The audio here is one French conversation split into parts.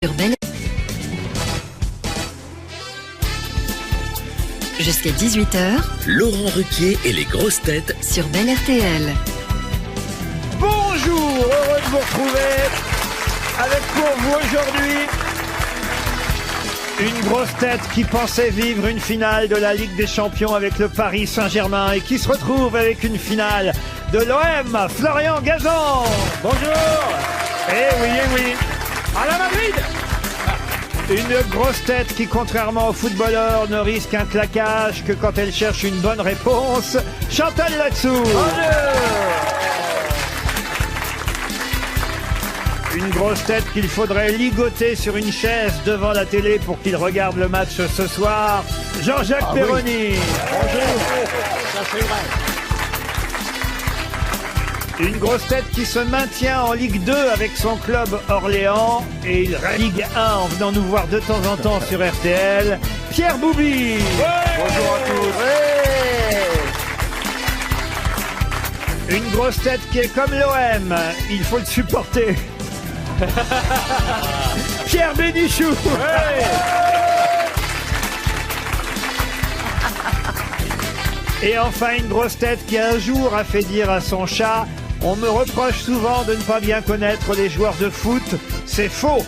Sur Bel... Jusqu'à 18h, Laurent Ruquier et les grosses têtes sur Bel RTL. Bonjour, heureux de vous retrouver avec pour vous aujourd'hui une grosse tête qui pensait vivre une finale de la Ligue des Champions avec le Paris Saint-Germain et qui se retrouve avec une finale de l'OM, Florian Gazan. Bonjour. Eh oui. À la Madrid. Une grosse tête qui, contrairement aux footballeurs, ne risque un claquage que quand elle cherche une bonne réponse, Chantal Latsou. Une grosse tête qu'il faudrait ligoter sur une chaise devant la télé pour qu'il regarde le match ce soir, Jean-Jacques Perroni. Bonjour. Ça c'est vrai. Une grosse tête qui se maintient en Ligue 2 avec son club Orléans et Ligue 1 en venant nous voir de temps en temps sur RTL, Pierre Bouby. Bonjour à tous. Une grosse tête qui est comme l'OM, il faut le supporter. Pierre Bénichou. Et enfin une grosse tête qui un jour a fait dire à son chat: on me reproche souvent de ne pas bien connaître les joueurs de foot. C'est faux.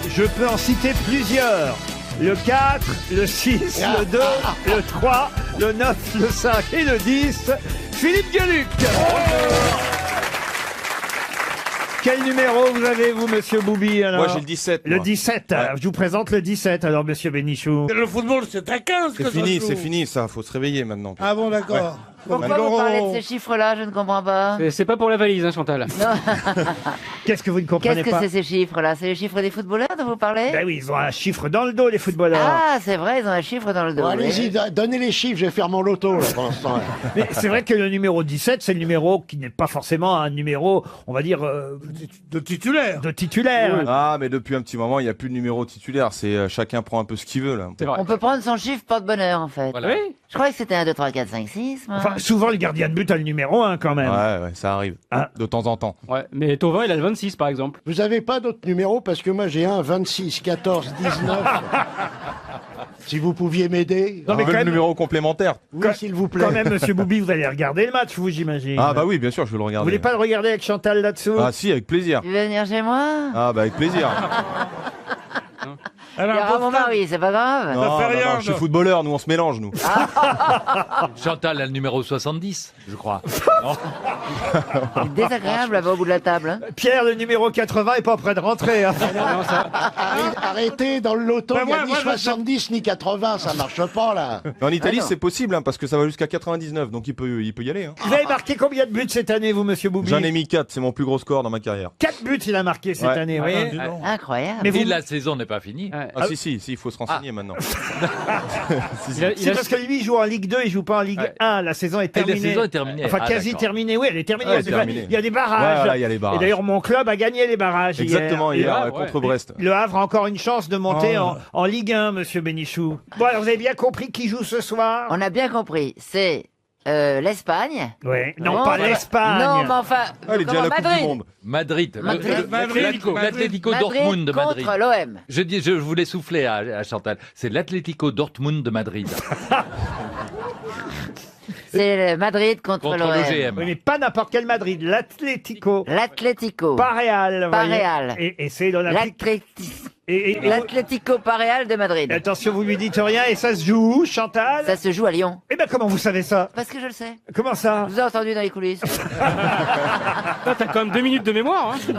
Je peux en citer plusieurs. Le 4, le 6, le 2, le 3, le 9, le 5 et le 10. Philippe Gueluc. Quel numéro vous avez, vous, monsieur Boubi, alors? Moi, j'ai le 17. Le moi. 17. Ouais. Je vous présente le 17, alors, monsieur Bénichou. Le football, c'est à 15 que C'est fini, ça. Faut se réveiller maintenant. Ah bon, d'accord. Pourquoi vous parlez de ces chiffres-là? Je ne comprends pas. C'est pas pour la valise, hein, Chantal. Qu'est-ce que vous ne comprenez Qu'est-ce que pas? c'est ces chiffres-là? C'est les chiffres des footballeurs dont vous parlez? Ben oui, ils ont un chiffre dans le dos, les footballeurs. Ah, c'est vrai, ils ont un chiffre dans le dos. Bon, oui. allez-y, donnez les chiffres, je vais faire mon loto là, pour l'instant. là. Mais c'est vrai que le numéro 17, c'est le numéro qui n'est pas forcément un numéro, on va dire, De titulaire. de titulaire. Ah, mais depuis un petit moment, il n'y a plus de numéro titulaire. C'est chacun prend un peu ce qu'il veut, là. C'est vrai. On peut prendre son chiffre porte-bonheur, en fait. Voilà. Oui. Je croyais que c'était 1, 2, 3, 4, 5, 6. moi. Enfin, souvent, le gardien de but a le numéro 1 quand même. Ouais, ça arrive. Ah. De temps en temps. Ouais, mais Tovin, il a le 26, par exemple. Vous avez pas d'autres numéros parce que moi j'ai un 26, 14, 19. Si vous pouviez m'aider. Non, mais On veut quand le même- numéro complémentaire. Oui, s'il vous plaît. Quand même, monsieur Boubi, vous allez regarder le match, vous, j'imagine. Ah, bah oui, bien sûr, je vais le Vous regarder. voulez pas le regarder avec Chantal là-dessous? Ah, si, avec plaisir. Tu veux venir chez moi? Ah, bah avec plaisir. Il y aura mon mari, c'est pas grave. Non, non, je suis footballeur, nous on se mélange, nous. Chantal a le numéro 70, je crois. C'est désagréable là-bas au bout de la table. hein. Pierre, le numéro 80 est pas près de rentrer. hein. Arrêtez dans le loto, Bah, il y a moi, ni moi, 70 ni 80, ça marche pas là. Mais en Italie, non. c'est possible, hein, parce que ça va jusqu'à 99, donc il peut y aller. Hein. Vous avez marqué combien de buts cette année, vous, monsieur Boubi? J'en ai mis 4, c'est mon plus gros score dans ma carrière. 4 buts, il a marqué cette Ouais. année, oui. Incroyable. Mais vous, Et la saison n'est pas finie. Ouais. Ah, si, il faut se renseigner maintenant. c'est parce que lui, il joue en Ligue 2, il joue pas en Ligue Ouais. 1. La saison est Et la terminée. saison est terminée. Enfin, Ah, quasi d'accord. terminée. Oui, elle est terminée. Ouais, il, y a des, terminée. il y a des barrages. Ouais, voilà, il y a les barrages. Et d'ailleurs, mon club a gagné les barrages Exactement, hier. hier, Havre, contre ouais. Brest. Le Havre a encore une chance de monter en Ligue 1, monsieur Bénichou. Bon, alors, vous avez bien compris qui joue ce soir? On a bien compris. C'est l'Espagne. Oui. Non, Bon, pas voilà. l'Espagne. Non, mais enfin. Ah, elle est déjà à comment, la Coupe du Madrid. Monde. Madrid. Madrid. L'Atlético Madrid Dortmund de Madrid. contre l'OM. Je voulais souffler à Chantal. C'est l'Atlético Dortmund de Madrid. C'est le Madrid contre Contre l'OM. l'OGM. Oui, mais pas n'importe quel Madrid. L'Atlético. L'Atlético. Pas Real. vous Pas voyez. Real. Et c'est l'Olympique. L'Atlético pas Real de Madrid. Attention, vous lui dites rien. Et ça se joue où, Chantal? Ça se joue à Lyon. Eh ben, comment vous savez ça? Parce que je le sais. Comment ça? Je vous ai entendu dans les coulisses. Ah, t'as quand même 2 minutes de mémoire. Hein.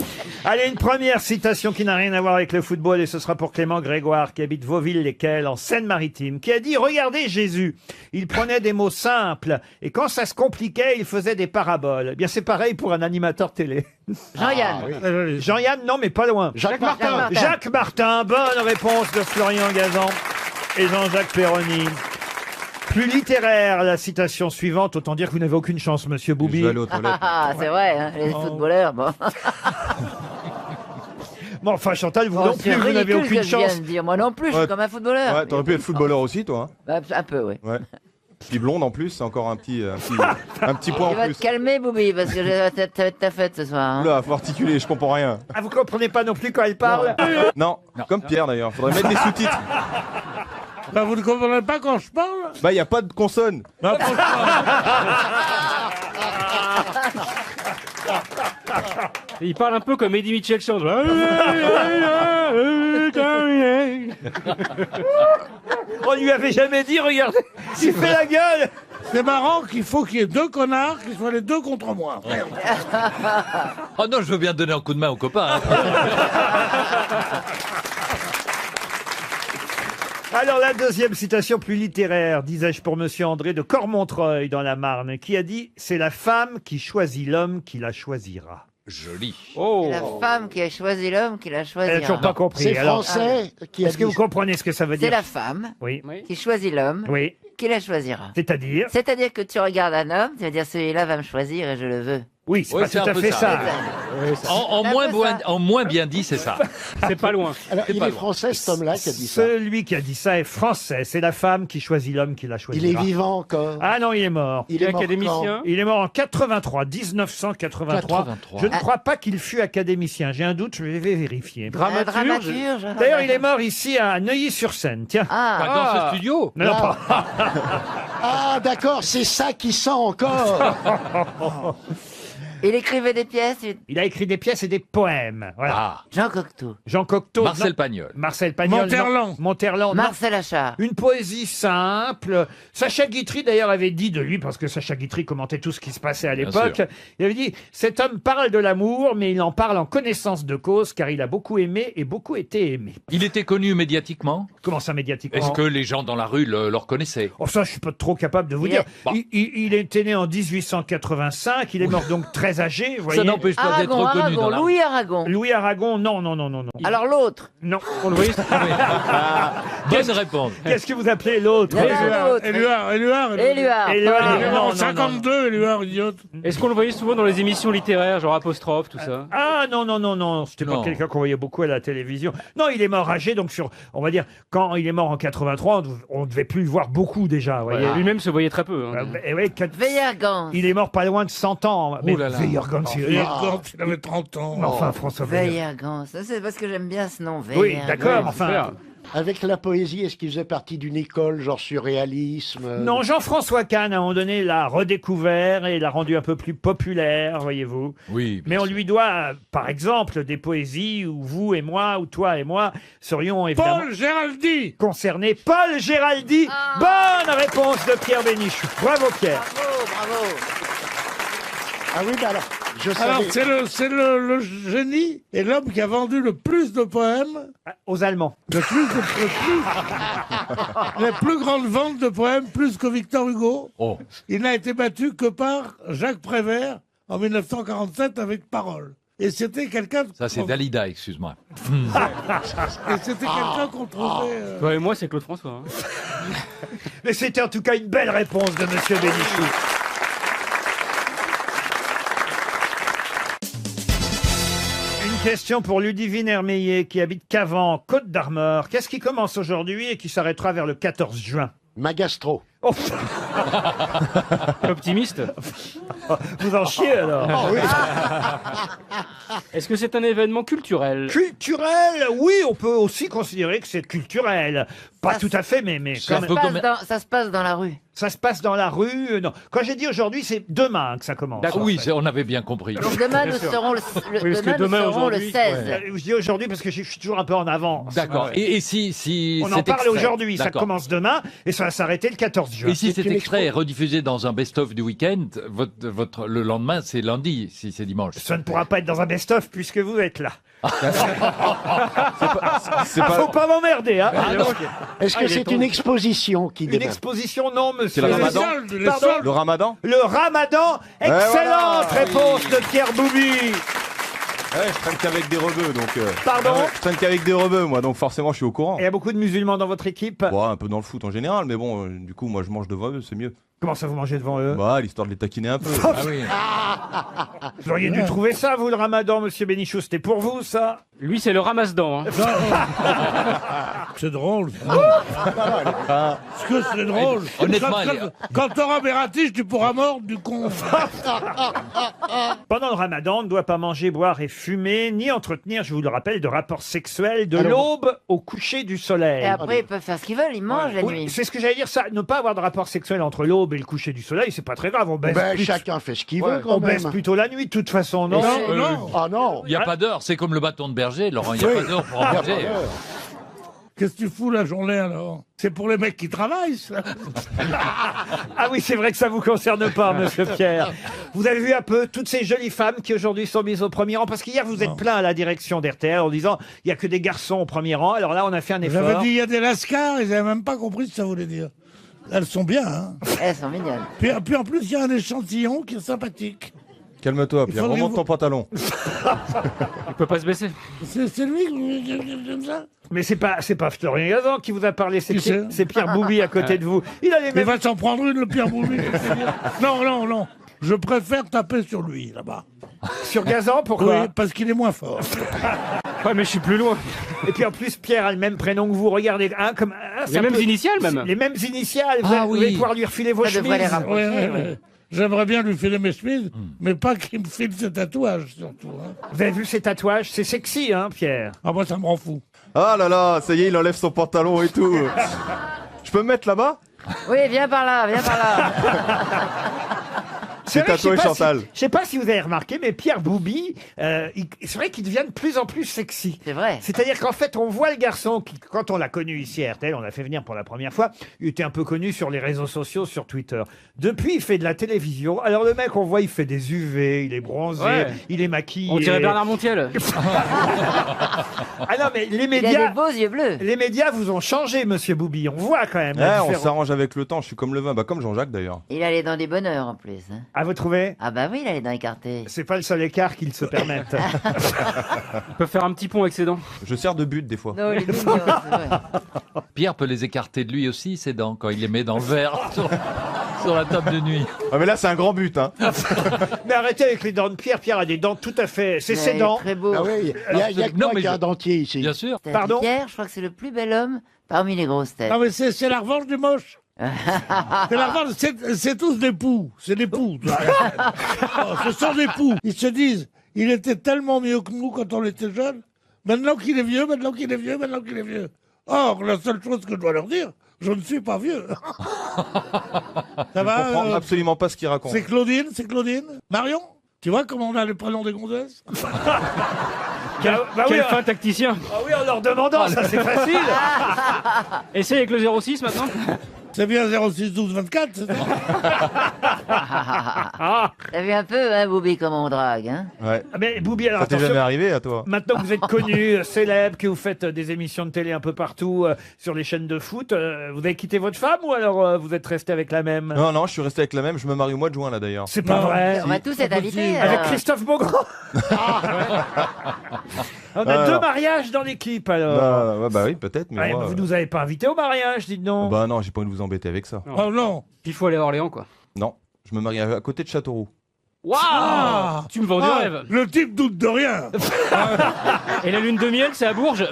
Allez, une première citation qui n'a rien à voir avec le football, et ce sera pour Clément Grégoire, qui habite Vauville-les-Quelles, en Seine-Maritime, qui a dit: regardez Jésus, il prenait des mots simples, et quand ça se compliquait, il faisait des paraboles. Eh bien, c'est pareil pour un animateur télé. Jean-Yann. Jean-Yann, non, mais pas loin. Jacques Martin. Jacques Martin, bonne réponse de Florian Gazan et Jean-Jacques Perroni. Plus littéraire, la citation suivante, autant dire que vous n'avez aucune chance, monsieur Je Boubi. vais aller aux toilettes. Ah, c'est vrai, hein, les footballeurs, bon. Bon, enfin, Chantal, vous Oh, non c'est plus, vous n'avez ridicule aucune ce que je viens chance. de dire. Moi non plus, je suis Ouais. comme un footballeur. Ouais, t'aurais pu être footballeur aussi, toi. Bah, un peu, oui. Hein. Ouais. Puis blonde en plus, c'est encore un petit point Tu en vas plus. te calmer, Boubi, parce que ça va être ta fête ce soir. Hein. Oula, faut articuler, je comprends rien. Ah, vous comprenez pas non plus quand elle parle? Non, comme Pierre d'ailleurs, faudrait mettre des sous-titres. Bah, vous ne comprenez pas quand je parle? Bah, y a pas de consonne. Bah, pourquoi? Il parle un peu comme Eddie Mitchell chante. On lui avait jamais dit, regardez, il fait la gueule. C'est marrant qu'il faut qu'il y ait deux connards qui soient les deux contre moi. Merde. Oh non, je veux bien donner un coup de main aux copains. hein. Alors, la deuxième citation plus littéraire, disais-je pour Monsieur André de Cormontreuil dans la Marne, qui a dit « C'est la femme qui choisit l'homme qui la choisira Joli. C'est la femme qui a choisi l'homme qui l'a ». choisi. Elle n'a toujours pas compris. C'est Alors, français qui a est-ce que dit vous comprenez ce que ça veut C'est dire? la femme Oui. qui choisit l'homme Oui. qui la choisira. C'est-à-dire? C'est-à-dire que tu regardes un homme, tu vas dire celui-là va me choisir et je le veux. Oui, c'est Oui, pas c'est tout un à peu fait ça. ça. En moins bien dit, c'est ça. C'est pas loin. Alors, C'est il pas est loin. français, cet homme-là, qui a dit ça. Celui qui a dit ça est français. C'est la femme qui choisit l'homme qui la choisira. Il est vivant encore. Ah non, il est mort. Il est mort académicien. Il est mort en 83, 1983. 83. Je ne crois pas qu'il fut académicien. J'ai un doute, je vais vérifier. Un Dramaturge. dramaturge. D'ailleurs, il est mort ici à Neuilly-sur-Seine. Tiens. Ah, Dans ce studio. Non, non, pas. Ah, d'accord, c'est ça qui sent encore. il écrivait des pièces. Il a écrit des pièces et des poèmes. Voilà. Ah, Jean Cocteau. Jean Cocteau. Marcel non. Pagnol. Marcel Pagnol. Monterland. non. Monterland. non. Marcel Achard. Une poésie simple. Sacha Guitry, d'ailleurs, avait dit de lui, parce que Sacha Guitry commentait tout ce qui se passait à l'époque, sûr. il avait dit « Cet homme parle de l'amour, mais il en parle en connaissance de cause, car il a beaucoup aimé et beaucoup été aimé. Il était connu médiatiquement. » Comment ça, médiatiquement? Est-ce que les gens dans la rue le reconnaissaient? Oh, ça, je suis pas trop capable de vous Il dire. est- Bon. Il était né en 1885, il est mort donc très âgé, vous voyez. Ça n'empêche pas d'être Aragon, reconnu dans Aragon, la rue. Louis Aragon. Louis Aragon, non, non, non, non, non. Alors l'autre. Non. On le voyait. Bonne réponse. Qu'est-ce que vous appelez l'autre? Il y en a un autre. Éluard. Éluard. Éluard. Il est Non, mort en non, non, 52, Éluard, idiote. Est-ce qu'on le voyait souvent dans les émissions littéraires, genre Apostrophe, tout ça? Ah non, non, non, non, c'était pas Non. quelqu'un qu'on voyait beaucoup à la télévision. Non, il est mort âgé, donc on va dire, quand il est mort en 83, on ne devait plus le voir beaucoup déjà, vous voyez. Lui-même se voyait très peu. hein. Et ouais, Veillargans. il est mort pas loin de 100 ans. Mais là là. Veillargan, c'est... Il est quand il avait 30 ans. Enfin, François Veillargan. Veillargan. Ça, c'est parce que j'aime bien ce nom, Oui, Veillargan. d'accord, Ouais, enfin... super. Avec la poésie, est-ce qu'il faisait partie d'une école, genre surréalisme Non, Jean-François Kahn, à un moment donné, l'a redécouvert et l'a rendu un peu plus populaire, voyez-vous. Oui. Mais on lui doit, par exemple, des poésies où vous et moi, ou toi et moi, serions évidemment Paul Géraldi. concernés. Paul Géraldi, bonne réponse de Pierre Bénichou. Bravo Pierre. Bravo, bravo. Ah oui, bah alors, je Alors, savais. c'est le génie et l'homme qui a vendu le plus de poèmes, Aux Allemands. les plus grandes ventes de poèmes, plus que Victor Hugo. Oh. Il n'a été battu que par Jacques Prévert en 1947 avec Parole. Et c'était quelqu'un. Ça, c'est Dalida, excuse-moi. Et c'était quelqu'un qu'on trouvait. Toi et moi, c'est Claude François. hein. Mais c'était en tout cas une belle réponse de Monsieur Bénichou. Une question pour Ludivine Hermeillet qui habite Cavan, Côte d'Armor. Qu'est-ce qui commence aujourd'hui et qui s'arrêtera vers le 14 juin? Magastro. Oh, Optimiste. vous en chiez alors. Est-ce que c'est un événement culturel? Culturel, oui, on peut aussi considérer que c'est culturel. Pas tout à fait, mais C'est quand un même. peu comme- Ça se passe dans la rue. Ça se passe dans la rue. Non. Quand j'ai dit aujourd'hui, c'est demain que ça commence. D'accord. Ah oui, on avait bien compris. Donc demain, nous serons le, Oui, parce que demain, nous demain, serons le aujourd'hui, 16. Je dis aujourd'hui parce que je suis toujours un peu en avance. D'accord. Ouais. Et si On en cet parle extrait- aujourd'hui, ça D'accord. commence demain et ça va s'arrêter le 14 juin. Et si cet une extrait est expo. rediffusé dans un best-of du week-end, le lendemain, c'est lundi, si c'est dimanche. Ça ne pourra pas être dans un best-of puisque vous êtes là. C'est Faut pas... pas m'emmerder, hein. Est-ce que il est c'est tombé. une exposition qui Une démarre exposition, non, monsieur. C'est la Les Ramadan. soldes, les Pardon soldes. Le ramadan? Le Ramadan. Excellente voilà. réponse de Pierre Boubi. Ouais, je traîne qu'avec des rebeux, donc... Pardon Je traîne qu'avec des rebeux, moi, donc forcément, je suis au courant. Il y a beaucoup de musulmans dans votre équipe. Ouais, un peu dans le foot en général, mais bon, du coup, moi, je mange de rebeux, c'est mieux. Comment ça, vous mangez devant eux? Bah, l'histoire de les taquiner un peu. Ah oui. Vous auriez dû trouver ça, vous, le ramadan, monsieur Bénichou. C'était pour vous, ça? Lui, c'est le ramasse-dents. Hein. C'est drôle. Parce que c'est drôle. Honnêtement, Quand t'auras mes ratiches, tu pourras mordre du con. Pendant le ramadan, on ne doit pas manger, boire et fumer, ni entretenir, je vous le rappelle, de rapports sexuels de l'aube au coucher du soleil. Et après, ils peuvent faire ce qu'ils veulent, ils mangent la Oui, nuit. c'est ce que j'allais dire, ça. Ne pas avoir de rapport sexuel entre l'aube et le coucher du soleil, c'est pas très grave. On baisse, Ben, plus- chacun fait ce qu'il veut, on quand baisse même. plutôt la nuit, de toute façon, non? Non, non. Ah non. Il n'y a pas d'heure, c'est comme le bâton de berger, Laurent, il n'y a Oui. pas d'heure pour en manger. Qu'est-ce que tu fous la journée alors? C'est pour les mecs qui travaillent, ça. Ah oui, c'est vrai que ça vous concerne pas, monsieur Pierre. Vous avez vu un peu toutes ces jolies femmes qui aujourd'hui sont mises au premier rang, parce qu'hier vous êtes plein à la direction d'RTL en disant il y a que des garçons au premier rang. Alors là, on a fait un J'avais effort. dit il y a des lascars, ils n'avaient même pas compris ce que ça voulait dire. Elles sont bien, hein. Elles sont mignonnes. Puis en plus, il y a un échantillon qui est sympathique. Calme-toi, Pierre. faudrait Remonte vous- ton pantalon. Il peut pas se baisser. C'est lui comme ça. Mais c'est pas Florian Gazan qui vous a parlé, c'est Qui c'est c'est Pierre Boubi à côté de vous. Il a les Il mêmes. va s'en prendre une, le Pierre Boubi. Non, non, non. Je préfère taper sur lui, là-bas. Sur Gazan, pourquoi? Oui, parce qu'il est moins fort. Ouais, mais je suis plus loin. Et puis en plus, Pierre a le même prénom que vous. Regardez, hein, comme Les mêmes initiales, même. Les mêmes initiales. Vous, Ah allez, vous allez oui. pouvoir lui refiler vos Ça devrait les chemises. rapprocher. Ouais, ouais, oui. ouais. J'aimerais bien lui filer mes chemises, mais pas qu'il me file ses tatouages, surtout. Hein. Vous avez vu ces tatouages? C'est sexy, hein, Pierre? Ah, moi, ça me rend fou. Ah là là, ça y est, il enlève son pantalon et tout. Je peux me mettre là-bas? Oui, viens par là, viens par là. C'est vrai, tatoué je sais pas Chantal. je sais pas si vous avez remarqué, mais Pierre Boubi, c'est vrai qu'il devient de plus en plus sexy. C'est vrai. C'est-à-dire qu'en fait, on voit le garçon qui, quand on l'a connu ici à RTL, on l'a fait venir pour la première fois, il était un peu connu sur les réseaux sociaux, sur Twitter. Depuis, il fait de la télévision. Alors le mec, on voit, il fait des UV, il est bronzé, Ouais. il est maquillé. On dirait Bernard Montiel. Ah non, mais les Il a médias... des beaux yeux bleus. Les médias vous ont changé, monsieur Boubi. On voit quand même Ouais, la on différence. s'arrange avec le temps. Je suis comme le vin, bah comme Jean-Jacques d'ailleurs. Il a les dents des bonheurs en plus. Hein. Ah, vous trouvez? Ah bah oui, il a les dents écartées. C'est pas le seul écart qu'ils se permettent. Il peut faire un petit pont avec ses dents. Je sers de but des fois. Non, il est mignon, c'est vrai. Pierre peut les écarter de lui aussi, ses dents, quand il les met dans le verre sur la table de nuit. Ah mais là c'est un grand but, hein. Mais arrêtez avec les dents de Pierre. Pierre a des dents tout à fait... C'est Mais ses il est dents. Très beau. Ah oui, il y a que Non, moi mais qui ai je- un dentier ici. Bien sûr. T'as dit Pardon Pierre, je crois que c'est le plus bel homme parmi les grosses têtes. Non, mais c'est la revanche du moche. C'est la revanche, c'est tous des poux. C'est des poux. Oh, ce sont des poux. Ils se disent, il était tellement mieux que nous quand on était jeunes. Maintenant qu'il est vieux, maintenant qu'il est vieux, maintenant qu'il est vieux. Or, la seule chose que je dois leur dire, je ne suis pas vieux. Ça Je va comprends absolument pas ce qu'il raconte. C'est Claudine, c'est Claudine. Marion, tu vois comment on a les prénoms des gonzesses? Bah oui, Quel fin tacticien. ah oui, en leur demandant, ça c'est facile. Essaye avec le 06 maintenant. C'est bien 06 12 24, c'est ça? T'as vu un peu, hein, Boubi, comment on drague, hein? Ouais. Ah, mais Boubi, alors Ça t'est attention. jamais arrivé à toi? Maintenant que vous êtes connu, célèbre, que vous faites des émissions de télé un peu partout sur les chaînes de foot, vous avez quitté votre femme ou alors vous êtes resté avec la même? Non, non, je suis resté avec la même. Je me marie au mois de juin là d'ailleurs. C'est pas Non. vrai. On va tous être invités. Avec alors. Christophe Beaugrand. On a Ah, deux alors. mariages dans l'équipe alors. Bah, ouais, bah oui, peut-être, mais Ouais, moi, vous nous avez pas invités au mariage, dites donc. bah non, j'ai pas envie de vous embêter avec ça. Oh non. Il faut aller à Orléans, quoi. Non, je me marie à côté de Châteauroux. Waouh Ah. Tu me vends du Ah, rêve. le type doute de rien. Et la lune de miel, c'est à Bourges.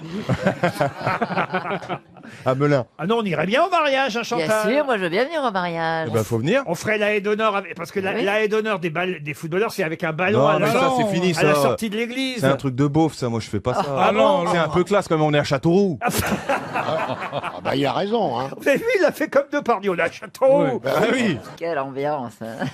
À Melun. Ah non, on irait bien au mariage, hein, Chantal. Bien sûr, moi je veux bien venir au mariage. Eh ben, faut venir. On ferait la haie d'honneur parce que Oui. la haie d'honneur des footballeurs, c'est avec un ballon Non, à, mais la, ça, non, c'est fini, à la ça. sortie de l'église. C'est un truc de beauf, ça. Moi, je fais pas ça. Ah non, C'est non. un peu classe, comme on est à Châteauroux. Ah bah il a raison, hein. Vous avez vu, il a fait comme Depardieu, on est à Châteauroux. Ouais. Ah oui. Quelle ambiance, hein.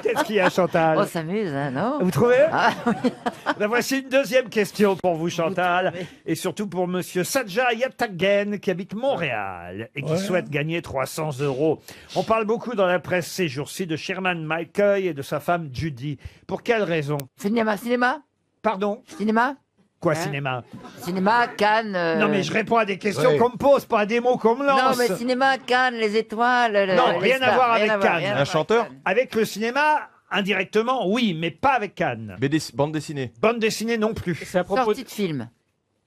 Qu'est-ce qu'il y a, Chantal? On s'amuse, hein, non? Vous trouvez? Ah oui. Ben, voici une deuxième question pour vous, Chantal, et surtout pour monsieur Sadja Yatagen, qui habite Montréal et qui Ouais. souhaite gagner 300 €. On parle beaucoup dans la presse ces jours-ci de Sherman McCoy et de sa femme Judy. Pour quelle raison? Cinéma, cinéma? Pardon? Cinéma? Quoi, Hein? cinéma? Cinéma, Cannes. Non, mais je réponds à des questions Ouais. qu'on me pose, pas à des mots qu'on me lance. Non, mais cinéma, Cannes, les étoiles. Non, les rien à stars, voir rien avec à voir, Cannes. rien à Un voir avec chanteur Cannes. Avec le cinéma, indirectement, oui, mais pas avec Cannes. Bande dessinée. Bande dessinée non plus. C'est à propos Sortie de film.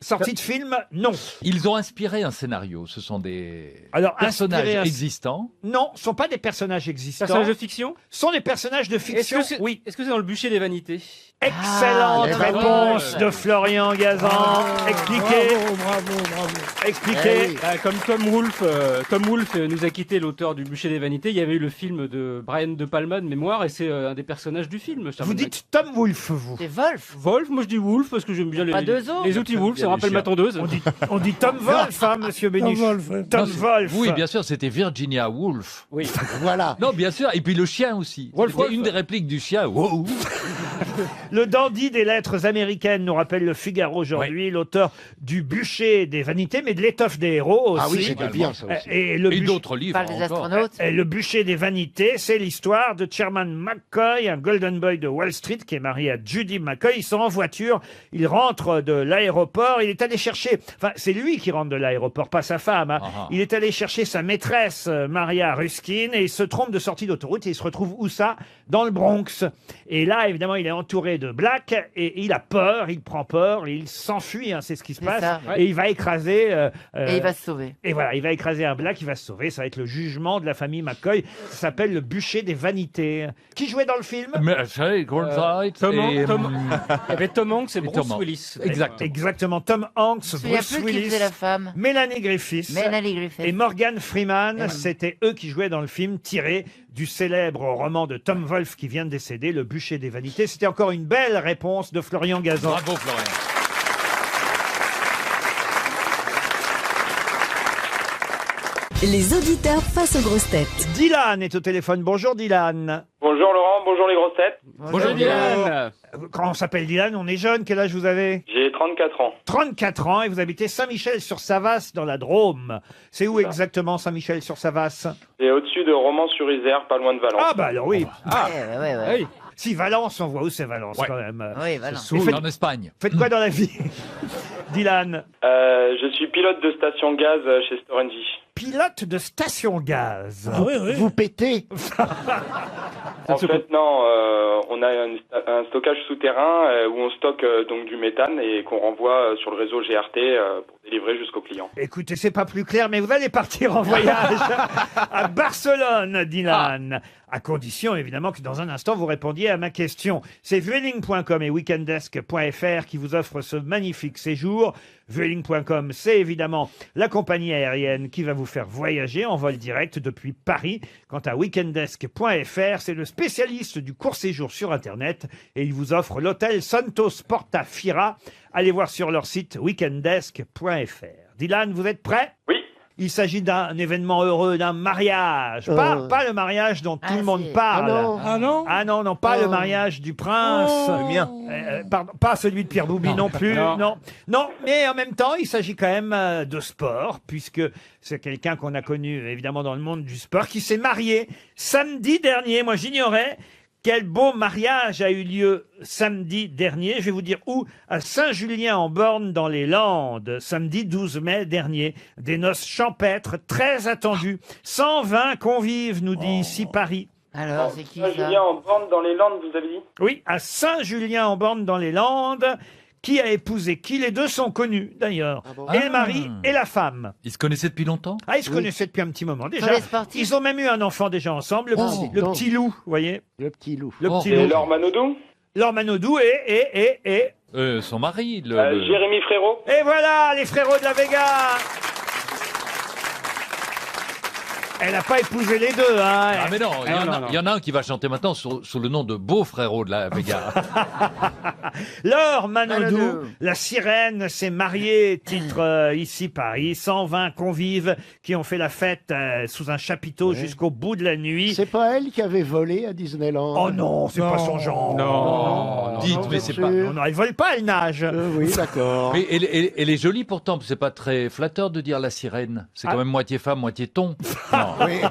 Sortie de film, non. Ils ont inspiré un scénario. Ce sont des Alors, personnages inspiré un- existants. Non, ce sont pas des personnages existants. Personnage de fiction. Ce sont des personnages de fiction. Oui. Est-ce que c'est dans le bûcher des vanités? Excellente Ah, réponse ouais. de Florian Gazan. Expliquez. Bravo. Expliquez. Eh oui. Comme Tom Wolfe nous a quitté, l'auteur du bûcher des vanités. Il y avait eu le film de Brian De Palma de mémoire, et c'est un des personnages du film. Vous dites Tom Wolfe, vous. C'est Wolf. Wolf, moi je dis Wolf parce que j'aime bien Pas deux os. les outils Wolf, ça me rappelle ma tondeuse. On dit Tom Wolfe, hein, monsieur Tom Bénichou. Wolfe, ouais. Tom Non, Wolfe. Oui, bien sûr, c'était Virginia Woolf. Oui. Voilà. Non, bien sûr. Et puis le chien aussi. Wolf, C'était Wolf. une des répliques du chien. Wow. Le dandy des lettres américaines, nous rappelle le Figaro aujourd'hui, l'auteur du bûcher des vanités, mais de l'étoffe des héros aussi. Ah oui, c'était bien ça aussi. Et le Et bûcher- d'autres livres Parle des encore. astronautes. Et le bûcher des vanités, c'est l'histoire de Chairman McCoy, un golden boy de Wall Street qui est marié à Judy McCoy. Ils sont en voiture, il rentre de l'aéroport, il est allé chercher, enfin c'est lui qui rentre de l'aéroport, pas sa femme. Hein. Ah. Il est allé chercher sa maîtresse Maria Ruskin et il se trompe de sortie d'autoroute et il se retrouve où ça? Dans le Bronx. Et là, évidemment, il est entouré de blacks et il a peur, il prend peur, et il s'enfuit, hein, c'est ce qui se C'est passe. ça. Et il va écraser... Et il va se sauver. Et voilà, il va écraser un black, il va se sauver. Ça va être le jugement de la famille McCoy. Ça s'appelle le bûcher des vanités. Qui jouait dans le film? Mais c'est Gordon Tom et, Il y avait Tom Hanks et et Bruce Tom Hanks. Willis. Exactement. Exactement. Tom Hanks, Je me souviens Bruce plus qui Willis, faisait la femme. Mélanie Griffiths Mélanie Griffith. et Morgan Freeman. C'était eux qui jouaient dans le film tiré du célèbre roman de Tom Wolfe qui vient de décéder, Le bûcher des vanités. C'était encore une belle réponse de Florian Gazan. Bravo, Florian. Les auditeurs face aux grosses têtes. Dylan est au téléphone. Bonjour Dylan. Bonjour Laurent, bonjour les grosses têtes. Bonjour Dylan. Quand on s'appelle Dylan, on est jeune. Quel âge vous avez? J'ai 34 ans. 34 ans et vous habitez Saint-Michel-sur-Savasse dans la Drôme. C'est où exactement Saint-Michel-sur-Savasse? Et au-dessus de Romans-sur-Isère, pas loin de Valence. Ah bah alors oui. Ouais. Oui. Si Valence, on voit où c'est Valence Ouais. quand même. Oui, voilà. Et faites- en Espagne. Faites quoi dans la vie, Dylan? Je suis pilote de station gaz chez Storengy. Pilote de station gaz. Ah oui, oui. Vous pétez. En fait, non, on a un stockage souterrain où on stocke donc du méthane et qu'on renvoie sur le réseau GRT pour délivrer jusqu'au client. Écoutez, c'est pas plus clair, mais vous allez partir en voyage à Barcelone, Dylan. À condition, évidemment, que dans un instant, vous répondiez à ma question. C'est Vueling.com et weekendesk.fr qui vous offrent ce magnifique séjour. Vueling.com, c'est évidemment la compagnie aérienne qui va vous faire voyager en vol direct depuis Paris. Quant à weekendesk.fr, c'est le spécialiste du court séjour sur Internet et il vous offre l'hôtel Santos Porta Fira. Allez voir sur leur site weekendesk.fr. Dylan, vous êtes prêt? Oui. Il s'agit d'un événement heureux, d'un mariage. Pas le mariage dont tout le monde c'est- parle. Ah non Ah non, non, pas le mariage du prince. Le mien. Pardon, pas celui de Pierre Boubi non plus. Non. Non, mais en même temps, il s'agit quand même de sport, puisque c'est quelqu'un qu'on a connu évidemment dans le monde du sport, qui s'est marié samedi dernier. Moi, j'ignorais. Quel beau mariage a eu lieu samedi dernier. Je vais vous dire où. À Saint-Julien-en-Borne dans les Landes. Samedi 12 mai dernier. Des noces champêtres très attendues. 120 convives, nous dit ici Paris. Alors, c'est qui ça? Julien en borne dans les Landes, vous avez dit? Oui, à Saint-Julien-en-Borne dans les Landes. Qui a épousé qui? Les deux sont connus d'ailleurs. Et le mari et la femme. Ils se connaissaient depuis longtemps? Ah, ils se connaissaient depuis un petit moment déjà. Sur les sportifs. Ils ont même eu un enfant déjà ensemble, le non. petit loup, vous voyez. Le petit loup. Le Oh. petit Et loup. Laure Manodou? Laure Manodou et Son mari, Jérémy Frérot? Et voilà, les frérots de la Vega. Elle n'a pas épousé les deux, hein. Ah mais non, il y en a- non. il y en a un qui va chanter maintenant sous le nom de Beau Frérot de la Vega. Laure Manodou, Manodou. la sirène, s'est mariée, titre ici Paris, 120 convives qui ont fait la fête sous un chapiteau jusqu'au bout de la nuit. C'est pas elle qui avait volé à Disneyland. Oh non, c'est pas son genre. Non. Dites, non, mais bien c'est sûr. pas... Non, elle vole pas, elle nage. Oui, d'accord. Mais elle est jolie pourtant, c'est pas très flatteur de dire la sirène. C'est quand même moitié femme, moitié thon. Non. Oui.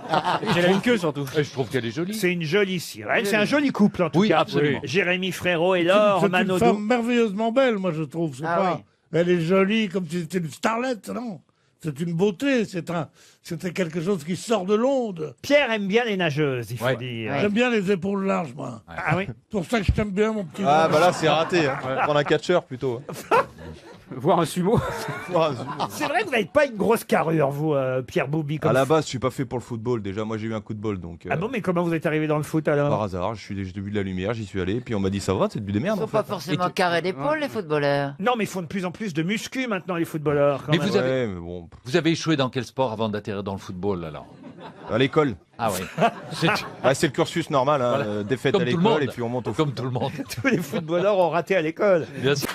Elle a une queue surtout. Je trouve qu'elle est jolie. C'est une jolie sirène, c'est un joli couple en tout Oui, cas. absolument. Jérémy Frérot et Laure C'est une Manodou. femme merveilleusement belle, moi je trouve. C'est Ah pas... oui. Elle est jolie comme si c'était une starlette, non. C'est une beauté, c'était quelque chose qui sort de l'onde. Pierre aime bien les nageuses, il faut Ouais. dire. Ouais. J'aime bien les épaules larges, moi. Ah oui. C'est pour ça que je t'aime bien, mon petit. Ah gars. bah là c'est raté. Hein. Prendre un catcheur plutôt. Voir un sumo. C'est vrai que vous n'avez pas une grosse carrure, vous, Pierre Boubi. À la base, je suis pas fait pour le football. Déjà, moi, j'ai eu un coup de bol, donc. Ah bon, mais comment vous êtes arrivé dans le foot alors? Par hasard, j'ai vu de la lumière, j'y suis allé, puis on m'a dit ça va, c'est du des merdes. Ils sont pas forcément carrés d'épaule, les footballeurs. Non, mais ils font de plus en plus de muscu maintenant, les footballeurs. Quand Mais même. vous avez, mais bon, vous avez échoué dans quel sport avant d'atterrir dans le football alors? à l'école. Ah oui. C'est le cursus normal, hein, Voilà. défaite Comme à tout le l'école monde. et puis on monte au Comme foot. tout le monde. Tous les footballeurs ont raté à l'école. Bien sûr.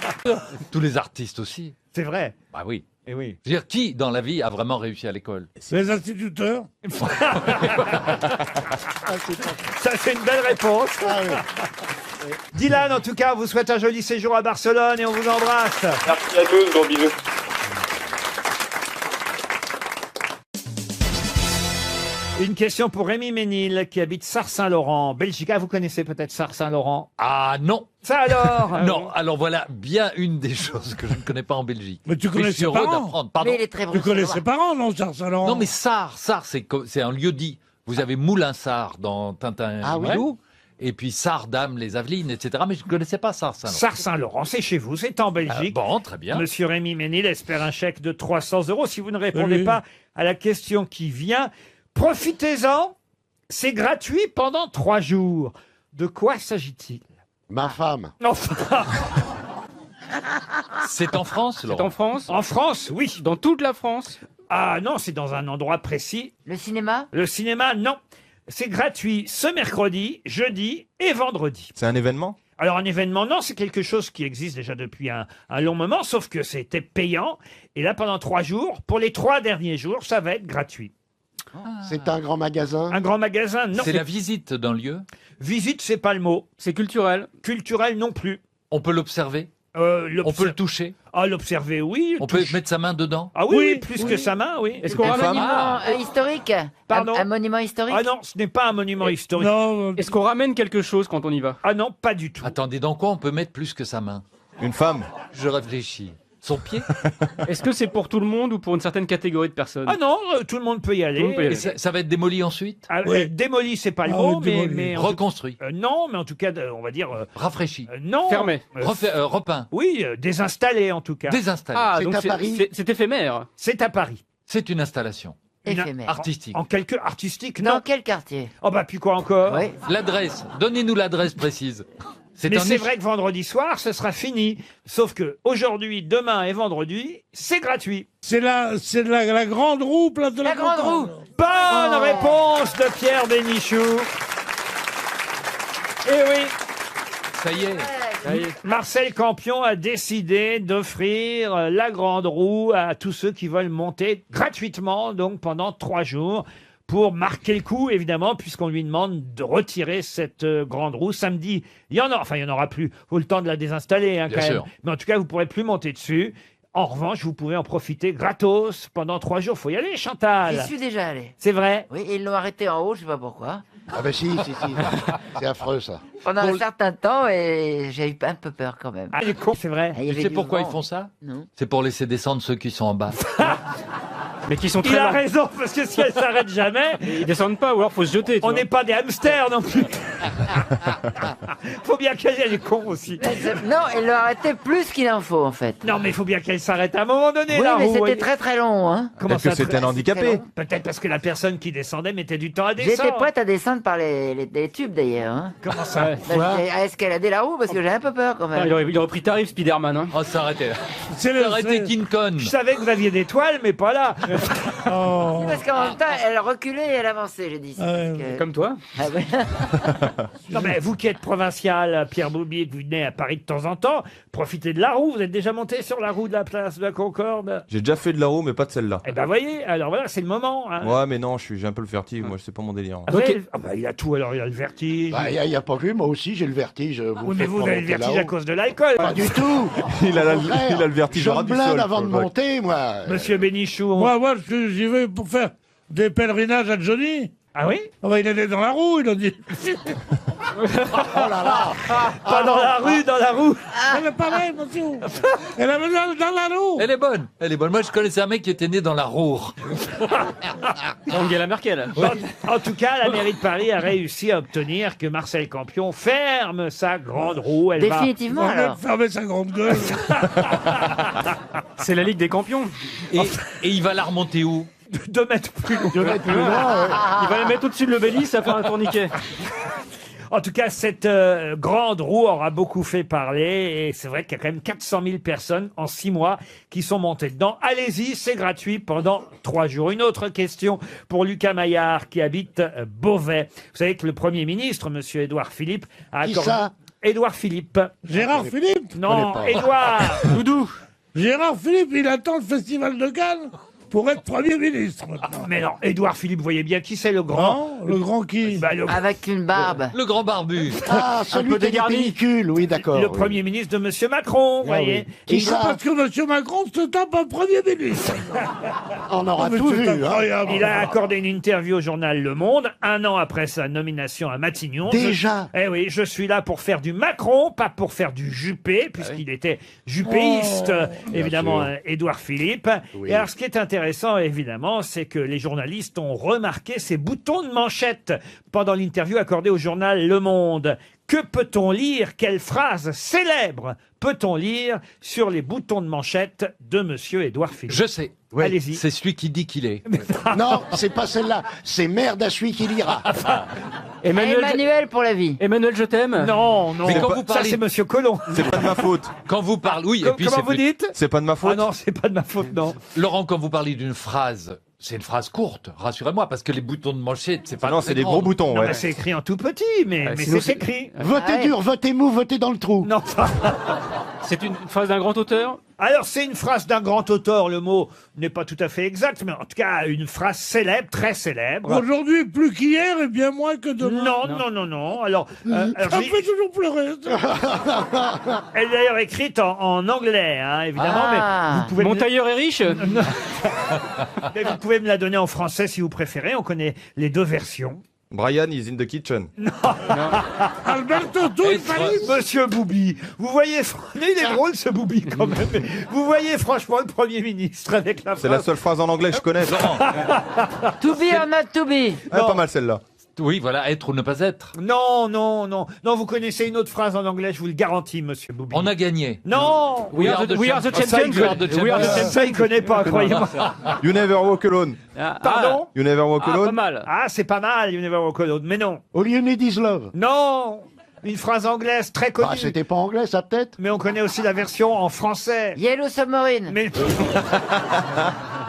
Tous les artistes aussi. C'est vrai. Bah oui. Et oui. Je veux dire, qui dans la vie a vraiment réussi à l'école? Les instituteurs. Ça, c'est une belle réponse. Dylan, en tout cas, vous souhaite un joli séjour à Barcelone et on vous embrasse. Merci à tous, gros bisous. Une question pour Rémi Ménil qui habite Sars-Saint-Laurent, en Belgique. Ah, vous connaissez peut-être Sars-Saint-Laurent? Ah non. Ça alors? Non, alors voilà bien une des choses que je ne connais pas en Belgique. Mais tu je connais suis ses heureux parents. d'apprendre. Pardon. Mais il est très Tu connais ses parents, non, Sars-Saint-Laurent? Non mais Sars, c'est un lieu dit. Vous avez Moulin-Sars dans Tintin Ah et oui. Milou, et puis Sars-Dame, les Avelines, etc. Mais je ne connaissais pas Sars-Saint-Laurent. Sars-Saint-Laurent, c'est chez vous, c'est en Belgique. Bon, très bien. Monsieur Rémi Ménil espère un chèque de 300 €. Si vous ne répondez Oui. pas à la question qui vient, profitez-en. C'est gratuit pendant 3 jours. De quoi s'agit-il? Ma femme. Enfin, C'est en France, C'est Laurent? en France. en France, oui. Dans toute la France. Ah non, c'est dans un endroit précis. Le cinéma? Le cinéma, non. C'est gratuit ce mercredi, jeudi et vendredi. C'est un événement? Alors un événement, non, c'est quelque chose qui existe déjà depuis un long moment, sauf que c'était payant. Et là, pendant 3 jours, pour les 3 derniers jours, ça va être gratuit. C'est un grand magasin. Un grand magasin, non. C'est la visite d'un lieu. Visite, c'est pas le mot. C'est culturel. Culturel, non plus. On peut l'observer. On peut le toucher. Ah, l'observer, oui. On peut mettre sa main dedans. Ah oui, Oui, oui, plus que sa main, oui. Est-ce qu'on Un ramène, monument historique? Pardon Un monument historique? Ah non, ce n'est pas un monument historique. Non, est-ce qu'on ramène quelque chose quand on y va? Ah non, pas du tout. Attendez, dans quoi on peut mettre plus que sa main? Une femme? Je réfléchis. Son pied? Est-ce que c'est pour tout le monde ou pour une certaine catégorie de personnes? Ah non, tout le monde peut y aller. Tout le monde peut y aller. Et ça va être démoli ensuite? Ah, Oui. démoli, c'est pas le Ah mot, oui, démoli. mais en tout- Reconstruit? non, mais en tout cas, on va dire Rafraîchi? non. Fermé. Repeint? Oui, désinstallé en tout cas. Désinstallé? Ah, C'est donc à Paris. c'est éphémère. C'est à Paris. C'est une installation Éphémère. artistique. En quelque artistique, Dans non. quel quartier? Oh bah puis quoi encore? Oui. L'adresse. Donnez-nous l'adresse précise. Mais c'est éche- vrai que vendredi soir, ce sera fini. Sauf que aujourd'hui, demain et vendredi, c'est gratuit. c'est la grande roue, place de la, La grande Concorde. roue. Bonne Oh. réponse de Pierre Bénichou. Eh oui, Ça y est. Ça y est. Marcel Campion a décidé d'offrir la grande roue à tous ceux qui veulent monter gratuitement, donc pendant 3 jours, pour marquer le coup, évidemment, puisqu'on lui demande de retirer cette grande roue. Samedi, il y en aura plus. Faut le temps de la désinstaller, hein, Bien quand sûr. même. Mais en tout cas, vous pourrez plus monter dessus. En revanche, vous pouvez en profiter gratos pendant 3 jours. Faut y aller, Chantal. J'y suis déjà allé. C'est vrai. Oui, ils l'ont arrêté en haut, je sais pas pourquoi. Ah ben si. C'est affreux ça. Pendant un certain temps, et j'ai eu un peu peur quand même. Ah, il est con, c'est vrai. Il y Tu avait sais du pourquoi vent. ils font ça? Non. C'est pour laisser descendre ceux qui sont en bas. Mais qui sont Il très a lents. raison, parce que si elle s'arrête jamais, Ils descendent pas, ou alors faut se jeter. tu on vois. n'est pas des hamsters non plus. Faut bien qu'elle est con aussi. Non, ils l'ont arrêté plus qu'il en faut en fait. Non, mais il faut bien qu'elle s'arrête à un moment donné, Oui, la mais roue, c'était voyez. très très long. Hein. Comment Peut-être que ça c'était un très handicapé. long. Peut-être parce que la personne qui descendait mettait du temps à J'étais descendre. prête à descendre par les tubes d'ailleurs. Hein. Comment ça? Ouais. Bah, à escalader la roue parce que j'ai un peu peur quand Ah, même. il aurait pris tarif Spider-Man. Hein. Oh, ça arrêtait. C'est Ça arrêtait King Kong. Je savais que vous aviez des toiles, mais pas là. Oh. Parce qu'en même temps, elle reculait et elle avançait, j'ai dit. Ah ouais, Parce que- Comme toi. Ah ouais. Non, mais vous qui êtes provincial, Pierre Boubi, et que vous venez à Paris de temps en temps, profitez de la roue. Vous êtes déjà monté sur la roue de la place de la Concorde? J'ai déjà fait de la roue, mais pas de celle-là. Eh ben, voyez, alors voilà, c'est le moment. Hein. Ouais, mais non, j'ai un peu le vertige. Moi, c'est pas mon délire. Ah, ah bah, il a tout, alors il a le vertige. Bah, il n'y a pas vu, moi aussi j'ai le vertige. oui, mais faites vous pas avez le monter vertige à là-haut. cause de l'alcool. Pas du tout. Il a Au contraire. le vertige Je au ras me du blinde sol. avant de Jacques. monter, moi. Monsieur Bénichou. Moi, j'y vais pour faire des pèlerinages à Johnny. Ah oui? Ah bah, il allait dans la roue, il a dit. Pas dans la rue, dans la roue. Elle est pareille, monsieur. Elle avait dans la roue. Elle est bonne. Moi, je connaissais un mec qui était né dans la Roure. Angela Merkel. En tout cas, la mairie de Paris a réussi à obtenir que Marcel Campion ferme sa grande roue. Elle va... Définitivement, On vient alors. de fermer sa grande gueule. C'est la Ligue des Campions. Et il va la remonter où? 2 mètres plus loin. Il va la mettre au-dessus de l'obélisque, ça fait un tourniquet. En tout cas, cette grande roue aura beaucoup fait parler. Et c'est vrai qu'il y a quand même 400 000 personnes en 6 mois qui sont montées dedans. Allez-y, c'est gratuit pendant 3 jours. Une autre question pour Lucas Maillard qui habite Beauvais. Vous savez que le Premier ministre, Monsieur Édouard Philippe, a Qui accordé... ça? Édouard Philippe. Gérard Philippe. Non, Édouard. Doudou. Gérard Philippe, il attend le festival de Cannes pour être Premier ministre maintenant. Mais non, Édouard Philippe, vous voyez bien qui c'est le grand. Non, le grand qui? Bah, le Avec une barbe. Le grand barbu. Ah, celui peu qui a des dégarni. pellicules, oui, d'accord. le oui. Premier ministre de Monsieur Macron, vous Ah voyez. oui. Qui Et ça? Parce que M. Macron se tape un Premier ministre. On aura Mais tout c'est vu. Hein. incroyable. il a accordé une interview au journal Le Monde, 1 an après sa nomination à Matignon. Déjà? Eh oui, je suis là pour faire du Macron, pas pour faire du Juppé, puisqu'il était juppéiste, évidemment, Édouard Philippe. Oui. Et alors, ce qui est intéressant, évidemment, c'est que les journalistes ont remarqué ces boutons de manchette pendant l'interview accordée au journal Le Monde. Que peut-on lire? Quelle phrase célèbre peut-on lire sur les boutons de manchette de Monsieur Édouard Philippe? Je sais. Oui. Allez-y. C'est celui qui dit qu'il est. Non, c'est pas celle-là. C'est merde à celui qui lira. Emmanuel pour la vie. Emmanuel, je t'aime. Non, non. Mais quand vous Ça, parlez- c'est Monsieur Colomb. C'est pas de ma faute. Quand vous parlez, oui, et puis Comment c'est vous plus- dites? C'est pas de ma faute. Ah non, c'est pas de ma faute, non. Laurent, quand vous parlez d'une phrase, c'est une phrase courte, rassurez-moi, parce que les boutons de manchette, c'est pas Non, très c'est des grand. gros boutons, Non, ouais. mais c'est écrit en tout petit, mais sinon, c'est écrit. Votez dur, votez mou, votez dans le trou. Non. C'est une phrase d'un grand auteur. Alors, c'est une phrase d'un grand auteur. Le mot n'est pas tout à fait exact, mais en tout cas, une phrase célèbre, très célèbre. Aujourd'hui, plus qu'hier et bien moins que demain. Non. Alors, alors, Ça me fait toujours pleurer. elle est d'ailleurs écrite en anglais, hein, évidemment, Ah. mais vous pouvez Mon tailleur est riche. mais vous pouvez me la donner en français si vous préférez. On connaît les 2 versions. Brian is in the kitchen. Alberto, tout il fallait. Monsieur Boubi, vous voyez, il est drôle ce Boubi quand même. Mais vous voyez franchement le Premier ministre avec la C'est la phrase. seule phrase en anglais que je connais. To be or not to be. Ah, pas mal celle-là. Oui, voilà, être ou ne pas être. Non, vous connaissez une autre phrase en anglais, je vous le garantis, Monsieur Boubi. On a gagné. Non. We are the champions. We are the We are the champions. Ça, il connaît pas, croyez-moi. You never walk alone. Pardon? You never walk Pas alone. mal. Ah, c'est pas mal, You Never Walk Alone, mais non. All you need is love. Non. Une phrase anglaise très connue. Bah, c'était pas anglais, ça peut-être. Mais on connaît aussi la version en français. Yellow Submarine. Mais,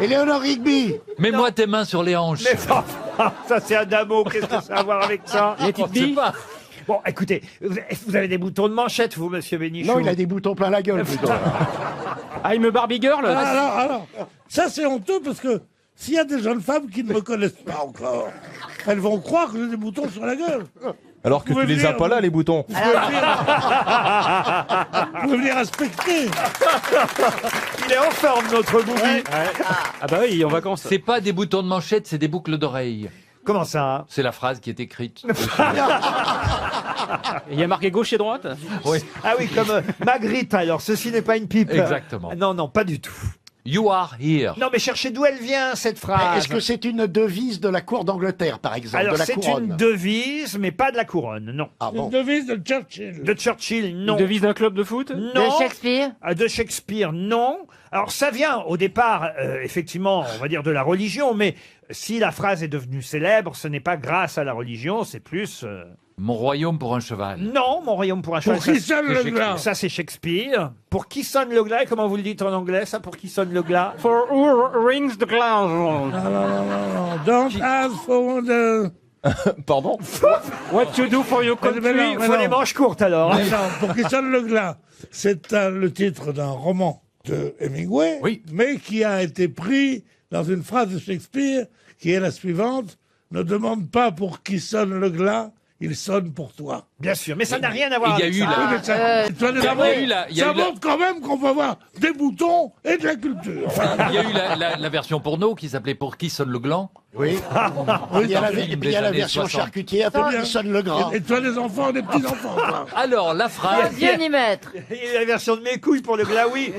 Eleanor Rigby. Mets-moi tes mains sur les hanches. mais ça c'est un damo, qu'est-ce que ça a à voir avec ça? On sait pas. Bon, écoutez, vous avez des boutons de manchette, vous, Monsieur Bénichou? Non, il a des boutons plein la gueule, plutôt. I'm a Barbie girl. Alors, ça c'est honteux parce que s'il y a des jeunes femmes qui ne me connaissent pas encore, elles vont croire que j'ai des boutons sur la gueule. Alors que Vous tu pouvez les as venir, pas là, les boutons. Vous pouvez venir respecter. Il est en forme, notre Boubi. Ah bah oui, il est en vacances. C'est pas des boutons de manchette, c'est des boucles d'oreilles. Comment ça? C'est la phrase qui est écrite. Il y a marqué gauche et droite. Oui. Ah oui, comme Magritte, alors. Ceci n'est pas une pipe. Exactement. Non, pas du tout. You are here. Non, mais cherchez d'où elle vient, cette phrase. Est-ce que c'est une devise de la cour d'Angleterre, par exemple, Alors, de la c'est couronne? une devise, mais pas de la couronne, non. Ah Une bon. devise de Churchill. De Churchill, non. Une devise d'un club de foot. Non. De Shakespeare. Ah, de Shakespeare, non. Alors, ça vient au départ, effectivement, on va dire de la religion, mais si la phrase est devenue célèbre, ce n'est pas grâce à la religion, c'est plus... Mon royaume pour un cheval. Non, mon royaume pour un cheval. Pour qui ça, sonne le glas? ça, c'est Shakespeare. Pour qui sonne le glas? Et comment vous le dites en anglais, ça? Pour qui sonne le glas? For who rings the glass. Non. Don't ask for the... Pardon. What you do for your country. Mais non, Il faut les manches courtes, alors. hein. Mais non, pour qui sonne le glas. C'est le titre d'un roman de Hemingway, Oui. mais qui a été pris dans une phrase de Shakespeare qui est la suivante. Ne demande pas pour qui sonne le glas, il sonne pour toi. Bien sûr, mais ça n'a rien à voir Il y a avec eu ça. la- Oui, mais ça, ça il y a eu la- il y a eu la- montre quand même qu'on peut avoir des boutons et de la culture. Il y a eu la version porno qui s'appelait Pour qui sonne le gland. Oui. Il y a la, et puis il y a la version charcutier, un peu personne le gras. Et toi, les enfants, des petits-enfants. quoi. Alors, la phrase. Dieu n'y mettre. Il y a la version de mes couilles pour le glaoui.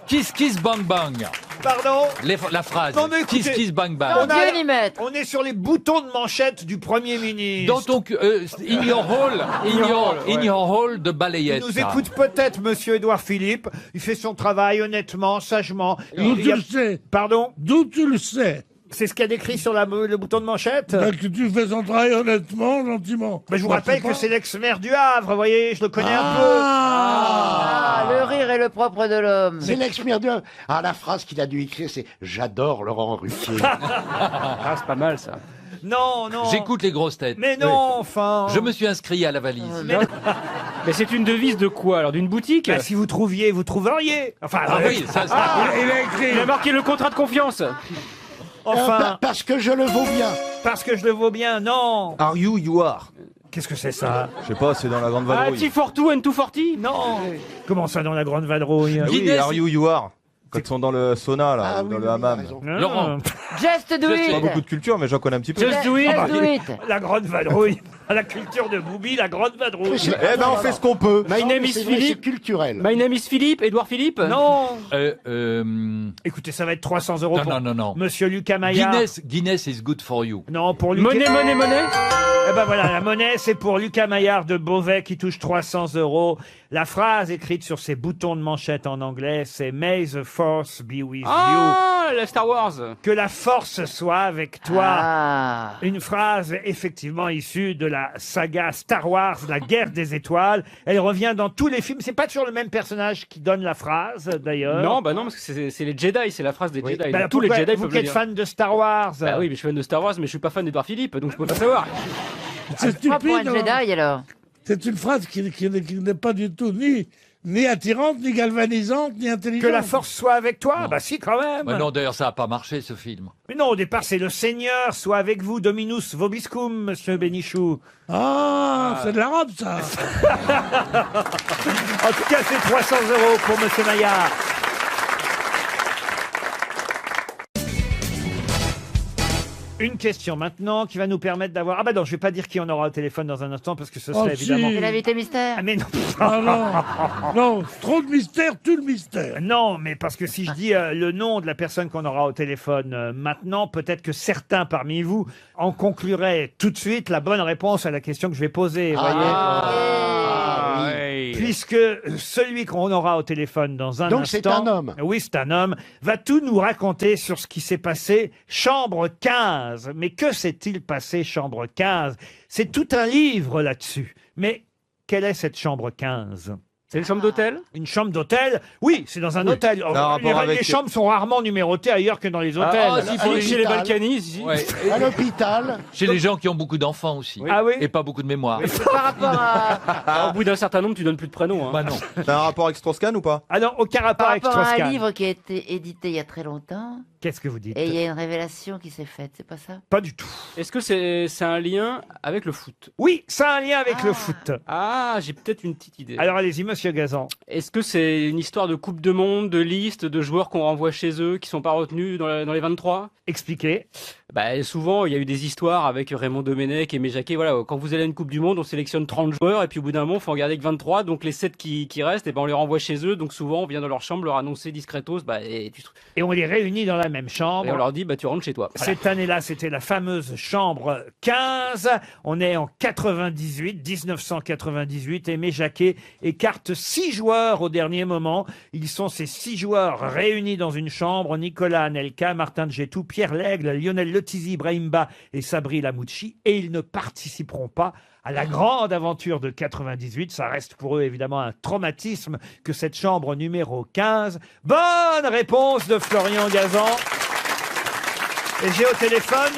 Kiss Kiss Bang Bang. Pardon? La phrase. Non, mais écoutez, Kiss Kiss Bang Non, Bang. Dieu n'y mettre. On est sur les boutons de manchette du Premier ministre. Dans ton in your hall, in your hall de balayette. Il nous écoute peut-être, monsieur Édouard Philippe. Il fait son travail honnêtement, sagement. D'où tu le sais? Pardon? D'où tu le sais? C'est ce qu'il y a décrit sur le bouton de manchette? Que tu fais son travail honnêtement, gentiment. Mais je vous rappelle que c'est l'ex-maire du Havre, vous voyez, je le connais un peu. Le rire est le propre de l'homme. C'est l'ex-maire de... Ah, la phrase qu'il a dû écrire, c'est « J'adore Laurent Ruquier ». Ah, c'est pas mal ça. Non, non. J'écoute les grosses têtes. Mais non, enfin. Je me suis inscrit à la valise. Mais c'est une devise de quoi alors? D'une boutique? Bah, si vous trouviez, vous trouveriez. Enfin, Ah oui, ça. Il a écrit. Il a marqué le contrat de confiance. enfin, Parce que je le vaux bien. parce que je le vaux bien, non. Are you, you are. Qu'est-ce que c'est ça? Je sais pas, c'est dans la grande Ah, vadrouille. T42 and 240? Non. Comment ça dans la grande vadrouille? Oui, Guinness. are you, you are. Quand ils sont dans le sauna, là, Ah ou oui, dans oui, le il a hammam. raison. Ah. Laurent. Just do Pas it. beaucoup de culture, mais j'en connais un petit peu. Just do it. Just do it. La grande vadrouille. La culture de Boubi, la grande vadrouille. Eh ben, on fait ce qu'on peut. My Non, name mais is c'est vrai, Philippe. c'est culturel. My name is Philippe, Édouard Philippe? Non. Écoutez, ça va être 300 € Non, pour non, non, non. Monsieur Lucas Maillard. Guinness is good for you. Non, pour Lucas. Monnaie. Eh ben voilà, la monnaie, c'est pour Lucas Maillard de Beauvais qui touche 300 €. La phrase écrite sur ses boutons de manchette en anglais, c'est May the force be with Ah, la Star Wars. you. Que la force soit avec toi. Ah. Une phrase effectivement issue de la saga Star Wars, la guerre des étoiles. Elle revient dans tous les films. C'est pas toujours le même personnage qui donne la phrase, d'ailleurs. Non, bah non, parce que c'est les Jedi, c'est la phrase des Jedi. Bah, Donc, tous les pourquoi Jedi vous peuvent qui le êtes dire. fan de Star Wars. Bah oui, mais je suis fan de Star Wars, mais je suis pas fan d'Édouard Philippe, donc je peux pas savoir. C'est Pas pour un stupide. hein. Jedi alors. C'est une phrase qui n'est pas du tout ni attirante, ni galvanisante, ni intelligente. Que la force soit avec toi. Bah si, quand même. Mais non, d'ailleurs, ça a pas marché, ce film. Mais non, au départ, c'est le Seigneur soit avec vous, Dominus Vobiscum, monsieur Bénichou. Ah, c'est de l'arabe, ça. En tout cas, c'est 300 € pour monsieur Maillard. Une question maintenant qui va nous permettre d'avoir... Ah bah non, je vais pas dire qui on aura au téléphone dans un instant parce que ce serait Oh, évidemment... si. C'est l'invité mystère. Ah mais non. Ah non, non, trop de mystère, tue le mystère. Non, mais parce que si je dis le nom de la personne qu'on aura au téléphone maintenant, peut-être que certains parmi vous en concluraient tout de suite la bonne réponse à la question que je vais poser. Vous voyez Puisque celui qu'on aura au téléphone dans un Donc instant... c'est un homme. Oui, c'est un homme. Va tout nous raconter sur ce qui s'est passé. Chambre 15. Mais que s'est-il passé, Chambre 15? C'est tout un livre là-dessus. Mais quelle est cette Chambre 15? C'est une chambre d'hôtel? Une chambre d'hôtel? Oui, c'est dans un hôtel. un rapport avec- Les chambres sont rarement numérotées ailleurs que dans les hôtels. Ah, si, Pour les chez les l'hôpital. Balkany, ici. Ouais. À l'hôpital. Chez les gens qui ont beaucoup d'enfants aussi. Ah oui? Et pas beaucoup de mémoire. Par rapport à, Au bout d'un certain nombre, tu donnes plus de prénoms. Hein. Bah non. T'as un rapport avec Strauss-Kahn ou pas? Ah non, aucun rapport par avec rapport à un Strauss-Kahn. livre qui a été édité il y a très longtemps, Qu'est-ce que vous dites? et il y a une révélation qui s'est faite, c'est pas ça? Pas du tout. Est-ce que c'est un lien avec le foot? Oui, ça a un lien avec le Ah. foot. Ah, j'ai peut-être une petite idée. Alors allez-y, monsieur Gazan. Est-ce que c'est une histoire de Coupe de Monde, de liste, de joueurs qu'on renvoie chez eux, qui sont pas retenus dans les 23? Expliquez. Bah, souvent, il y a eu des histoires avec Raymond Domenech et Jacquet. Voilà, quand vous allez à une Coupe du Monde, on sélectionne 30 joueurs et puis au bout d'un moment, il faut en garder que 23. Donc les 7 qui restent, et ben on les renvoie chez eux. Donc souvent, on vient dans leur chambre leur annoncer discretos, Et on les réunit dans la même chambre. et on leur dit, bah tu rentres chez toi. Voilà. Cette année-là, c'était la fameuse chambre 15. On est en 1998. Aimé Jacquet écarte 6 joueurs au dernier moment. Ils sont ces 6 joueurs réunis dans une chambre. Nicolas Anelka, Martin Djetou, Pierre Lègle, Lionel Letizy, Brahimba et Sabri Lamouchi. Et ils ne participeront pas à la grande aventure de 98. Ça reste pour eux évidemment un traumatisme que cette chambre numéro 15. Bonne réponse de Florian Gazan. Et j'ai au téléphone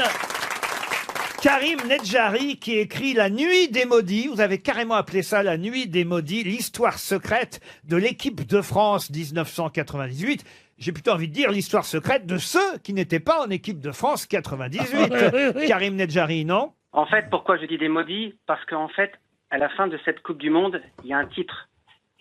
Karim Nedjari qui écrit La Nuit des Maudits. Vous avez carrément appelé ça La Nuit des Maudits, l'histoire secrète de l'équipe de France 1998. J'ai plutôt envie de dire l'histoire secrète de ceux qui n'étaient pas en équipe de France 98. Karim Nedjari, non? En fait, pourquoi je dis des maudits? Parce qu'en fait, à la fin de cette Coupe du Monde, il y a un titre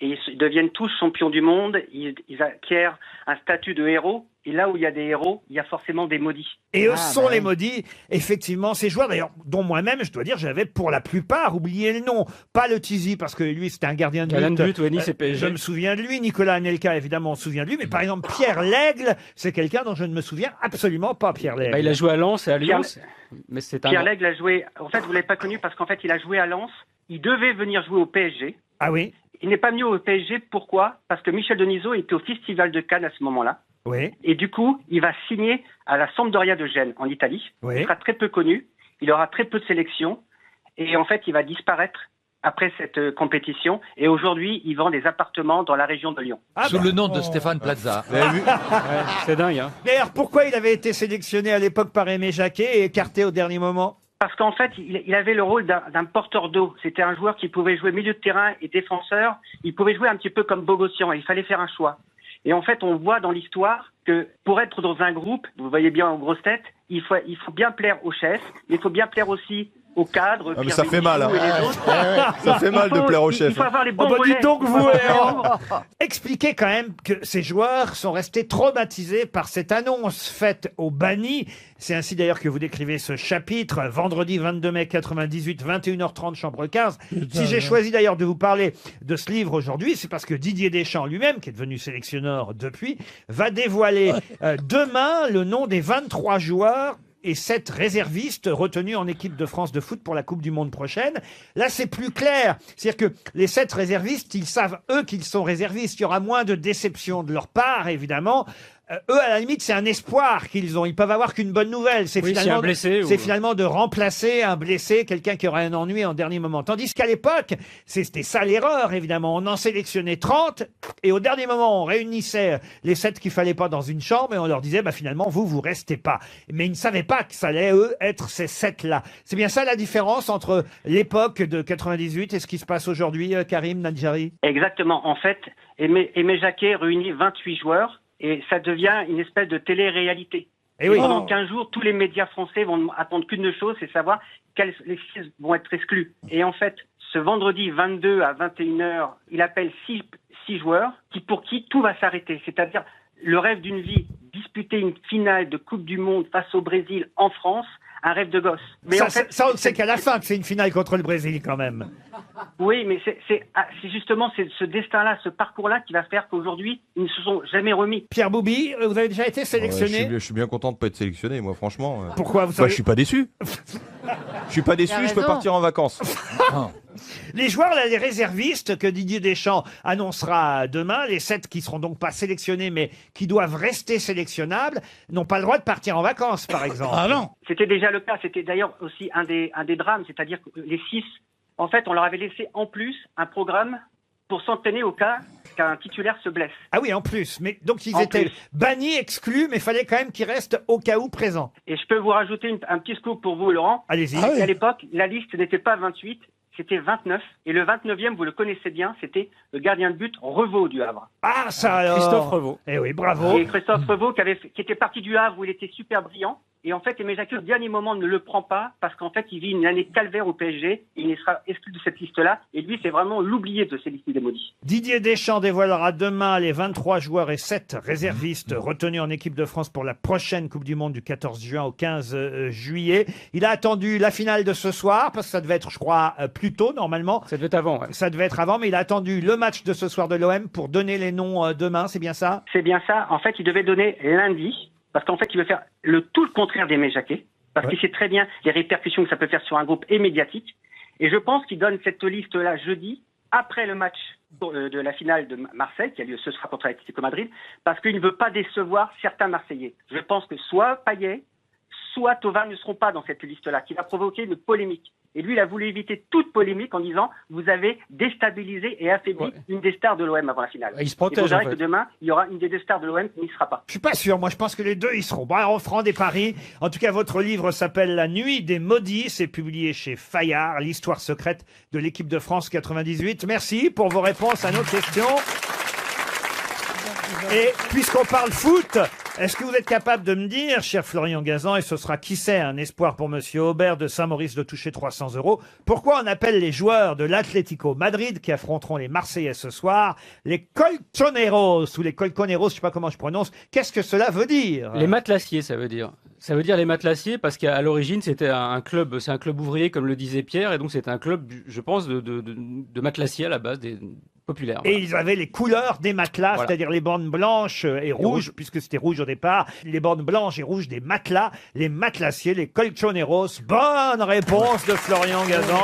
et ils deviennent tous champions du monde, ils acquièrent un statut de héros, et là où il y a des héros, il y a forcément des maudits. Et eux sont les maudits, effectivement, ces joueurs, d'ailleurs, dont moi-même, je dois dire, j'avais pour la plupart oublié le nom. Pas le Tizi, parce que lui, c'était un gardien de but. Nice et PSG. Je me souviens de lui. Nicolas Anelka, évidemment, on se souvient de lui. Mais par exemple, Pierre Lègle, c'est quelqu'un dont je ne me souviens absolument pas, Pierre Lègle. Il a joué à Lens et à Lyon. Mais c'est Pierre Lègle a joué, en fait, vous l'avez pas connu parce qu'en fait, il a joué à Lens. Il devait venir jouer au PSG. Ah oui? Il n'est pas venu au PSG, pourquoi? Parce que Michel Denisot était au Festival de Cannes à ce moment-là. Oui. Et du coup, il va signer à la Sampdoria de Gênes, en Italie. Oui. Il sera très peu connu, il aura très peu de sélections, et en fait, il va disparaître après cette compétition. Et aujourd'hui, il vend des appartements dans la région de Lyon. Sous le nom de Stéphane Plaza. C'est dingue, hein. D'ailleurs, pourquoi il avait été sélectionné à l'époque par Aimé Jacquet et écarté au dernier moment? Parce qu'en fait, il avait le rôle d'un porteur d'eau. C'était un joueur qui pouvait jouer milieu de terrain et défenseur. Il pouvait jouer un petit peu comme Bogossian. Il fallait faire un choix. Et en fait, on voit dans l'histoire que pour être dans un groupe, vous voyez bien aux grosses têtes, il faut bien plaire au chef, mais il faut bien plaire aussi au cadre. Ah, mais ça fait mal, hein. Ça fait mal de plaire au chef. Il faut avoir les bons Dites relais. donc vous, expliquez quand même que ces joueurs sont restés traumatisés par cette annonce faite au banni. C'est ainsi d'ailleurs que vous décrivez ce chapitre, vendredi 22 mai 98, 21h30, chambre 15. Si j'ai choisi d'ailleurs de vous parler de ce livre aujourd'hui, c'est parce que Didier Deschamps lui-même, qui est devenu sélectionneur depuis, va dévoiler demain le nom des 23 joueurs et 7 réservistes retenus en équipe de France de foot pour la Coupe du Monde prochaine. Là, c'est plus clair. C'est-à-dire que les 7 réservistes, ils savent, eux, qu'ils sont réservistes. Il y aura moins de déception de leur part, évidemment. Eux, à la limite, c'est un espoir qu'ils ont. Ils peuvent avoir qu'une bonne nouvelle. C'est finalement, finalement de remplacer un blessé, quelqu'un qui aurait un ennui en dernier moment. Tandis qu'à l'époque, c'était ça l'erreur, évidemment. On en sélectionnait 30 et au dernier moment, on réunissait les 7 qu'il fallait pas dans une chambre et on leur disait, finalement, vous restez pas. Mais ils ne savaient pas que ça allait, eux, être ces 7-là. C'est bien ça la différence entre l'époque de 98 et ce qui se passe aujourd'hui, Karim Nadjari? Exactement. En fait, Aimé Jacquet réunit 28 joueurs. Et ça devient une espèce de télé-réalité. Et pendant 15 jours, tous les médias français vont attendre qu'une chose, c'est savoir quels les 6 vont être exclus. Et en fait, ce vendredi 22 à 21h, il appelle 6 joueurs pour qui tout va s'arrêter. C'est-à-dire le rêve d'une vie, disputer une finale de Coupe du Monde face au Brésil en France, un rêve de gosse. Mais ça, en fait, ça, on sait qu'à la fin que c'est une finale contre le Brésil quand même. Oui, mais c'est justement ce destin-là, ce parcours-là qui va faire qu'aujourd'hui, ils ne se sont jamais remis. Pierre Boubi, vous avez déjà été sélectionné? Je suis bien content de pas être sélectionné, moi, franchement. Pourquoi vous savez... Je suis pas déçu. Je suis pas déçu, je peux partir en vacances. Les joueurs, là, les réservistes que Didier Deschamps annoncera demain, les 7 qui seront donc pas sélectionnés, mais qui doivent rester sélectionnables, n'ont pas le droit de partir en vacances, par exemple. Ah non. C'était déjà le cas. C'était d'ailleurs aussi un des drames, c'est-à-dire que les 6, en fait, on leur avait laissé en plus un programme pour s'entraîner au cas qu'un titulaire se blesse. Ah oui, en plus. Mais donc ils étaient bannis, exclus, mais il fallait quand même qu'ils restent au cas où présents. Et je peux vous rajouter un petit scoop pour vous, Laurent. Allez-y. À l'époque, la liste n'était pas 28, c'était 29. Et le 29e, vous le connaissez bien, c'était le gardien de but Revaux du Havre. Ah, ça alors. Christophe Revaux. Eh oui, bravo. Et Christophe Revaux qui était parti du Havre où il était super brillant. Et en fait, Aimé Jacquet, au dernier moment, ne le prend pas parce qu'en fait, il vit une année calvaire au PSG. Il sera exclu de cette liste-là. Et lui, c'est vraiment l'oublié de ces listes des maudits. Didier Deschamps dévoilera demain les 23 joueurs et 7 réservistes retenus en équipe de France pour la prochaine Coupe du Monde du 14 juin au 15 juillet. Il a attendu la finale de ce soir parce que ça devait être, je crois, plus tôt normalement. Ça devait être avant. Ouais. Ça devait être avant, mais il a attendu le match de ce soir de l'OM pour donner les noms demain. C'est bien ça? C'est bien ça. En fait, il devait donner lundi. Parce qu'en fait, il veut faire tout le contraire d'Aimé Jacquet, parce qu'il sait très bien les répercussions que ça peut faire sur un groupe et médiatique. Et je pense qu'il donne cette liste-là jeudi, après le match de la finale de Marseille, qui a lieu ce soir contre l'Atlético Madrid, parce qu'il ne veut pas décevoir certains Marseillais. Je pense que soit Payet, soit Thauvin ne seront pas dans cette liste-là, qui va provoquer une polémique. Et lui, il a voulu éviter toute polémique en disant « Vous avez déstabilisé et affaibli une des stars de l'OM avant la finale. » Il se protège, et vous verrez que demain, il y aura une des 2 stars de l'OM qui n'y sera pas. Je suis pas sûr. Moi, je pense que les 2 y seront. Bon, alors, on fera des paris. En tout cas, votre livre s'appelle La Nuit des Maudits. C'est publié chez Fayard, l'histoire secrète de l'équipe de France 98. Merci pour vos réponses à nos questions. Et puisqu'on parle foot, est-ce que vous êtes capable de me dire, cher Florian Gazan, et ce sera qui sait un espoir pour Monsieur Aubert de Saint-Maurice de toucher 300 €, pourquoi on appelle les joueurs de l'Atlético Madrid qui affronteront les Marseillais ce soir les colchoneros ou les colconeros, je sais pas comment je prononce. Qu'est-ce que cela veut dire? Les matelassiers, ça veut dire. Ça veut dire les matelassiers parce qu'à l'origine c'était un club, c'est un club ouvrier comme le disait Pierre, et donc c'était un club, je pense, de matelassiers à la base, populaires. Et ils avaient les couleurs des matelas, Voilà. c'est-à-dire les bandes blanches et rouges, puisque c'était rouge au départ, les bandes blanches et rouges des matelas, les matelassiers, les colchoneros. Bonne réponse de Florian Gazan.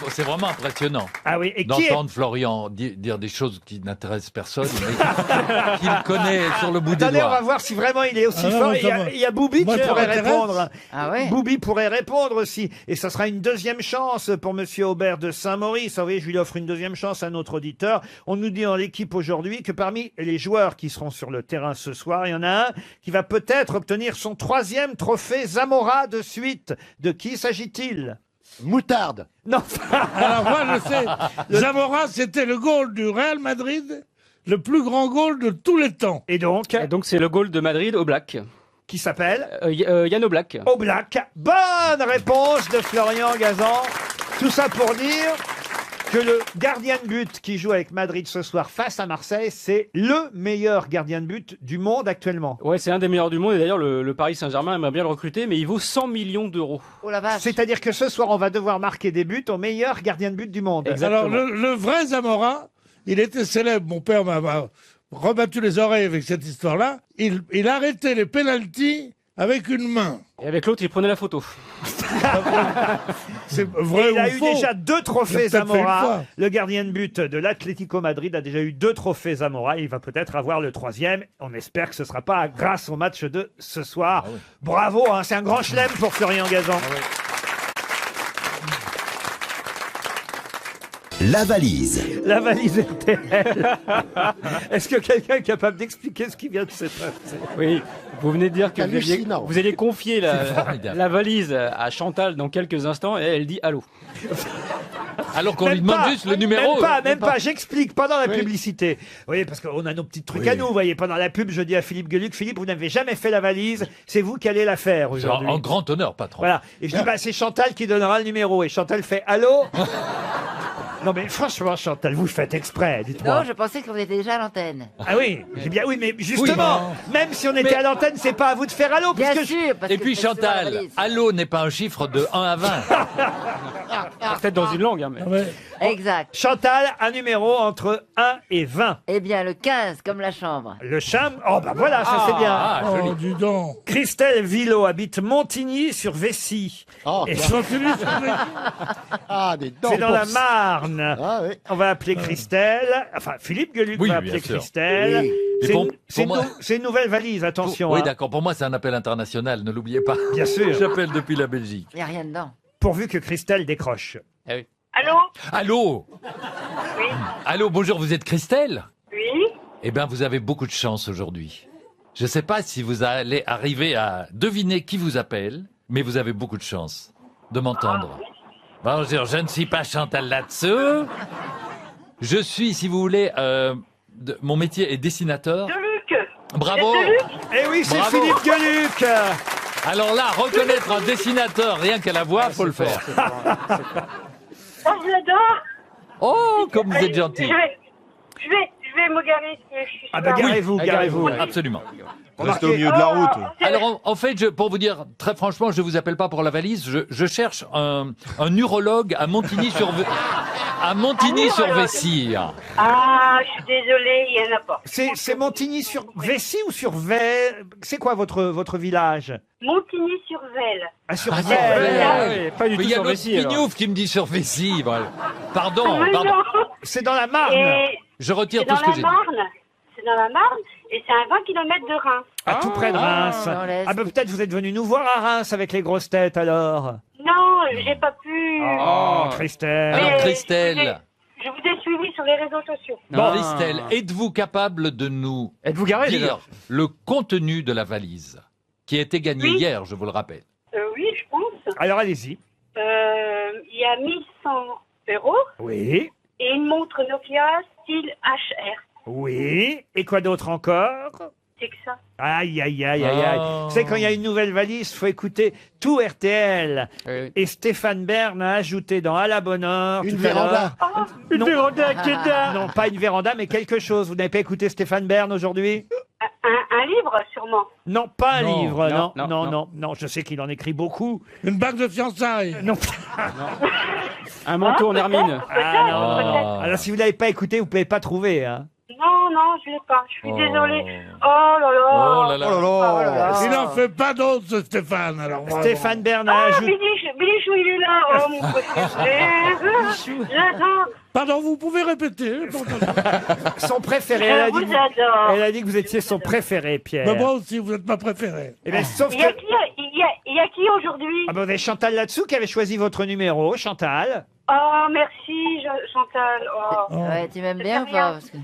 C'est vraiment impressionnant Ah oui, et qui est... d'entendre Florian dire des choses qui n'intéressent personne, mais qu'il connaît sur le bout des Attendez, on va doigts. voir si vraiment il est aussi Ah non, fort. mais Il y ça a, va. il y a Boubi Moi, qui ça pourrait m'intéresse. répondre. Ah ouais. Boubi pourrait répondre aussi. Et ça sera une deuxième chance pour Monsieur Aubert de Saint-Maurice. Vous voyez, je lui offre une deuxième chance à notre auditeur. On nous dit dans l'équipe aujourd'hui que parmi les joueurs qui seront sur le terrain ce soir, il y en a un qui va peut-être obtenir son 3e trophée Zamora de suite. De qui s'agit-il? Moutarde. Non. Alors moi, je sais, Zamora, c'était le goal du Real Madrid, le plus grand goal de tous les temps. Et donc, Et donc c'est le goal de Madrid au Black. qui s'appelle Yann Oblak. Oblak. Bonne réponse de Florian Gazan. Tout ça pour dire que le gardien de but qui joue avec Madrid ce soir face à Marseille, c'est le meilleur gardien de but du monde actuellement. Ouais, c'est un des meilleurs du monde, et d'ailleurs le Paris Saint-Germain aimerait bien le recruter, mais il vaut 100 millions d'euros. Oh la vache. C'est-à-dire que ce soir, on va devoir marquer des buts au meilleur gardien de but du monde. Exactement. Alors le vrai Zamora, il était célèbre. Mon père m'a rebattu les oreilles avec cette histoire-là. Il arrêtait les pénaltys avec une main. Et avec l'autre, il prenait la photo. C'est Et vrai il a ou eu faux? déjà 2 trophées Il a peut-être fait une Zamora. fois. Le gardien de but de l'Atlético Madrid a déjà eu 2 trophées Zamora. Il va peut-être avoir le 3e. On espère que ce ne sera pas grâce au match de ce soir. Bravo, hein, c'est un grand chelem pour Florian Gazan. La valise. La valise RTL. Est-ce que quelqu'un est capable d'expliquer ce qui vient de se passer? Oui, vous venez de dire que Hallucinant. vous alliez confier formidable. la valise à Chantal dans quelques instants, et elle dit allô. Alors qu'on lui demande juste le numéro. Même pas. J'explique pendant la publicité. Vous voyez, parce qu'on a nos petits trucs à nous. Vous voyez, pendant la pub, je dis à Philippe Gueluc, Philippe, vous n'avez jamais fait la valise. C'est vous qui allez la faire C'est aujourd'hui. en grand honneur, patron. Voilà. Et je dis, bah, c'est Chantal qui donnera le numéro. Et Chantal fait allô? Non, mais franchement, Chantal, vous le faites exprès, dites-moi. Non, je pensais qu'on était déjà à l'antenne. Ah oui, j'ai bien, oui, mais justement, même si on était à l'antenne, c'est pas à vous de faire allô. Bien puisque sûr, parce Et que puis c'est souvent la Chantal, valise. allô n'est pas un chiffre de 1 à 20. Peut-être dans une langue, hein, mais... Ah ouais. Exact. Chantal, un numéro entre 1 et 20. Eh bien, le 15, comme la chambre. Le cham, oh bah voilà, ça c'est bien. Ah, Oh, joli. dis donc. Christelle Villot habite Montigny-sur-Vessie. Oh, Et Continue sur les- ah, des dents. c'est dans la Marne. Ah, oui. On va appeler Christelle. Enfin, Philippe Gueluc Oui, va bien appeler sûr. Christelle. Oui. Et C'est pour- une- pour c'est une moi- c'est une nouvelle valise, attention. Oui, hein. d'accord. Pour moi, c'est un appel international. Ne l'oubliez pas. Bien sûr. J'appelle depuis la Belgique. Il n'y a rien dedans. Pourvu que Christelle décroche. Ah oui. Allô? Allô. Oui. Allô, bonjour. Vous êtes Christelle? Oui. Eh bien, vous avez beaucoup de chance aujourd'hui. Je ne sais pas si vous allez arriver à deviner qui vous appelle, mais vous avez beaucoup de chance de m'entendre. Bonjour, je ne suis pas Chantal là-dessous. Je suis, si vous voulez, mon métier est dessinateur. Luc. Bravo. Eh oui, c'est Bravo. Philippe Gueluc. Alors là, reconnaître un dessinateur rien qu'à la voix, faut le faire. Oh, je l'adore. Oh, comme vous êtes Allez, gentil. Je vais me garer. Je suis Ah bah super- garez-vous, garez-vous. Absolument. Restez au milieu de la route. Alors, en fait, pour vous dire très franchement, je vous appelle pas pour la valise. Je cherche un urologue à Montigny-sur-Vessie. Ah, je suis désolée, il n'y en a pas. C'est Montigny-sur-Vessie ou sur Vey? C'est quoi votre village? Montigny-sur-Vesle. Ah, sur Ah, Vey. Ah oui, pas du Mais tout il y a sur l'autre Vessie, alors. Pignouf qui me dit sur Vessie. Voilà. Pardon, Mais pardon. non. C'est dans la Marne. Et Je retire c'est tout dans ce que la j'ai dit. Marne. C'est dans la Marne et c'est à 20 km de Reims. À tout près de Reims. dans l'Est. Ah bah peut-être vous êtes venu nous voir à Reims avec les grosses têtes alors. Non, j'ai pas pu. Oh, Christelle. Alors, Mais Christelle. Je vous ai suivi sur les réseaux sociaux. Bon, Ah. Christelle, êtes-vous capable de nous Êtes-vous garé, déjà? dire le contenu de la valise qui a été gagnée Oui. hier, je vous le rappelle? Oui, je pense. Alors allez-y. Il y a 1100 € Oui. et une montre Nokia style HR. Oui. Et quoi d'autre encore? C'est que ça. Aïe, aïe, aïe, aïe, aïe. Oh. Vous savez, quand il y a une nouvelle valise, il faut écouter tout RTL. Et Stéphane Bern a ajouté dans À la bonne heure... Une tout à l'heure- véranda. Une Non. véranda, Keda. Non, pas une véranda, mais quelque chose. Vous n'avez pas écouté Stéphane Bern aujourd'hui? Un livre, sûrement. Non, pas un Non, livre, non, non, non, non. non, non, je sais qu'il en écrit beaucoup. Une bague de fiançailles. Non. Un manteau en hermine. Ah non. peut-être. Alors si vous l'avez pas écouté, vous pouvez pas trouver. Hein. Non, non, je l'ai pas. Je suis Oh. désolée. Oh là là. Oh là là. Oh là là. Il n'en fait pas d'autres, ce Stéphane. Alors, bravo. Stéphane Bern a Ah, ajouté... Bilichou, il est là. Oh, mon préféré. J'adore. Pardon, vous pouvez répéter. Son préféré. Elle a, Je dit vous que vous... adore. Elle a dit que vous étiez son préféré, Pierre. Mais moi aussi, vous êtes ma préférée. Eh bien, sauf Il y a que... qui, il y a qui aujourd'hui? Ah ben, vous avez Chantal là-dessous qui avait choisi votre numéro, Chantal. Oh, merci, Chantal. Oh. Ouais, tu m'aimes bien ou C'est pas? rien. Parce que-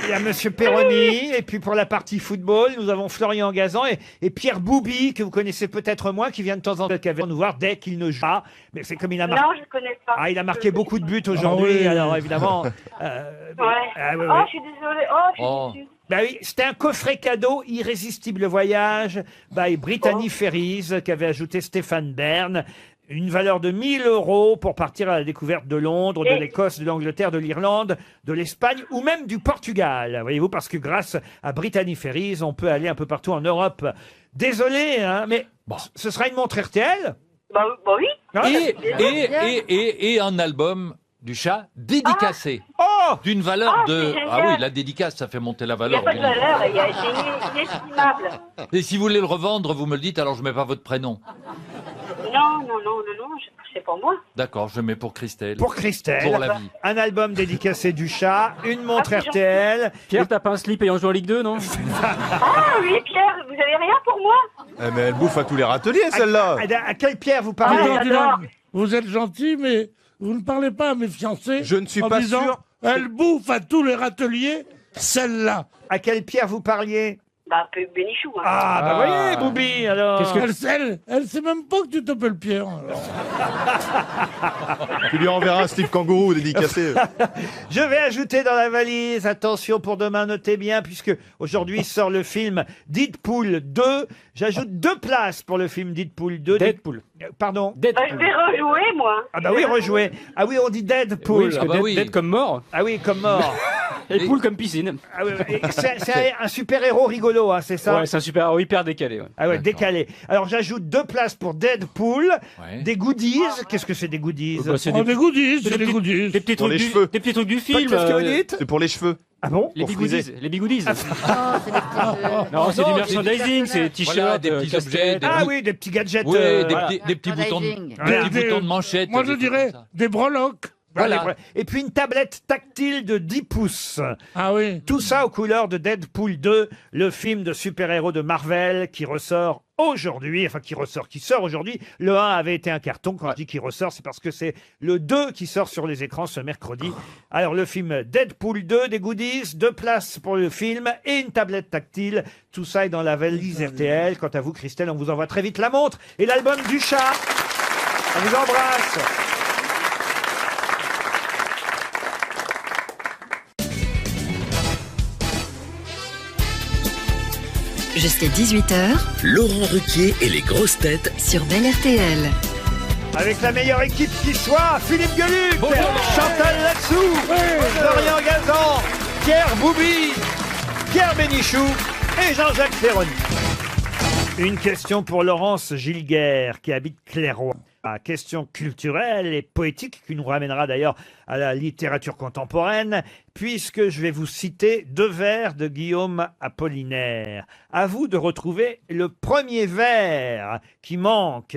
Il y a Monsieur Perroni. Et puis pour la partie football, nous avons Florian Gazan et Pierre Boubi, que vous connaissez peut-être moins, qui vient de temps en temps nous voir dès qu'il ne joue pas. Mais c'est comme il a marqué... Non, je ne connais pas. Ah, il a marqué beaucoup de buts aujourd'hui, Ah oui. alors évidemment... Ouais. ah, ouais, Oh, ouais. je suis désolée. Oh, je suis Oh. déçue. Bah oui, c'était un coffret cadeau Irrésistible Voyage by Brittany Ferries qu'avait ajouté Stéphane Bern. Une valeur de 1 000 € pour partir à la découverte de Londres, de Et- l'Écosse, de l'Angleterre, de l'Irlande, de l'Espagne ou même du Portugal. Voyez-vous, parce que grâce à Brittany Ferries, on peut aller un peu partout en Europe. Désolé, hein, mais ce sera une montre RTL. Bah oui. Hein Et un album du chat dédicacé. Oh D'une valeur Ah, de... c'est Ah génial. oui, la dédicace, ça fait monter la Il n'y a valeur. pas de bien valeur. C'est inestimable. Et si vous voulez le revendre, vous me le dites, alors je mets pas votre prénom. Non, non, non, non, non, c'est pour moi. D'accord, je mets pour Christelle. Pour Christelle, Pour la vie. un album dédicacé du chat, une montre Ah, c'est gentil. RTL. Pierre, t'as pas un slip ayant joué en Ligue 2, non? Ah oui, Pierre, vous avez rien pour moi? Eh, mais elle bouffe à tous les râteliers, celle-là. À quelle Pierre vous parlez? Ah, j'adore. Vous êtes gentil, mais vous ne parlez pas à mes fiancés. Je ne suis en pas disant, sûr. Elle bouffe à tous les râteliers, celle-là. À quelle Pierre vous parliez? Bah, Bénichou. Hein. Ah, bah voyez, Boubi, alors. Elle sait même pas que tu t'appelles Pierre. alors. Tu lui enverras un slip kangourou dédicacé. Je vais ajouter dans la valise, attention pour demain, notez bien, puisque aujourd'hui sort le film Deadpool 2. J'ajoute 2 places pour le film Deadpool 2. Deadpool. Pardon? Bah, je vais rejouer, moi. Ah bah oui, rejouer. Ah oui, on dit Deadpool. Oui, parce que Ah bah oui. Dead comme mort. Ah oui, comme mort. Et poule comme piscine. Ah oui, oui. Et c'est un super-héros rigolo, hein, c'est ça? Ouais, c'est un super hyper décalé. Ouais. Ah ouais, D'accord. décalé. Alors j'ajoute 2 places pour Deadpool, Ouais. des goodies. Qu'est-ce que c'est des goodies? Bah, c'est Oh, des goodies, c'est des petits- goodies. des petits Pour trucs les du, cheveux. des petits trucs du film. Qu'est-ce que vous dites? C'est pour les cheveux. Ah bon? Les Pour bigoodies. friser. Les bigoodies. Oh, c'est des petits. Non, c'est non, du c'est merchandising, c'est des t-shirts, Voilà, des petits objets, casquettes. des Ah bout- oui, des petits gadgets. Oui, voilà. des petits boutons, Merchandising. des petits boutons de manchette. Moi, je des trucs dirais comme ça. des breloques. Voilà. Et puis une tablette tactile de 10 pouces. Ah oui. Tout ça aux couleurs de Deadpool 2, le film de super-héros de Marvel qui ressort aujourd'hui, enfin qui sort aujourd'hui. Le 1 avait été un carton. Quand je dis qui ressort, c'est parce que c'est le 2 qui sort sur les écrans ce mercredi. Alors le film Deadpool 2, des goodies, 2 places pour le film et une tablette tactile. Tout ça est dans la valise RTL. Quant à vous, Christelle, on vous envoie très vite la montre et l'album du chat. On vous embrasse. Jusqu'à 18h Laurent Ruquier et les grosses têtes sur Bel RTL. Avec la meilleure équipe qui soit, Philippe Gueluc, Chantal Latsou, Florian Gazan, Pierre Boubi, Pierre Bénichou et Jean-Jacques Perroni. Une question pour Laurence Gilguerre qui habite Clairoy. Question culturelle et poétique qui nous ramènera d'ailleurs à la littérature contemporaine, puisque je vais vous citer 2 vers de Guillaume Apollinaire. À vous de retrouver le premier vers qui manque.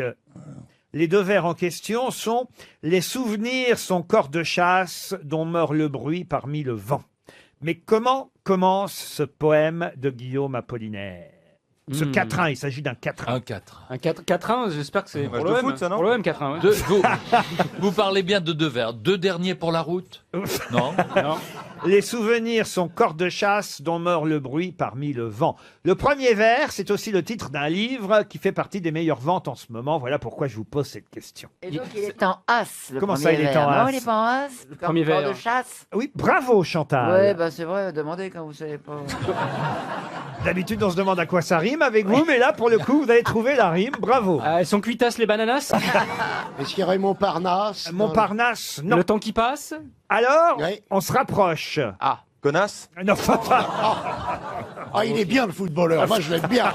Les 2 vers en question sont « Les souvenirs sont corps de chasse dont meurt le bruit parmi le vent ». Mais comment commence ce poème de Guillaume Apollinaire? Ce 4-1, il s'agit d'un 4-1. Un 4. Un 4-1, j'espère que c'est pour match de l'OM. foot, ça, non Pour l'OM, 4-1. Ouais. Vous parlez bien de 2 vers. 2 derniers pour la route? Non. Non. Les souvenirs sont corps de chasse dont meurt le bruit parmi le vent. Le premier vers, c'est aussi le titre d'un livre qui fait partie des meilleures ventes en ce moment. Voilà pourquoi je vous pose cette question. Et donc il est en as, le Comment premier ça, il est vers. en Non, as il est pas en as. Le premier vers. de chasse. Oui, bravo Chantal. Ouais, bah c'est vrai, demandez quand vous savez pas. D'habitude, on se demande à quoi ça rime avec vous, mais là, pour le coup, vous avez trouvé la rime. Bravo. Elles sont cuitasses les bananas. Est-ce qu'il y aurait Montparnasse? Montparnasse, non. Le temps qui passe. Alors, Oui. on se rapproche. Ah. Connasse. Non, Ah, il est bien le footballeur, moi je l'aime bien.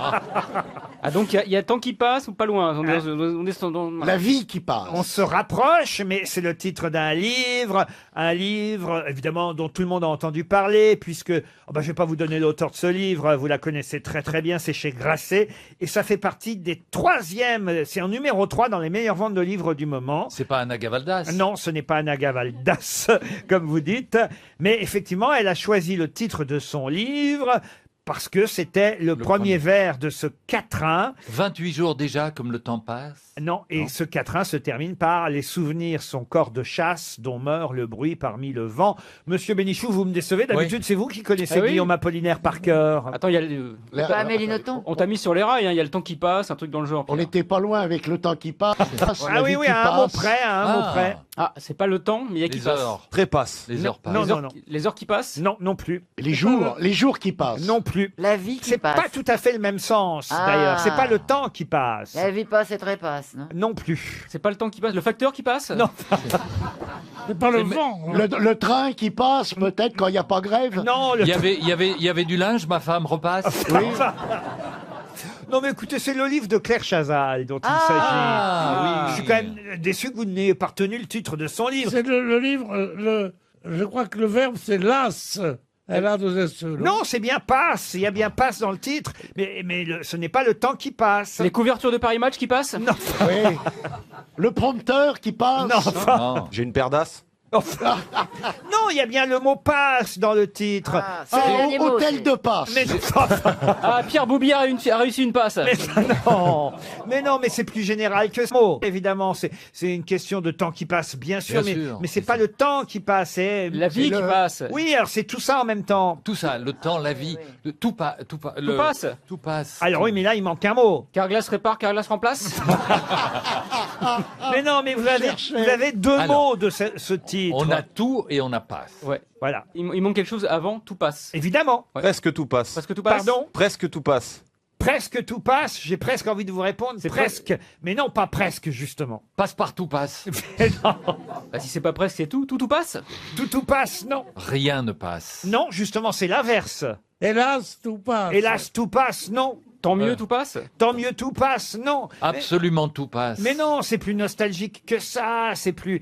Ah donc il y a le temps qui passe ou pas loin. On est dans- La vie qui passe. on se rapproche, mais c'est le titre d'un livre. Un livre, évidemment, dont tout le monde a entendu parler, puisque, je vais pas vous donner l'auteur de ce livre, vous la connaissez très très bien, c'est chez Grasset, et ça fait partie des 3e, c'est en numéro 3 dans les meilleures ventes de livres du moment. C'est pas Anna Gavaldas? Non, ce n'est pas Anna Gavaldas, comme vous dites, mais effectivement, elle a choisi le titre de son livre parce que c'était le premier vers de ce 4-1. 28 jours déjà, comme le temps passe. Non, et ce 4-1 se termine par « Les souvenirs sont corps de chasse dont meurt le bruit parmi le vent ». Monsieur Bénichou, vous me décevez, d'habitude c'est vous qui connaissez Ah oui Guillaume Apollinaire par cœur. Attends, il y a C'est pas Amélie Nothomb. on t'a mis sur les rails, hein, il y a le temps qui passe, un truc dans le genre. On Pierre. n'était pas loin avec le temps qui passe. Ah oui, oui, à un mot près, à un mot près. Ah, c'est pas le temps, mais il y a qui Les passe. heures. Trépasse. Les heures passent. Non, Les non, heures non. Les heures qui passent. Non, non plus. Les jours qui passent. Non plus. La vie qui C'est passe. pas tout à fait le même sens, Ah. d'ailleurs. C'est pas le temps qui passe. La vie passe et trépasse, non? Non plus. C'est pas le temps qui passe, le facteur qui passe. Non. C'est pas le vent. hein. Le train qui passe, peut-être, quand il n'y a pas grève. Non, le Il y avait du linge, ma femme repasse. Non, mais écoutez, c'est le livre de Claire Chazal dont il Ah, s'agit. oui. Je suis quand même déçu que vous n'ayez pas retenu le titre de son livre. C'est le livre, je crois que le verbe c'est las. Elle a 2 S. Non, c'est bien passe. Il y a bien passe dans le titre, mais ce n'est pas le temps qui passe. Les couvertures de Paris Match qui passent. Non, Oui. Le prompteur qui passe. non, enfin, J'ai une paire d'as. enfin. Non, il y a bien le mot passe dans le titre. Ah, C'est- c'est l'animal, Hôtel c'est- de passe. Mais, Ah, Pierre Boubier a réussi une passe. non, mais c'est plus général que ce mot. Évidemment, c'est une question de temps qui passe, bien sûr, Bien mais, sûr, mais c'est c'est pas ça. le temps qui passe. C'est La vie qui passe. Oui, alors c'est tout ça en même temps. Tout ça, le temps, la vie, tout passe. Tout passe. Tout passe. Alors oui, mais là, il manque un mot. Carglass répare, Carglass remplace. Mais non, mais vous avez 2 Alors, mots de ce titre. On a tout et on a passe. Ouais. Voilà. Il manque quelque chose avant, tout passe. Évidemment. Ouais. Presque tout passe. Parce que tout passe. Pardon. Presque tout passe. Presque tout passe. J'ai presque envie de vous répondre. C'est Presque. Mais non, pas presque, justement. Passe partout passe. Mais non. Bah, si c'est pas presque, c'est tout. Tout passe. Tout passe, non. Rien ne passe. Non, justement, c'est l'inverse. Hélas, tout passe. Hélas, tout passe, non. Tant mieux, tout passe. Tant mieux, tout passe, non. Absolument tout passe. Mais non, c'est plus nostalgique que ça. C'est plus.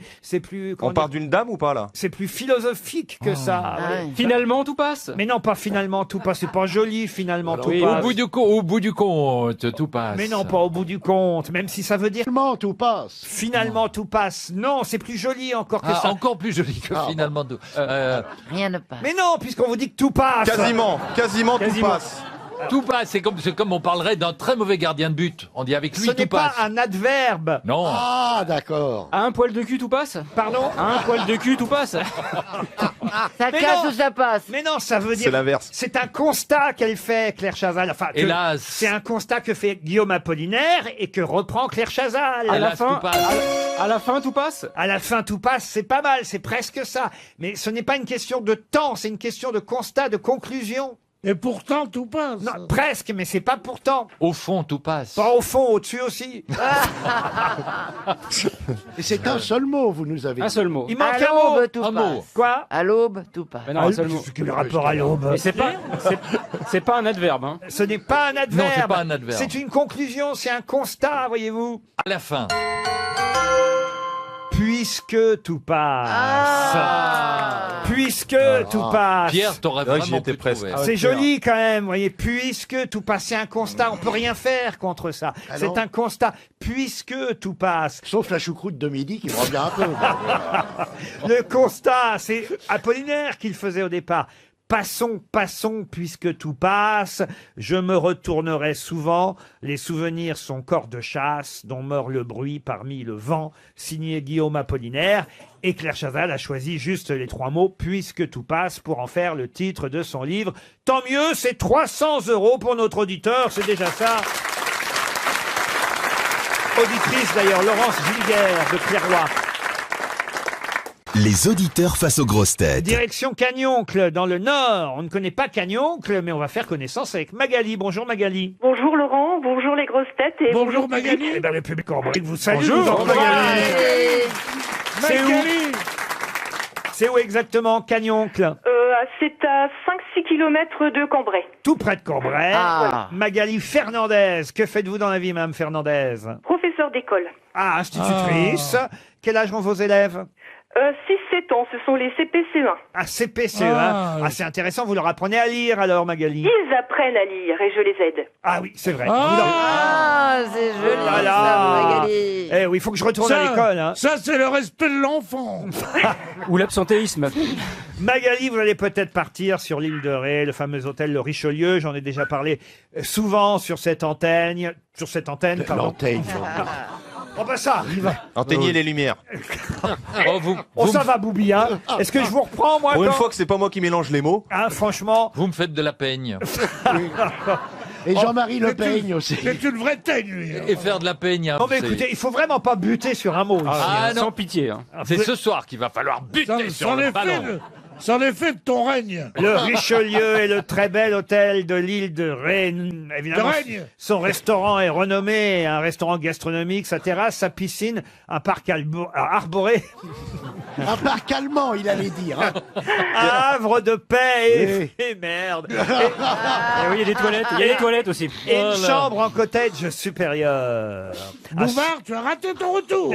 comment On parle dire, d'une dame ou pas là? c'est plus philosophique que ça. Ah oui. ouais. Finalement, tout passe. Mais non, pas finalement tout passe. C'est pas joli, finalement tout Oui, passe. au bout du compte, tout passe. Mais non, pas au bout du compte. Même si ça veut dire Finalement, tout passe. finalement tout passe. Non, c'est plus joli encore que Ah, ça. encore plus joli que finalement tout. Rien ne passe. Mais non, puisqu'on vous dit que tout passe. Quasiment tout Quasiment. passe. Tout passe, c'est comme on parlerait d'un très mauvais gardien de but. On dit avec lui Ce tout n'est pas passe. un adverbe. Non. Ah, d'accord. À un poil de cul, tout passe. Pardon. À un poil de cul, tout passe. Ça Mais casse non. ou ça passe? Mais non, ça veut C'est dire. l'inverse. C'est un constat qu'elle fait, Claire Chazal. Enfin, que- Hélas. c'est un constat que fait Guillaume Apollinaire et que reprend Claire Chazal. À la Hélas, fin, tout passe. à la fin, tout passe. À la fin, tout passe, c'est pas mal, c'est presque ça. Mais ce n'est pas une question de temps, c'est une question de constat, de conclusion. Et pourtant, tout passe. Non, presque, mais c'est pas pourtant. Au fond, tout passe. Pas au fond, au-dessus aussi. Et c'est un seul mot, vous nous avez Un dit. seul mot. Il manque À un mot. l'aube, tout Un passe. mot. Quoi À l'aube, tout passe. Mais non, un seul mot. Quel rapport à l'aube? Et c'est pas un adverbe. Hein. Ce n'est pas un adverbe. Non, c'est pas un adverbe. C'est une conclusion, c'est un constat, voyez-vous. À la fin. Puisque tout passe. Ah. Puisque tout passe. Pierre, t'aurais C'est vrai que vraiment j'y étais pu presque. trouver. C'est joli quand même, vous voyez, puisque tout passe, c'est un constat, on peut rien faire contre ça. Ah C'est non. un constat, puisque tout passe. Sauf la choucroute de midi qui me revient un peu. Le constat, c'est Apollinaire qui le faisait au départ. Passons, passons, puisque tout passe. Je me retournerai souvent. Les souvenirs sont corps de chasse, dont meurt le bruit parmi le vent. Signé Guillaume Apollinaire. Et Claire Chazal a choisi juste les 3 mots, puisque tout passe, pour en faire le titre de son livre. Tant mieux, c'est 300 € pour notre auditeur. C'est déjà ça. Auditrice d'ailleurs, Laurence Gilguère de Clairoy. Les auditeurs face aux grosses têtes. Direction Cagnoncle, dans le Nord. On ne connaît pas Cagnoncle, mais on va faire connaissance avec Magali. Bonjour Magali. Bonjour Laurent, bonjour les grosses têtes et Bonjour Magali. Eh bien, le public en brique vous salue. Bonjour Magali. C'est où C'est où exactement, Cagnoncle? C'est à 5-6 km de Cambrai. Tout près de Cambrai. Ah. Magali Fernandez. Que faites-vous dans la vie, Madame Fernandez? Professeur d'école. Ah, institutrice. Quel âge ont vos élèves? 6-7 ans, ce sont les CP-CE1. Ah, CP-CE1. Ah, c'est intéressant, vous leur apprenez à lire alors, Magali? Ils apprennent à lire et je les aide. Ah oui, c'est vrai. Ah, c'est joli, Oh là là. ça, Magali. Eh oui, il faut que je retourne à l'école. Hein. Ça, c'est le respect de l'enfant. Ou l'absentéisme. Magali, vous allez peut-être partir sur l'île de Ré, le fameux hôtel Le Richelieu. J'en ai déjà parlé souvent sur cette antenne. Pardon. Oh bah ça arrive. Enteigner les lumières. Oh ça va Boubi, hein. Est-ce que je vous reprends moi Pour une quand- fois que c'est pas moi qui mélange les mots. Hein, franchement. Vous me faites de la peigne. Et Jean-Marie Le C'est Peigne une- aussi. C'est une vraie teigne, lui. Et faire de la peigne. hein, Non mais c'est- écoutez, il faut vraiment pas buter sur un mot. ici, Ah, hein. non. Sans pitié. Hein. C'est ce soir qu'il va falloir buter sur Sans le ballon. l'effet de ton règne. Le Richelieu est le très bel hôtel de l'île de Ré. Évidemment, De Règne. son restaurant est renommé, un restaurant gastronomique, sa terrasse, sa piscine, un parc arboré, Un parc allemand, il allait dire. Hein. un havre de paix et merde. Et oui, il y a des toilettes. Il y a des toilettes aussi. Et une chambre en cottage supérieur. Bouvard, tu as raté ton retour.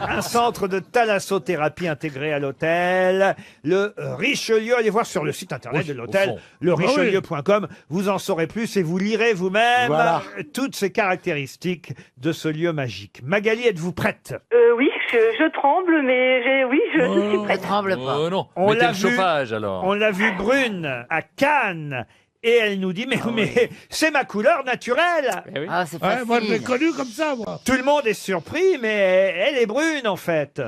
Un centre de thalassothérapie intégré à l'hôtel. Le Richelieu, allez voir sur le site internet de l'hôtel, fond. lerichelieu.com. Vous en saurez plus et vous lirez vous-même Voilà. toutes ces caractéristiques de ce lieu magique. Magali, êtes-vous prête? Oui, je tremble, mais je suis prête. Ne tremble pas. Oh non, On mettez l'a le vu. chauffage alors. On l'a vue brune à Cannes. Et elle nous dit, mais c'est ma couleur naturelle. Eh oui. Ah, c'est Ouais, facile. moi, je l'ai connu comme ça, moi. Tout le monde est surpris, mais elle est brune en fait.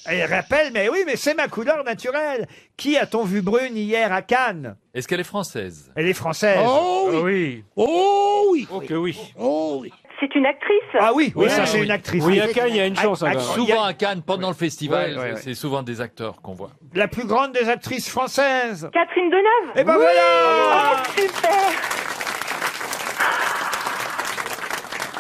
Elle rappelle, mais oui, mais c'est ma couleur naturelle. Qui a-t-on vu brune hier à Cannes? Est-ce qu'elle est française? Elle est française. Oh oui. Oui. Oh oui. Oh que oui. Oh oui. C'est une actrice. Ah oui, oui, Ouais, ça c'est oui. une actrice. Oui, à Cannes, il y a une chance. hein, Ah, quand même. Souvent à Cannes, pendant le festival, Ouais, ouais, ouais. c'est souvent des acteurs qu'on voit. La plus grande des actrices françaises. Catherine Deneuve. Et ben voilà. Oh, super.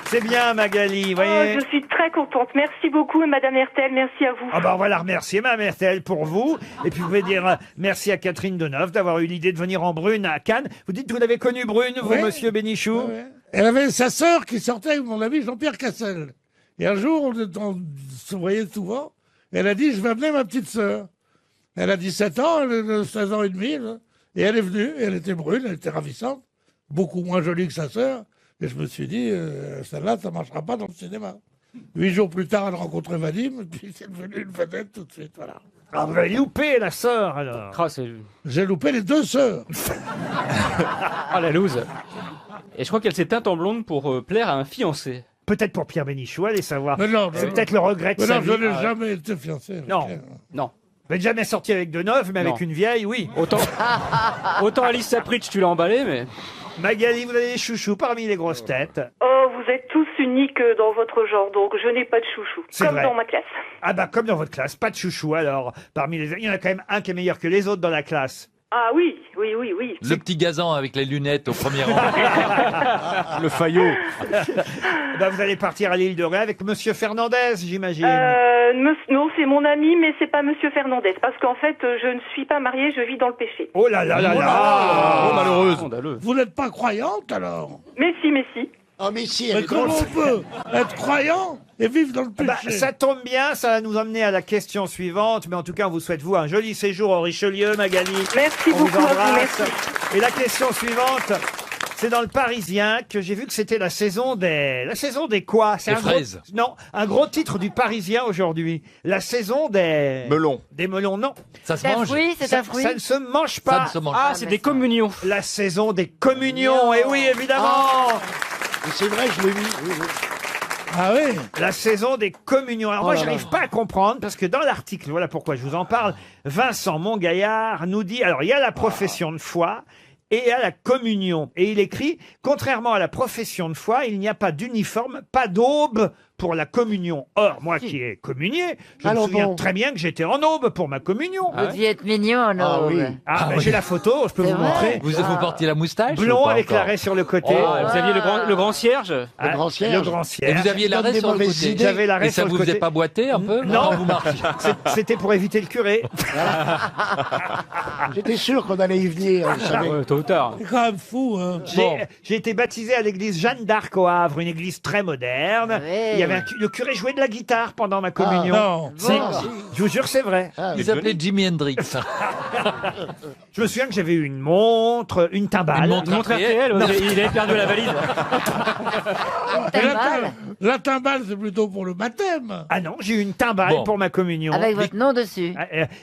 C'est bien Magali, vous Oh, voyez. je suis très contente. Merci beaucoup, Madame Hertel. Merci à vous. Ah ben on va la remercier, Mme RTL, pour vous. Et puis vous pouvez dire merci à Catherine Deneuve d'avoir eu l'idée de venir en brune à Cannes. Vous dites que vous l'avez connue brune, vous, Ouais. monsieur Bénichou? Ouais. Elle avait sa sœur qui sortait avec mon ami Jean-Pierre Cassel. Et un jour, on se voyait souvent. Elle a dit, je vais amener ma petite sœur. Elle a 17 ans, elle a 16 ans et demi. Là. Et elle est venue, et elle était brune, elle était ravissante. Beaucoup moins jolie que sa sœur. Et je me suis dit, celle-là, ça ne marchera pas dans le cinéma. 8 jours plus tard, elle rencontrait Vadim, et puis c'est devenu une vedette tout de suite. Voilà. Ah, vous avez loupé la sœur alors. Ah, c'est- J'ai loupé les 2 sœurs. ah, la loose. Et je crois qu'elle s'est teinte en blonde pour plaire à un fiancé. Peut-être pour Pierre Bénichou, allez savoir. Mais non, C'est non. peut-être le regret de Mais sa non, je vie. n'ai jamais été fiancé. avec Non. elle. Non. Vous n'êtes jamais sorti avec de neuf, mais avec Non. une vieille, oui. Autant Alice Sapritch, tu l'as emballé, mais. Magali, vous avez des chouchous parmi les grosses têtes. Oh, vous êtes tous uniques dans votre genre, donc je n'ai pas de chouchou. C'est Comme vrai. dans ma classe. Ah bah comme dans votre classe, pas de chouchou alors. Parmi les, il y en a quand même un qui est meilleur que les autres dans la classe. Ah oui. Le petit gazan avec les lunettes au premier rang. Le faillot. Bah vous allez partir à l'île de Ré avec Monsieur Fernandez, j'imagine. Non, c'est mon ami, mais c'est pas Monsieur Fernandez, parce qu'en fait, je ne suis pas mariée, je vis dans le péché. Oh là là là là. Oh, malheureuse. Scandaleux. Vous n'êtes pas croyante alors? Mais si. Oh, mais si, elle Mais est comment grosse. on peut être croyant et vivre dans le péché? Bah, ça tombe bien, ça va nous emmener à la question suivante. Mais en tout cas, on vous souhaite vous un joli séjour au Richelieu, Magali. Merci On vous beaucoup à vous, embrasse. merci. Et la question suivante, C'est dans le Parisien que j'ai vu que c'était la saison des... La saison des quoi? C'est Des un fraises. Gros... Non, un gros titre du Parisien aujourd'hui. La saison des... Melon. Des melons, non. Ça se C'est un mange. fruit, c'est Ça, un fruit. ça ne se mange pas. Ça ne se mange Ah, pas. c'est mais des ça- communions. La saison des communions. Et oui, évidemment. Et c'est vrai, je l'ai vu. Oui, oui. Ah oui. La saison des communions. Alors moi, là j'arrive là. pas à comprendre parce que dans l'article, voilà pourquoi je vous en parle, Vincent Montgaillard nous dit, alors il y a la profession de foi et il y a la communion. Et il écrit, contrairement à la profession de foi, il n'y a pas d'uniforme, pas d'aube pour la communion. Or, moi qui ai communié, je me Alors souviens bon. très bien que j'étais en aube pour ma communion. Vous deviez être mignon, non? Ah oui. Ah, ben, j'ai la photo, je peux C'est vous vrai montrer. Vous portiez la moustache ou Blond pas avec encore l'arrêt sur le côté. Oh. Vous aviez le grand cierge. Ah, grand cierge. Le grand Et cierge. vous aviez Ça l'arrêt donne sur des le mauvaises côté. idées. J'avais l'arrêt Et ça sur le vous côté. faisait pas boiter un peu Non. quand vous marchiez? C'était pour éviter le curé. J'étais sûr qu'on allait y venir, vous savez. Ouais, tôt ou tard. C'est quand même fou, hein. J'ai été baptisé à l'église Jeanne d'Arc au Havre, une église très moderne. Ouais. Il y avait le curé jouait de la guitare pendant ma communion. Non. Si, je vous jure, c'est vrai. Ah, Il s'appelait Jimi Hendrix. Je me souviens que j'avais eu une montre, une timbale. Une montre Une montre RTL, ouais, il avait perdu la valise. T'as Et la, mal. la timbale, c'est plutôt pour le baptême. Ah non, j'ai eu une timbale Bon. pour ma communion. Avec votre nom dessus.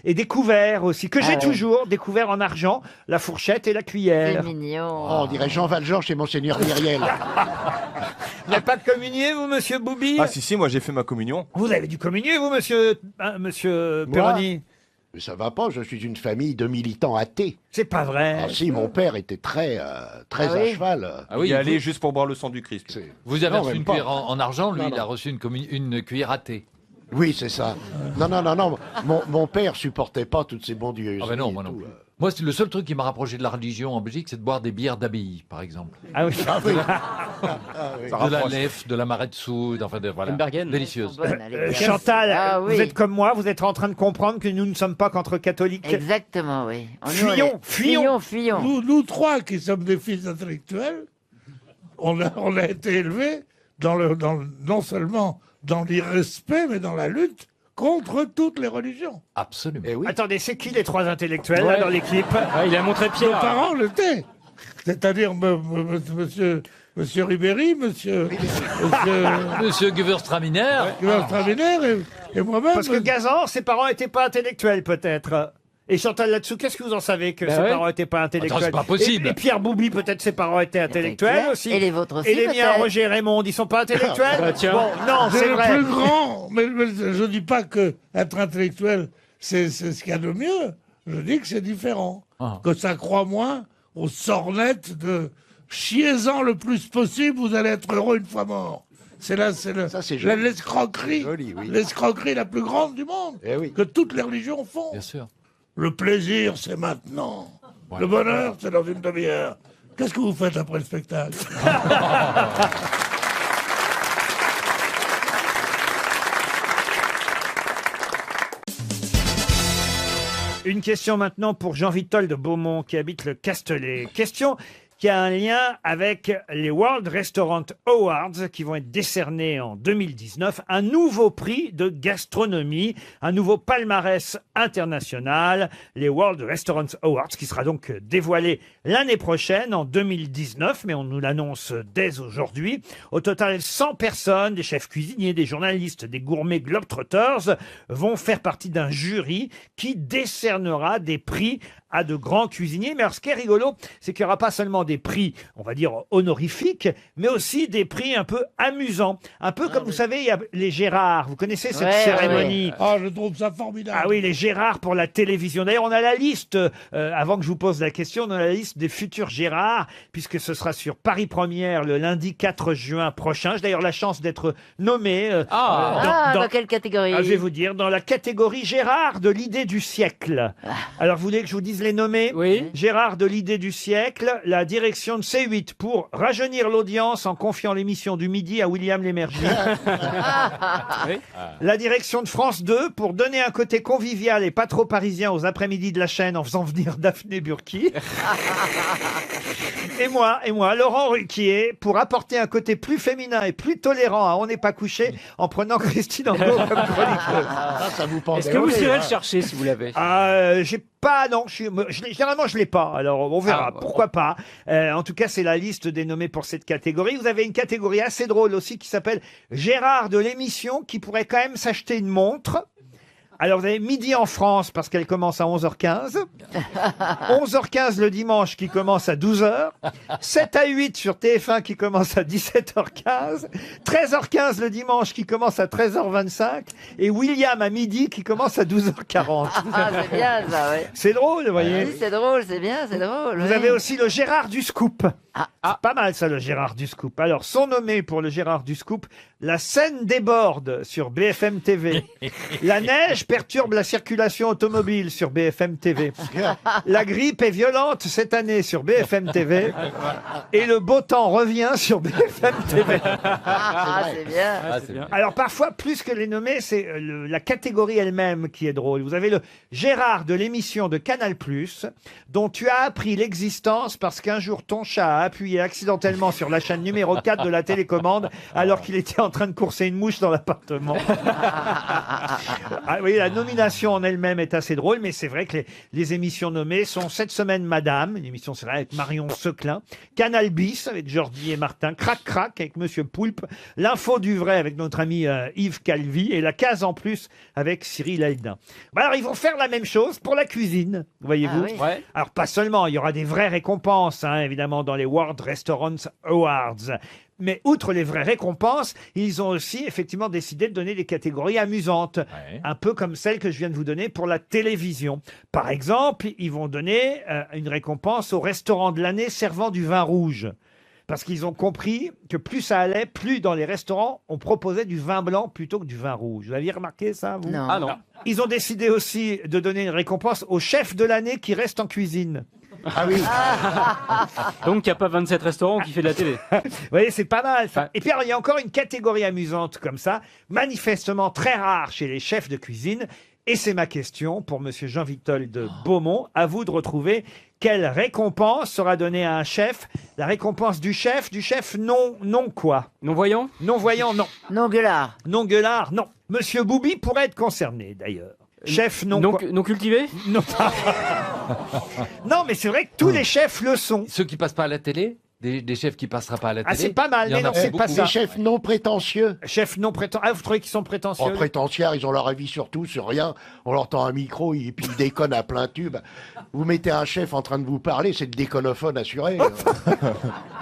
Et des couverts aussi, que j'ai ouais. toujours, des couverts en argent, la fourchette et la C'est cuillère. mignon. Oh, on dirait Jean Valjean chez Monseigneur Myriel. Vous n'avez pas de communié, vous, monsieur Boubi? Ah si, moi j'ai fait ma communion. Vous avez dû communier, vous, monsieur Moi Perroni? Mais ça va pas, je suis une famille de militants athées. C'est pas vrai. Ah si, mon père était très Ah à oui cheval. Ah oui, Y aller juste pour boire le sang du Christ. vous avez Non, reçu même une pas. cuillère en argent, lui Non, il a non. reçu une cuillère à thé. Oui, c'est ça. Non. Mon père supportait pas toutes ces bondieuses. Ah ben non, moi non plus. Moi, c'est le seul truc qui m'a rapproché de la religion en Belgique, c'est de boire des bières d'abbaye, par exemple. Ah oui. Ah oui. De la lef, de la maretsu, enfin voilà. Bergen. Délicieuse. Bonne, allez. Chantal, Ah oui. vous êtes comme moi, vous êtes en train de comprendre que nous ne sommes pas qu'entre catholiques. Exactement, oui. Fuyons. Nous trois qui sommes des fils intellectuels, on a été élevés non seulement dans l'irrespect, mais dans la lutte contre toutes les religions. Absolument. Eh oui. Attendez, c'est qui les trois intellectuels là, Ouais. dans l'équipe? Ouais, il a montré Nos Pierre. parents l'étaient. C'est-à-dire monsieur Ribéry, monsieur Monsieur Gewürztraminer. Gewürztraminer et moi-même. Parce que Gazan, ses parents n'étaient pas intellectuels peut-être. Et Chantal là-dessous, qu'est-ce que vous en savez que ses ouais. parents n'étaient pas intellectuels? Attends, c'est pas possible. Et Pierre Boubi, peut-être ses parents étaient intellectuels aussi. Et les vôtres aussi, Et les miens, peut-être. Roger et Raymond, ils sont pas intellectuels? Bah, tiens. Bon, non, C'est c'est le vrai. plus grand, mais je dis pas que être intellectuel, c'est ce qu'il y a de mieux. Je dis que c'est différent. Ah. Que ça croit moins aux sornettes de chiez-en le plus possible, vous allez être heureux une fois mort. C'est Ça, c'est joli. l'escroquerie, Joli, oui. l'escroquerie la plus grande du monde, Eh oui. que toutes les religions font. Bien sûr. Le plaisir, c'est maintenant. Le bonheur, c'est dans une demi-heure. Qu'est-ce que vous faites après le spectacle? Une question maintenant pour Jean-Vitol de Beaumont qui habite le Castellet. Question qui a un lien avec les World Restaurant Awards qui vont être décernés en 2019. Un nouveau prix de gastronomie, un nouveau palmarès international, les World Restaurant Awards qui sera donc dévoilé l'année prochaine en 2019, mais on nous l'annonce dès aujourd'hui. Au total, 100 personnes, des chefs cuisiniers, des journalistes, des gourmets globetrotters vont faire partie d'un jury qui décernera des prix à de grands cuisiniers. Mais alors, ce qui est rigolo, c'est qu'il n'y aura pas seulement des prix, on va dire, honorifiques, mais aussi des prix un peu amusants. Un peu comme, vous savez, il y a les Gérards. Vous connaissez cette cérémonie? Ah, je trouve ça formidable. Ah oui, les Gérards pour la télévision. D'ailleurs, on a la liste, avant que je vous pose la question, on a la liste des futurs Gérards, puisque ce sera sur Paris Première le lundi 4 juin prochain. J'ai d'ailleurs la chance d'être nommé. Dans quelle catégorie? Je vais vous dire, dans la catégorie Gérard de l'idée du siècle. Alors, vous voulez que je vous dise les nommer? Oui. Gérard de l'idée du siècle, la direction de C8 pour rajeunir l'audience en confiant l'émission du midi à William Lémergie. Oui. La direction de France 2 pour donner un côté convivial et pas trop parisien aux après-midi de la chaîne en faisant venir Daphné Burki. Et moi, Laurent Ruquier, pour apporter un côté plus féminin et plus tolérant à On n'est pas couché en prenant Christine Angot comme chroniqueuse. Ça vous pendait Est-ce que vous au nez, irez hein. le chercher si vous l'avez? J'ai pas, non. Généralement, je l'ai pas. Alors, on verra. Pourquoi pas. En tout cas, c'est la liste des nommés pour cette catégorie. Vous avez une catégorie assez drôle aussi qui s'appelle Gérard de l'émission, qui pourrait quand même s'acheter une montre. Alors, vous avez Midi en France, parce qu'elle commence à 11h15. 11h15 le dimanche, qui commence à 12h. 7 à 8 sur TF1, qui commence à 17h15. 13h15 le dimanche, qui commence à 13h25. Et William à midi, qui commence à 12h40. Ah, c'est bien ça, oui. C'est drôle, vous voyez. Oui, c'est drôle, c'est bien, c'est drôle. Vous oui. avez aussi le Gérard du Scoop. C'est pas mal ça, le Gérard du Scoop. Alors, sont nommés pour le Gérard du Scoop La Seine déborde sur BFM TV. La neige perturbe la circulation automobile sur BFM TV. La grippe est violente cette année sur BFM TV. Et le beau temps revient sur BFM TV. Ah, c'est bien. c'est bien. Alors parfois, plus que les nommés, c'est la catégorie elle-même qui est drôle. Vous avez le Gérard de l'émission de Canal+, dont tu as appris l'existence parce qu'un jour ton chat a appuyé accidentellement sur la chaîne numéro 4 de la télécommande alors qu'il était en train de courser une mouche dans l'appartement. Oui, la nomination en elle-même est assez drôle, mais c'est vrai que les émissions nommées sont cette semaine Madame, une émission c'est vrai avec Marion Seclin, Canal Bis avec Jordi et Martin, Crac Crac avec Monsieur Poulpe, L'info du vrai avec notre ami Yves Calvi et La case en plus avec Cyril Eldin. Alors ils vont faire la même chose pour la cuisine, voyez-vous. Ah oui. Ouais. Alors pas seulement, il y aura des vraies récompenses, évidemment dans les World Restaurants Awards. Mais outre les vraies récompenses, ils ont aussi effectivement décidé de donner des catégories amusantes, un peu comme celle que je viens de vous donner pour la télévision. Par exemple, ils vont donner une récompense au restaurant de l'année servant du vin rouge. Parce qu'ils ont compris que plus ça allait, plus dans les restaurants, on proposait du vin blanc plutôt que du vin rouge. Vous aviez remarqué ça, vous? Non. Ah non. Ils ont décidé aussi de donner une récompense au chef de l'année qui reste en cuisine. Ah oui. Donc il n'y a pas 27 restaurants qui fait de la télé. Vous voyez, c'est pas mal ça. Et puis alors, il y a encore une catégorie amusante comme ça, manifestement très rare chez les chefs de cuisine. Et c'est ma question pour monsieur Jean-Victor de Beaumont. À vous de retrouver quelle récompense sera donnée à un chef. La récompense du chef non quoi? Non-voyant? Non-voyant, non. Non, gueulard. Non-gueulard, non. Monsieur Boubi pourrait être concerné d'ailleurs. Chef non quoi? Non cultivé? Non. Non, mais c'est vrai que tous les chefs le sont. Ceux qui passent pas à la télé, des chefs qui passera pas à la télé. Ah, c'est pas mal, Il y en mais a non, c'est beaucoup. pas ça. Des chefs non prétentieux. Chefs non prétentieux. Ah, vous trouvez qu'ils sont prétentieux? En prétentiaires, ils ont leur avis sur tout, sur rien. On leur tend un micro et puis ils déconnent à plein tube. Vous mettez un chef en train de vous parler, c'est le déconnophone assuré.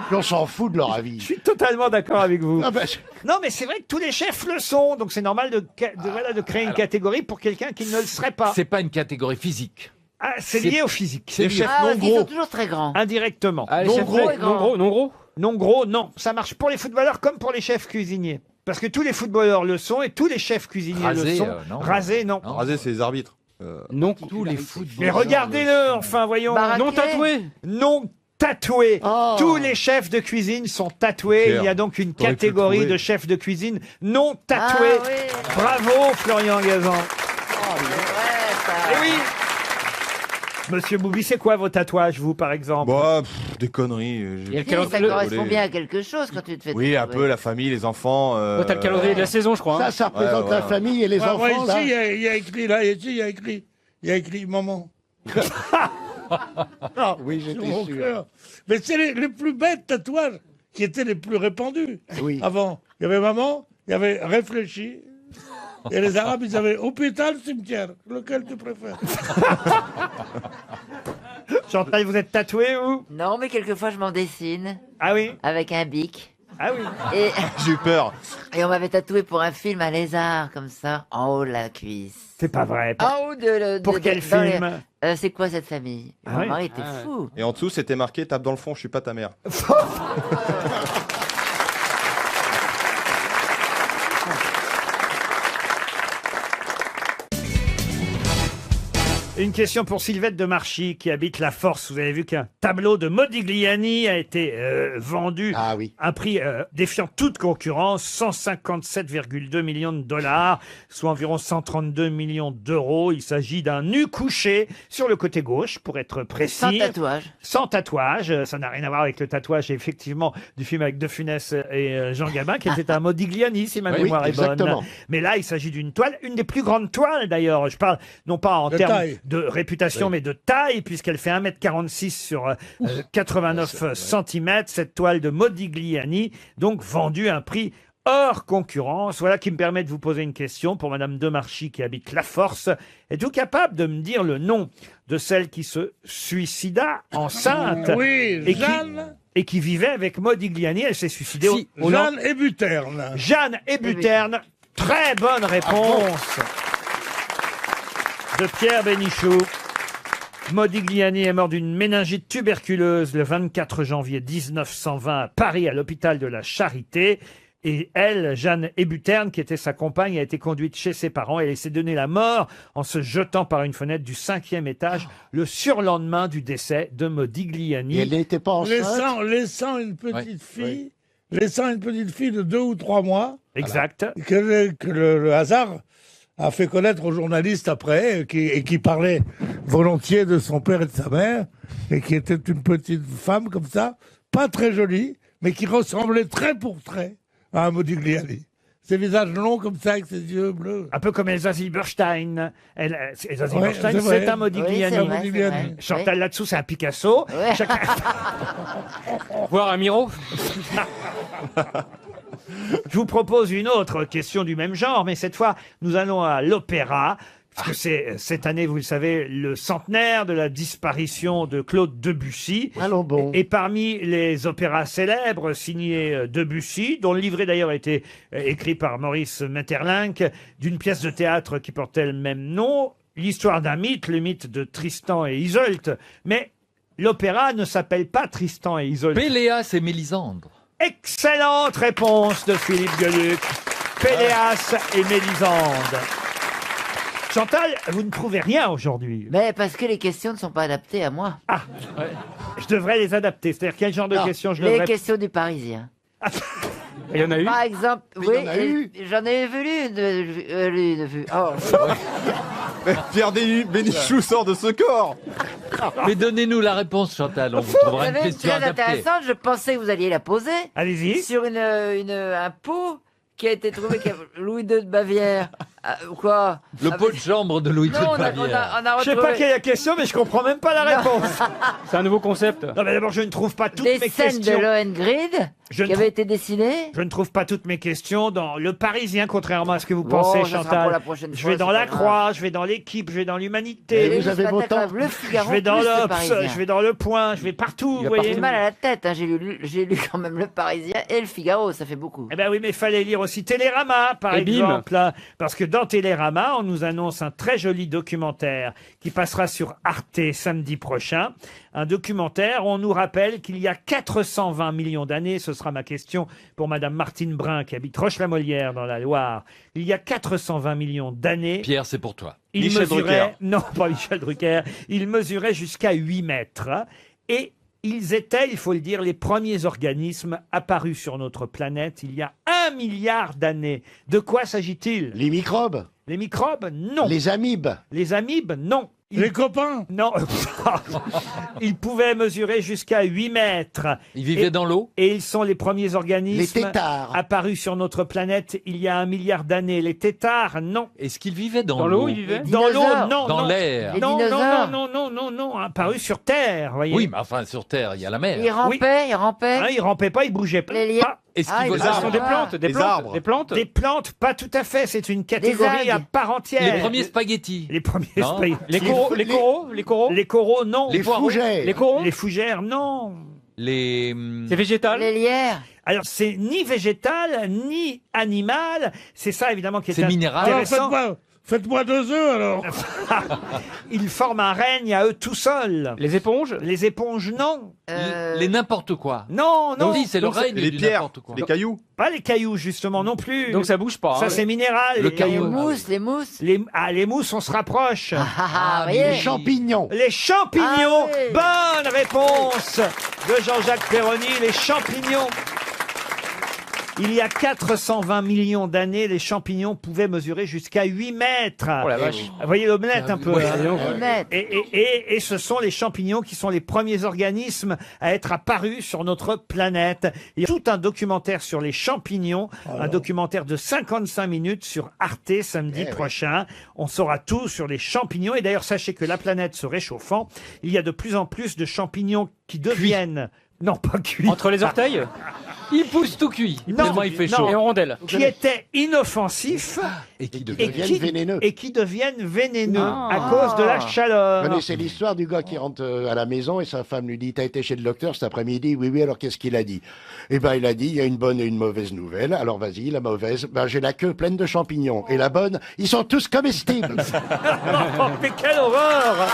Puis on s'en fout de leur Je avis. suis totalement d'accord avec vous. Ah bah, Non, mais c'est vrai que tous les chefs le sont, donc c'est normal de créer une catégorie pour quelqu'un qui ne le serait pas. C'est pas une catégorie physique. Ah, c'est lié au physique. C'est lié. Ah, parce qu'ils sont toujours très grands. Indirectement. Ah, les Non chefs gros, non gros, non gros? Non gros, non. Ça marche pour les footballeurs comme pour les chefs cuisiniers. Parce que tous les footballeurs le sont et tous les chefs cuisiniers le Rasé, sont. non. Rasé, non. Raser, c'est les arbitres. Non. Tous les footballeurs. Mais regardez-le, enfin, voyons. Baraqué. Non tatoué? Non tatoué. Oh. Tous les chefs de cuisine sont tatoués. Pierre, Il y a donc une t'aurais pu le catégorie trouver. de chefs de cuisine non tatoués. Ah oui. Bravo, Florian Gazan. C'est vrai, ça. Eh oui. Monsieur Boubi, c'est quoi vos tatouages, vous, par exemple? Bah, des conneries. Il y a le Si, calendrier. ça correspond bien à quelque chose quand tu te fais Oui, un tatouer. peu la famille, les enfants. T'as le calendrier de la saison, je crois. hein. ça représente Ouais, la ouais. famille et les Moi, enfants, là. ici, il y a écrit, là, ici, il y a écrit maman. Oui, Sur j'étais mon sûr. cœur. Mais c'est les plus bêtes tatouages qui étaient les plus répandus. Oui. Avant, il y avait maman, il y avait réfléchi. Et les Arabes, ils avaient hôpital, cimetière. Lequel tu préfères? Chantal, vous êtes tatoué, vous? Non, mais quelquefois, je m'en dessine Ah oui? avec un bic. Ah oui. Et, J'ai eu peur. et on m'avait tatoué pour un film un lézard, comme ça, en haut de la cuisse. C'est pas vrai. En haut de... Pour quel dans les- film? C'est quoi cette famille? Ah Mon oui. mari était Ah ouais. fou. Et en dessous, c'était marqué tape dans le fond, je suis pas ta mère. Une question pour Sylvette de Marchy qui habite la Force. Vous avez vu qu'un tableau de Modigliani a été vendu Ah oui. à un prix défiant toute concurrence, 157,2 millions de dollars, soit environ 132 millions d'euros. Il s'agit d'un nu couché sur le côté gauche, pour être précis. Sans tatouage. Sans tatouage. Ça n'a rien à voir avec le tatouage, effectivement, du film avec De Funès et Jean Gabin, qui était un Modigliani, si ma Oui, mémoire est bonne. exactement. Mais là, il s'agit d'une toile, une des plus grandes toiles, d'ailleurs. Je parle non pas en De termes taille. de de réputation, mais de taille, puisqu'elle fait 1,46 m sur 89 cm. Cette toile de Modigliani, donc vendue à un prix hors concurrence. Voilà qui me permet de vous poser une question pour Madame Demarchy qui habite La Force. Êtes-vous capable de me dire le nom de celle qui se suicida enceinte Oui, Jeanne. et qui vivait avec Modigliani? Elle s'est suicidée Jeanne Hébuterne. Jeanne Hébuterne. Très bonne réponse de Pierre Bénichou. Modigliani est mort d'une méningite tuberculeuse le 24 janvier 1920 à Paris, à l'hôpital de la Charité. Et elle, Jeanne Hébuterne, qui était sa compagne, a été conduite chez ses parents et elle s'est donné la mort en se jetant par une fenêtre du 5e étage le surlendemain du décès de Modigliani. Et elle n'était pas enceinte. Laissant une petite fille, laissant une petite fille de 2 ou 3 mois. Exact. Que le hasard a fait connaître aux journalistes après, et qui parlait volontiers de son père et de sa mère, et qui était une petite femme comme ça, pas très jolie, mais qui ressemblait trait pour trait à un Modigliani. Ses visages longs comme ça, avec ses yeux bleus. Un peu comme Elsa Zilberstein. Elsa Zilberstein, c'est vrai. c'est un Modigliani. Oui, c'est vrai. Chantal là-dessous, c'est un Picasso. Ouais. Voir un Miro. Je vous propose une autre question du même genre, mais cette fois, nous allons à l'opéra. Parce que c'est cette année, vous le savez, le centenaire de la disparition de Claude Debussy. Allons bon. Et parmi les opéras célèbres signés Debussy, dont le livret d'ailleurs a été écrit par Maurice Maeterlinck, d'une pièce de théâtre qui portait le même nom, l'histoire d'un mythe, le mythe de Tristan et Isolde. Mais l'opéra ne s'appelle pas Tristan et Isolde. Péléas et Mélisandre. Excellente réponse de Philippe Gueluc. Péléas et Mélisande. Chantal, vous ne trouvez rien aujourd'hui. Mais parce que les questions ne sont pas adaptées à moi. Ah, je devrais les adapter. C'est-à-dire quel genre de questions je Les devrais... questions du Parisien. Il y en a eu. Par exemple, Mais oui, il y en a eu. j'en ai vu une vue. Oh. Pierre Bénichou sort de ce corps. Mais donnez-nous la réponse, Chantal. On vous Vous trouvera une savez, question très adaptée. intéressante, je pensais que vous alliez la poser. Allez-y. Sur un pot qui a été trouvé, Louis II de Bavière. Quoi? Le pot de chambre de Louis II Non, de Bavière. on a Je sais pas quelle est la question, mais je comprends même pas la réponse. C'est un nouveau concept. Non, mais d'abord, je ne trouve pas toutes des mes scènes questions. de Lohengrin Je ne qui avaient trouve- été dessinées. Je ne trouve pas toutes mes questions dans Le Parisien, contrairement à ce que vous Bon, pensez, ça sera Chantal. pour la prochaine Je fois, vais dans c'est La pas grave. Croix, je vais dans L'Équipe, je vais dans Et l'Humanité. vous avez ce beau matin, temps. Le Figaro, Je vais dans plus Le l'Obs, Parisien. je vais dans Le Point, je vais partout, vous J'ai voyez. mal à la tête, hein. J'ai lu quand même Le Parisien et Le Figaro, ça fait beaucoup. Eh ben oui, mais il fallait lire aussi Télérama, par Et bim. exemple. Hein, parce que dans Télérama, on nous annonce un très joli documentaire qui passera sur Arte samedi prochain. Un documentaire où on nous rappelle qu'il y a 420 millions d'années, ce sera ma question pour Madame Martine Brun qui habite Roche-la-Molière dans la Loire. Il y a 420 millions d'années, Pierre, c'est pour toi. il Michel mesurait... Drucker. Non, pas Michel Drucker. Il mesurait jusqu'à 8 mètres. Et ils étaient, il faut le dire, les premiers organismes apparus sur notre planète il y a 1 milliard d'années. De quoi s'agit-il? Les microbes. Les microbes? Non. Les amibes. Les amibes? Non. Les copains. Non. Ils pouvaient mesurer jusqu'à 8 mètres. Il vivait Et- dans l'eau. Et ils sont les premiers Les organismes têtards. apparus sur notre planète il y a 1 milliard d'années. Les têtards? Non. Est-ce qu'il vivait dans, Dans l'eau, il vivait. Dans l'eau? dinosaures. Non. Dans non. l'air. Les Non, non, dinosaures. non, apparus sur Terre, voyez. Oui, mais enfin, sur Terre, il y a la mer. Il rampait, il rampait. Hein, ils rampaient pas, ils bougeaient pas. Les liens. Pas. Est-ce Ah, qu'il il volait Ce sont des plantes, des Les plantes, arbres. des plantes. Des plantes, pas tout à fait. C'est une catégorie algues. à part entière. Les premiers spaghettis. Les premiers Non. spaghettis. Les coraux, les coraux, les coraux. Les coraux, non. Les fougères. Les coraux. Les fougères, non. Les. C'est végétal. Les lierres. Alors, c'est ni végétal, ni animal. C'est ça, évidemment, qui est C'est minéral. Alors intéressant. faites-moi 2 œufs alors. Ils forment un règne à eux tout seuls. Les éponges. Les éponges, non. Les n'importe quoi. Non, non. Donc, si, c'est le Donc, règne les du pierres, n'importe quoi. les cailloux. Pas les cailloux, justement, non plus. Donc ça bouge pas. Ça, hein. c'est minéral. Le Les Les caillou. mousses, les mousses. Les mousses, on se rapproche. Vous mais voyez. Les champignons. Les champignons. Ah oui. Bonne réponse de Jean-Jacques Perroni. Les champignons. Il y a 420 millions d'années, les champignons pouvaient mesurer jusqu'à 8 mètres. Oh la vache. Vous voyez l'omelette un peu. Ouais, hein. dis donc. Et ce sont les champignons qui sont les premiers organismes à être apparus sur notre planète. Il y a tout un documentaire sur les champignons, un documentaire de 55 minutes sur Arte samedi prochain. On saura tout sur les champignons. Et d'ailleurs, sachez que la planète se réchauffant, il y a de plus en plus de champignons qui deviennent... Non, pas cuits. Entre les orteils, il pousse tout cuit. Tellement il fait chaud. Et en rondelle. Qui étaient inoffensifs Et qui deviennent vénéneux. et qui deviennent vénéneux à cause de la chaleur. Vous connaissez l'histoire du gars qui rentre à la maison et sa femme lui dit « T'as été chez le docteur cet après-midi ?» Oui, alors qu'est-ce qu'il a dit? Eh ben, il a dit « Il y a une bonne et une mauvaise nouvelle. Alors vas-y, la mauvaise, ben, j'ai la queue pleine de champignons. Et la bonne, ils sont tous comestibles. » Mais quelle horreur!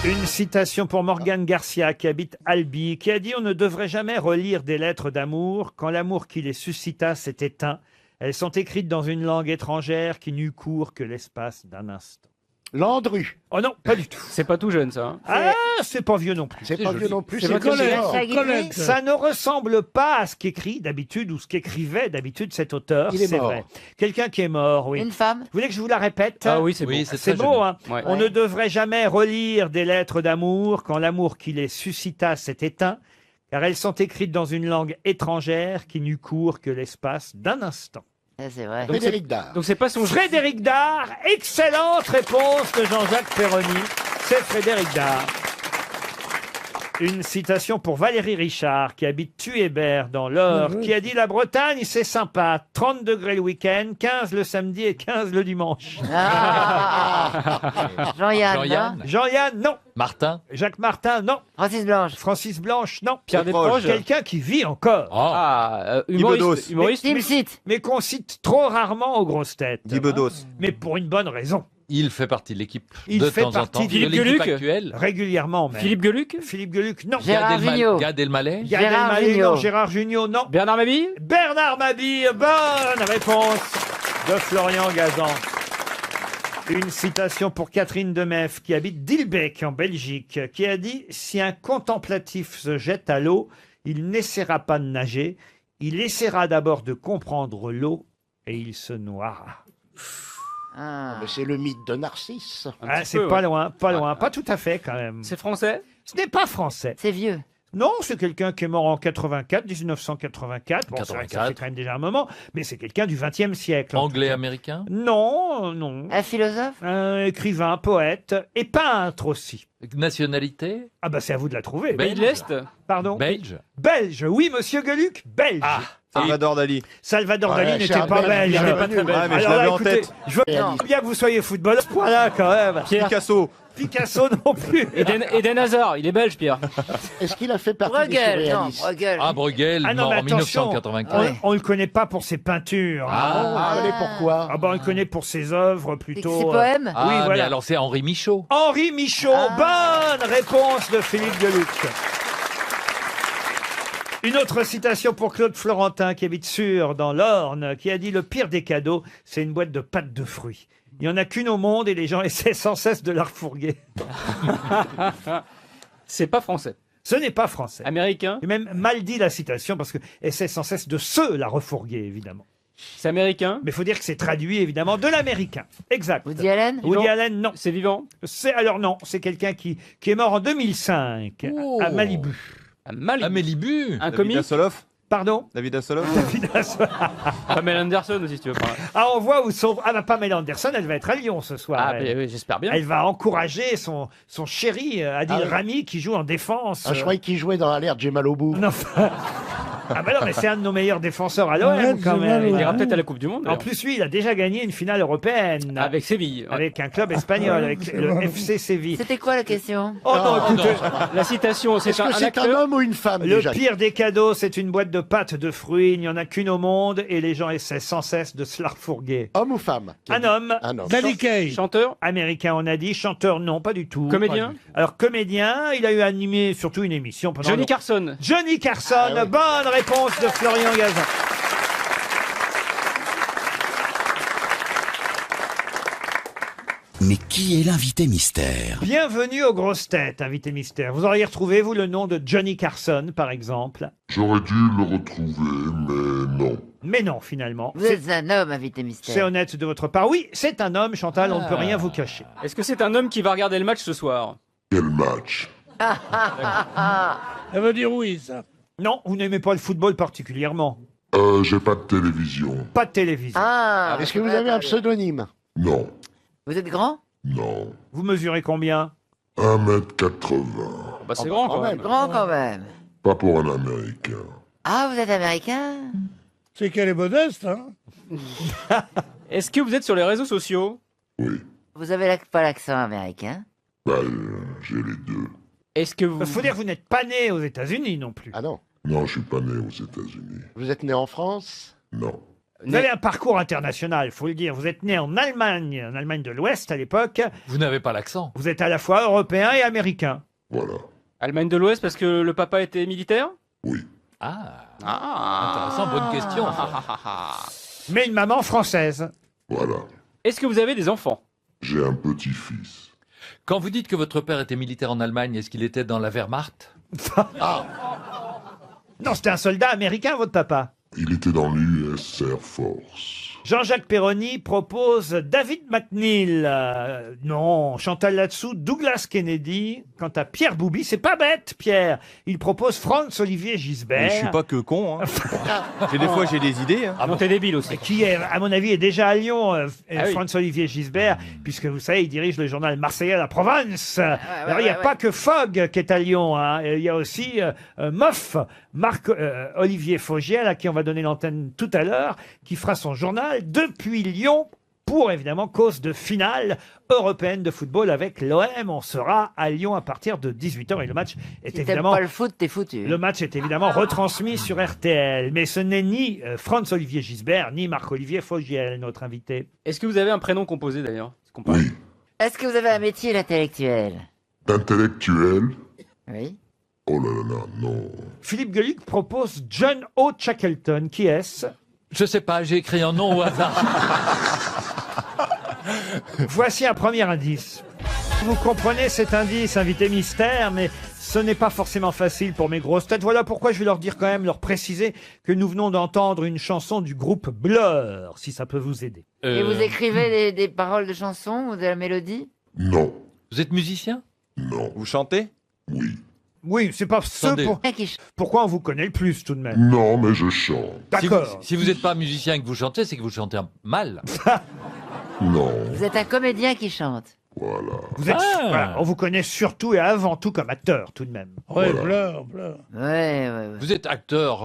Une citation pour Morgane Garcia, qui habite Albi, qui a dit « On ne devrait jamais relire des lettres d'amour quand l'amour qui les suscita s'est éteint. Elles sont écrites dans une langue étrangère qui n'eut cours que l'espace d'un instant. » Landru. Oh non, pas du tout. C'est pas tout jeune, ça. Hein. Ah, c'est pas vieux non plus. C'est pas vieux non plus, C'est c'est Colette. Ça ne ressemble pas à ce qu'écrit d'habitude ou ce qu'écrivait d'habitude cet auteur. Il est c'est mort. vrai. Quelqu'un qui est mort, oui. Une femme. Vous voulez que je vous la répète? Ah oui, c'est beau. C'est beau, hein. Ouais. On ne devrait jamais relire des lettres d'amour quand l'amour qui les suscita s'est éteint, car elles sont écrites dans une langue étrangère qui n'eut cours que l'espace d'un instant. C'est vrai. Frédéric Dard. Donc c'est pas son Frédéric Dard, excellente réponse de Jean-Jacques Perroni. C'est Frédéric Dard. Une citation pour Valérie Richard, qui habite Thuébert dans l'Eure, qui a dit « La Bretagne, c'est sympa. 30 degrés le week-end, 15 le samedi et 15 le dimanche. Jean-Yann. Jean-Yann. Jean-Yann, non. Martin. Jacques Martin, non. Francis Blanche. Francis Blanche, non. Pierre Desproges. Quelqu'un qui vit encore. Humoriste. Mais qu'on cite trop rarement aux grosses têtes. Guy Bedos. Mais pour une bonne raison. Il fait partie de l'équipe Il de fait temps en partie temps. de Philippe de l'équipe Gueluc. actuelle. Régulièrement même. Philippe Gueluc. Philippe Gueluc, non. Gérard Jugnot. Gad Elmaleh. Gad Gérard Elmaleh, Jugnot. non. Gérard Jugnot, non. Bernard Mabille. Bernard Mabille, bonne réponse de Florian Gazan. Une citation pour Catherine Demef, qui habite Dilbeek en Belgique, qui a dit « Si un contemplatif se jette à l'eau, il n'essaiera pas de nager, il essaiera d'abord de comprendre l'eau et il se noiera. » Mais c'est le mythe de Narcisse. Ah, c'est pas loin, pas loin, pas tout à fait quand même. C'est français. Ce n'est pas français. C'est vieux. Non, c'est quelqu'un qui est mort en 84, 1984. Bon, ça fait 84. quand même déjà un moment, mais c'est quelqu'un du XXe siècle. Anglais américain. Non, non. Un philosophe. Un écrivain, poète et peintre aussi. Nationalité. Ah bah c'est à vous de la trouver. Belge. Pays de l'Est. Pardon. Belge. Belge, oui, monsieur Gueluc, belge. Salvador Dali. Salvador Ouais, Dali n'était cher pas belge, belge. il est pas nul. Ouais, mais je Alors l'avais là, en écoutez, tête. je veux bien que vous soyez footballeur, voilà quand même. Picasso. Picasso non plus. Eden Hazard, il est belge, Pierre. Est-ce qu'il a fait partie Bruegel. des Non, surréalistes? Bruegel. Ah, Bruegel, Ah non, mort mais en attention, 1984. on le connaît pas pour ses peintures. Ah, mais pourquoi? Ah bah on le connaît pour ses œuvres plutôt. Ses poèmes. Ah, Oui, mais voilà. alors c'est Henri Michaud. Henri Michaud, bonne réponse de Philippe Gueluc. Une autre citation pour Claude Florentin, qui habite Sur, dans l'Orne, qui a dit « Le pire des cadeaux, c'est une boîte de pâtes de fruits. Il n'y en a qu'une au monde et les gens essaient sans cesse de la refourguer. C'est pas français. » Ce n'est pas français. Américain. J'ai même mal dit la citation parce que essaie sans cesse de se la refourguer, évidemment. C'est américain. Mais il faut dire que c'est traduit, évidemment, de l'américain. Exact. Woody Allen. Woody Allen, non. C'est vivant. Alors non, c'est quelqu'un qui est mort en 2005 Oh. à Malibu. À Malibu. Ah, Mélibu. Un David comique. Hasselhoff. Pardon? David Hasselhoff. Pamela Anderson aussi, si tu veux. Par là. Ah, on voit où sont... Ah, bah, Pamela Anderson, elle va être à Lyon ce soir. Ah, elle. oui, j'espère bien. Elle va encourager son chéri, Adil Ah oui. Rami, qui joue en défense. Ah, je croyais qu'il jouait dans l'alerte, j'ai mal au bout. Non, ah bah non, mais c'est un de nos meilleurs défenseurs à l'OM, Ouais, quand c'est même. mal, Il ouais. ira peut-être à la Coupe du Monde. En d'ailleurs. plus, lui, il a déjà gagné une finale européenne. Avec Séville. Ouais. Avec un club espagnol, avec le FC Séville. C'était quoi la question? Oh non, écoutez, La citation, c'est Est-ce un que c'est un acteur. homme ou une femme, le déjà? pire des cadeaux, c'est une boîte de pâtes de fruits. Il n'y en a qu'une au monde et les gens essaient sans cesse de se la refourguer. Homme ou femme? Un homme. Un homme. Danny Kaye. Chanteur. Américain, on a dit. Chanteur, non, pas du tout. Comédien. Alors, comédien, il a eu animé surtout une émission pendant... Johnny Carson. Johnny Carson, Ah oui. bonne réponse de Florian Gazan. Mais qui est l'invité mystère? Bienvenue aux grosses têtes, invité mystère. Vous auriez retrouvé, vous, le nom de Johnny Carson, par exemple? J'aurais dû le retrouver, mais non. Mais non, finalement. Vous êtes un homme, invité mystère. C'est honnête de votre part. Oui, c'est un homme, Chantal, on ne peut rien vous cacher. Est-ce que c'est un homme qui va regarder le match ce soir? Quel match? Elle veut dire oui, ça. Non, vous n'aimez pas le football particulièrement. J'ai pas de télévision. Pas de télévision. Ah, Est-ce que vous avez un pseudonyme? Non, vous êtes grand? non. Vous mesurez combien? 1m80. Bah c'est grand quand même. Grand quand même. Pas pour un Américain. Ah, vous êtes américain? C'est qu'elle est modeste, hein. Est-ce que vous êtes sur les réseaux sociaux? Oui. Vous avez pas l'accent américain? Bah, j'ai les deux. Est-ce que vous... Il faut dire que vous n'êtes pas né aux États-Unis non plus. Ah non. Non, je suis pas né aux États-Unis. Vous êtes né en France? Non. Vous avez un parcours international, faut le dire. Vous êtes né en Allemagne de l'Ouest à l'époque. Vous n'avez pas l'accent. Vous êtes à la fois européen et américain. Voilà. Allemagne de l'Ouest parce que le papa était militaire? Oui. Intéressant, bonne question. Mais une maman française. Voilà. Est-ce que vous avez des enfants? J'ai un petit-fils. Quand vous dites que votre père était militaire en Allemagne, est-ce qu'il était dans la Wehrmacht? Non, c'était un soldat américain, votre papa. Il était dans l'US Air Force. Jean-Jacques Perroni propose David McNeil. Non, Chantal là-dessous, Douglas Kennedy. Quant à Pierre Bouby, c'est pas bête, Pierre. Il propose Franz-Olivier Gisbert. Mais je suis pas que con. Hein. Des fois, j'ai des idées. Hein. Ah bon, t'es débile aussi. Qui, est, à mon avis, est déjà à Lyon, oui. Franz-Olivier Gisbert, puisque vous savez, il dirige le journal marseillais La Provence. Alors, il n'y a ouais. pas que Fogg qui est à Lyon. Hein. Il y a aussi Moff, Marc-Olivier Fogiel, à qui on va donner l'antenne tout à l'heure, qui fera son journal depuis Lyon pour, évidemment, cause de finale européenne de football avec l'OM. On sera à Lyon à partir de 18h et le match est Si évidemment... t'aimes pas le foot, t'es foutu. Le match est évidemment retransmis sur RTL, mais ce n'est ni Franz-Olivier Gisbert, ni Marc-Olivier Fogiel, notre invité. Est-ce que vous avez un prénom composé d'ailleurs? Oui. Est-ce que vous avez un métier d'intellectuel? Intellectuel? Oui. Oh là là là, non. Philippe Gueluc propose John O. Shackleton. Qui est-ce? Je sais pas, j'ai écrit un nom au hasard. Voici un premier indice. Vous comprenez cet indice, invité mystère, mais ce n'est pas forcément facile pour mes grosses têtes. Voilà pourquoi je vais leur dire quand même, leur préciser que nous venons d'entendre une chanson du groupe Blur, si ça peut vous aider. Et vous écrivez des paroles de chansons ou de la mélodie? Non. Vous êtes musicien? Non. Vous chantez? Oui. Oui, c'est pas ce Attendez. pourquoi on vous connaît le plus tout de même. Non, mais je chante. D'accord. Si vous n'êtes pas musicien et que vous chantez, c'est que vous chantez mal. Non. Vous êtes un comédien qui chante. Voilà. Vous êtes, Ah. voilà, on vous connaît surtout et avant tout comme acteur tout de même. Ouais, Voilà. pleure. Ouais. Vous êtes acteur,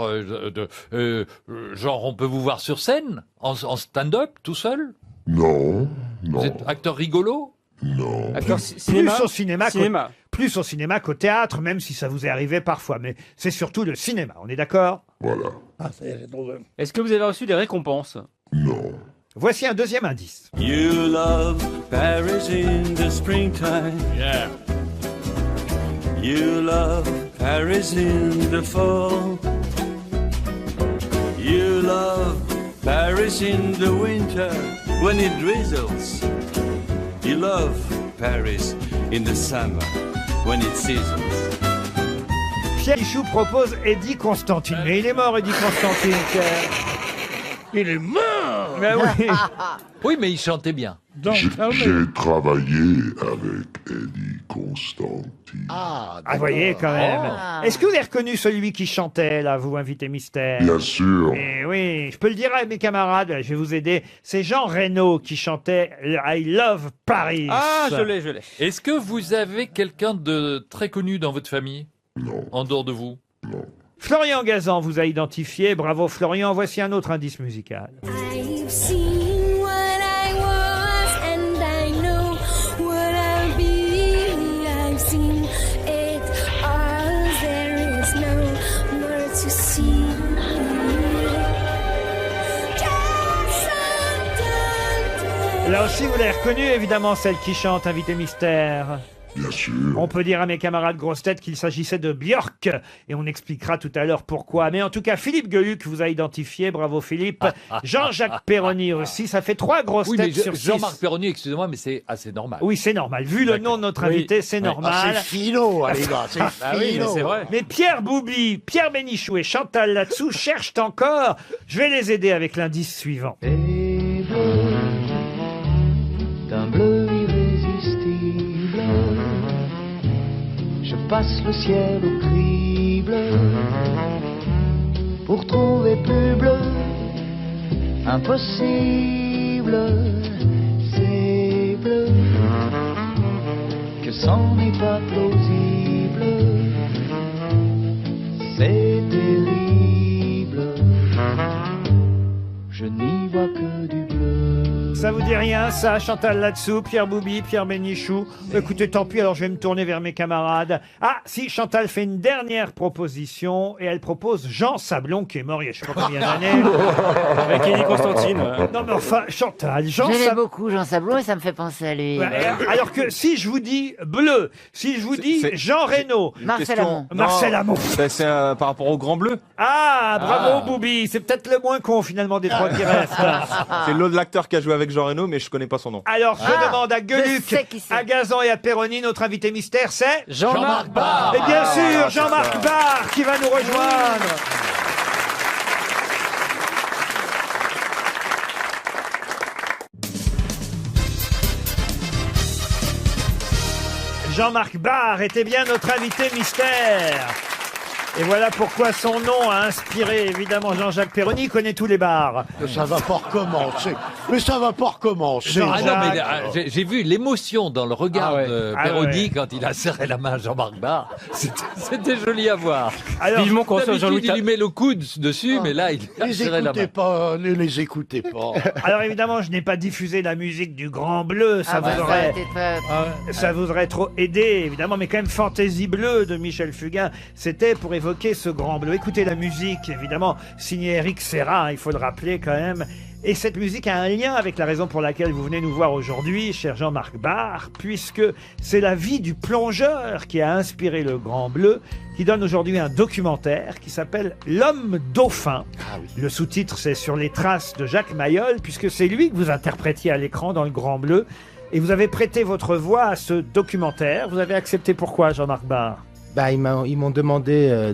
genre on peut vous voir sur scène, en stand-up, tout seul? Non. Non. Vous êtes acteur rigolo? Non. Acteur Plus cinéma? au cinéma, Cinéma. plus au cinéma qu'au théâtre, même si ça vous est arrivé parfois. Mais c'est surtout le cinéma, on est d'accord? Voilà. Ah, ça y est, j'ai trouvé. Est-ce que vous avez reçu des récompenses? Non. Voici un deuxième indice. You love Paris in the springtime. Yeah. You love Paris in the fall. You love Paris in the winter when it drizzles. You love Paris in the summer when it seasons. Pierre Michou propose Eddie Constantine. Mais il est mort, Eddie Constantine. Il est mort! Mais oui. Oui, mais il chantait bien. J'ai travaillé avec Eddie Constantine. Ah, vous voyez quand même. Ah. Est-ce que vous avez reconnu celui qui chantait, là, vous, invité mystère? Bien sûr. Eh oui, je peux le dire à mes camarades, je vais vous aider. C'est Jean Reno qui chantait I Love Paris. Ah, je l'ai. Est-ce que vous avez quelqu'un de très connu dans votre famille? Non. En dehors de vous? Non. Florian Gazan vous a identifié. Bravo Florian. Voici un autre indice musical. I've seen what I was and I know what I'll be. I've seen it all. There is no more to see. Là aussi, vous l'avez reconnu, évidemment, celle qui chante Invité Mystère. Bien sûr. On peut dire à mes camarades grosses têtes qu'il s'agissait de Björk, et on expliquera tout à l'heure pourquoi. Mais en tout cas, Philippe Gueluc vous a identifié, bravo Philippe. Jean-Jacques Perroni aussi, ça fait 3 grosses Oui, mais têtes sur 6. Jean-Marc Perroni, excusez-moi, mais c'est assez normal. Oui, c'est normal. Vu le nom de notre invité, c'est normal. Ah, c'est philo, les gars, c'est Ah oui, mais c'est vrai. Mais Pierre Boubi, Pierre Bénichou et Chantal Latsou cherchent encore. Je vais les aider avec l'indice suivant. D'un bleu irrésistible, je passe le ciel au crible pour trouver plus bleu. Impossible, c'est bleu, que c'en est pas plausible, c'est terrible, je n'y vois que du bleu. Ça vous dit rien, ça, Chantal Latsou, Pierre Boubi, Pierre Bénichou? Écoutez, tant pis, alors je vais me tourner vers mes camarades. Ah, si, Chantal fait une dernière proposition, et elle propose Jean Sablon, qui est mort il y a je sais pas combien d'années. Avec Eddie Constantine. Non mais enfin, Chantal, Je l'aime Sablon. beaucoup, Jean Sablon, et ça me fait penser à lui. Alors que si je vous dis bleu, si je vous dis Jean Reno, Marcel Amont. Marcel Amont. C'est par rapport au Grand Bleu. Ah, bravo Boubi, c'est peut-être le moins con finalement des 3 qui restent. C'est l'autre l'acteur qui a joué avec Jean Reno, mais je connais pas son nom. Alors je demande à je Gueluc, sais qui c'est. à Gazan et à Perroni, notre invité mystère, c'est Jean-Marc Barr. Et bien sûr, Jean-Marc Barr qui va nous rejoindre. Jean-Marc Barr était bien notre invité mystère. Et voilà pourquoi son nom a inspiré évidemment Jean-Jacques Perroni. Il connaît tous les bars. Ça va pas recommencer. Mais ça va pas recommencer. Ah non, mais j'ai vu l'émotion dans le regard de Ah Perroni ouais. quand il a serré la main à Jean-Marc Barr. C'était joli à voir. Alors, Vivement qu'on reçoive D'habitude, Jean-Louis il lui met le coude dessus, mais là, il a Les serré la écoutez main. pas, ne les écoutez pas. Alors évidemment, je n'ai pas diffusé la musique du Grand Bleu, ça Ah bah, vous ça aurait, aurait été très- ça vous aurait trop aidé, évidemment, mais quand même Fantaisie Bleue de Michel Fugain, c'était pour évoquer ce Grand Bleu. Écoutez la musique, évidemment, signée Eric Serra, hein, il faut le rappeler quand même. Et cette musique a un lien avec la raison pour laquelle vous venez nous voir aujourd'hui, cher Jean-Marc Barr, puisque c'est la vie du plongeur qui a inspiré le Grand Bleu, qui donne aujourd'hui un documentaire qui s'appelle L'Homme Dauphin. Le sous-titre, c'est Sur les traces de Jacques Mayol, puisque c'est lui que vous interprétiez à l'écran dans le Grand Bleu. Et vous avez prêté votre voix à ce documentaire. Vous avez accepté pourquoi, Jean-Marc Barr? Ils m'ont demandé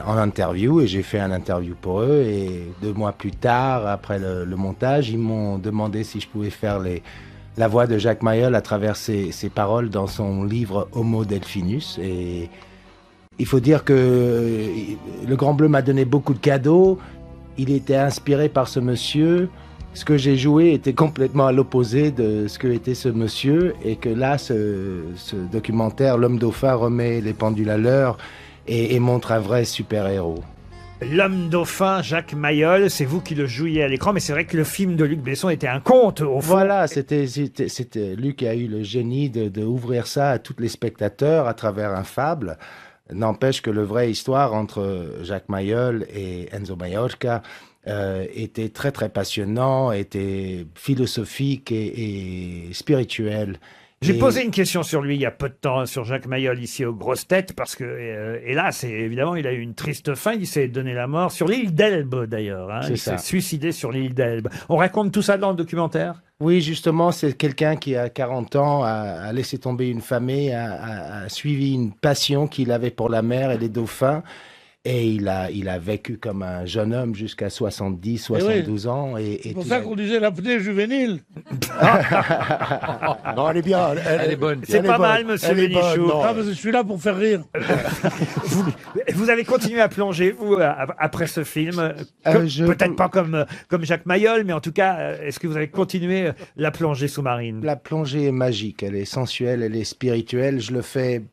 en interview et j'ai fait un interview pour eux et 2 mois plus tard, après le montage, ils m'ont demandé si je pouvais faire la voix de Jacques Mayol à travers ses paroles dans son livre Homo Delphinus. Et il faut dire que le Grand Bleu m'a donné beaucoup de cadeaux. Il était inspiré par ce monsieur. Ce que j'ai joué était complètement à l'opposé de ce que était ce monsieur et que là, ce documentaire, L'Homme Dauphin, remet les pendules à l'heure et montre un vrai super-héros. L'Homme Dauphin, Jacques Mayol, c'est vous qui le jouiez à l'écran, mais c'est vrai que le film de Luc Besson était un conte, au fond. Voilà, c'était Luc qui a eu le génie de ouvrir ça à tous les spectateurs à travers un fable. N'empêche que le vraie histoire entre Jacques Mayol et Enzo Maiorca était très très passionnant, était philosophique et spirituel. J'ai Et- posé une question sur lui il y a peu de temps, sur Jacques Mayol, ici aux Grosses Têtes, parce que, hélas, évidemment, il a eu une triste fin, il s'est donné la mort, sur l'île d'Elbe d'ailleurs. Hein, C'est il ça. s'est suicidé sur l'île d'Elbe. On raconte tout ça dans le documentaire? Oui, justement, c'est quelqu'un qui, à 40 ans, a laissé tomber une famille, a suivi une passion qu'il avait pour la mer et les dauphins. Et il a vécu comme un jeune homme jusqu'à 70, 72 ans. C'est pour ça qu'on disait l'apnée juvénile. Non, elle est bien. Elle est bonne. C'est pas mal, monsieur Bénichou. Ah, mais je suis là pour faire rire. Vous avez continué à plonger, vous, après ce film peut-être pas comme Jacques Mayol, mais en tout cas, est-ce que vous avez continué la plongée sous-marine? La plongée est magique, elle est sensuelle, elle est spirituelle. Je le fais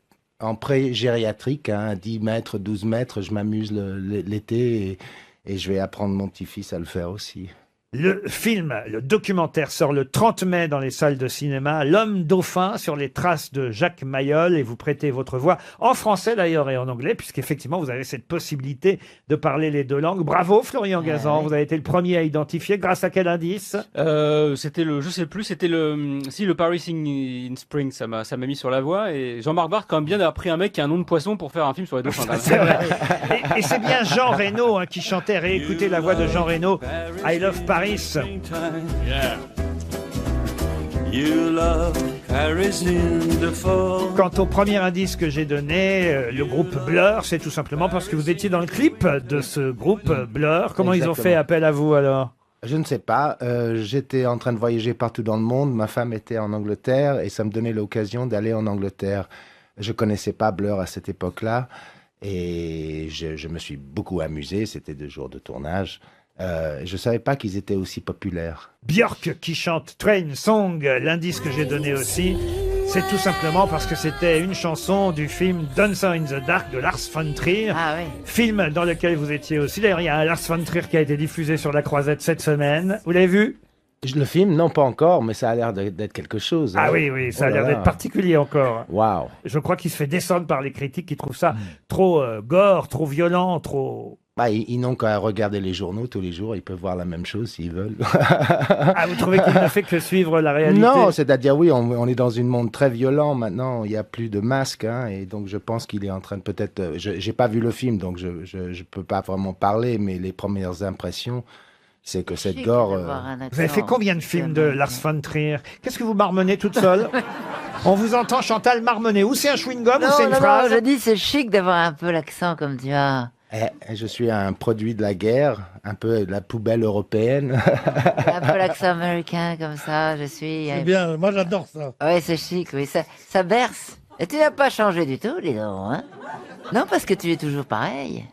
en pré-gériatrique, 10 mètres, 12 mètres. Je m'amuse l'été et je vais apprendre mon petit-fils à le faire aussi. Le film, le documentaire sort le 30 mai dans les salles de cinéma. L'homme dauphin sur les traces de Jacques Mayol. Et vous prêtez votre voix en français d'ailleurs et en anglais, puisqu'effectivement vous avez cette possibilité de parler les deux langues. Bravo Florian Gazan, vous avez été le premier à identifier. Grâce à quel indice? C'était je sais plus, c'était le Paris in Spring, ça m'a mis sur la voie. Et Jean-Marc Barthes, quand même bien d'avoir pris un mec qui a un nom de poisson pour faire un film sur les dauphins. C'est vrai. Et c'est bien Jean Reno qui chantait. Réécoutez la voix de Jean Reno. I Love Paris. Yeah. You love Paris in the fall. Quant au premier indice que j'ai donné, le groupe Blur, c'est tout simplement parce que vous étiez dans le clip de ce groupe Blur. Comment ils ont fait appel à vous alors? Je ne sais pas. J'étais en train de voyager partout dans le monde. Ma femme était en Angleterre et ça me donnait l'occasion d'aller en Angleterre. Je connaissais pas Blur à cette époque-là et je me suis beaucoup amusé. C'était 2 jours de tournage. Je savais pas qu'ils étaient aussi populaires. Björk qui chante Train Song, l'indice que j'ai donné aussi, c'est tout simplement parce que c'était une chanson du film Dancer in the Dark de Lars von Trier, film dans lequel vous étiez aussi. D'ailleurs, il y a un Lars von Trier qui a été diffusé sur la Croisette cette semaine. Vous l'avez vu? Le film, non, pas encore, mais ça a l'air d'être quelque chose. Ah oui, ça a l'air d'être particulier encore. Waouh. Je crois qu'il se fait descendre par les critiques qui trouvent ça trop gore, trop violent, trop... Bah, ils n'ont qu'à regarder les journaux tous les jours, ils peuvent voir la même chose s'ils veulent. Ah, vous trouvez qu'il ne fait que suivre la réalité? Non, c'est-à-dire oui, on est dans un monde très violent maintenant, il n'y a plus de masques, hein, et donc je pense qu'il est en train de peut-être... j'ai pas vu le film, donc je peux pas vraiment parler, mais les premières impressions, c'est que cette gore... Vous avez fait combien de films de Lars von Trier? Qu'est-ce que vous marmonnez toute seule? On vous entend, Chantal, marmonner. Ou c'est un chewing-gum ou c'est une phrase? Non, je dis c'est chic d'avoir un peu l'accent comme tu as. Je suis un produit de la guerre, un peu de la poubelle européenne. Un peu l'accent américain comme ça, je suis... C'est bien, moi j'adore ça. Oui, c'est chic, oui, ça berce. Et tu n'as pas changé du tout, dis donc, hein? Non, parce que tu es toujours pareil.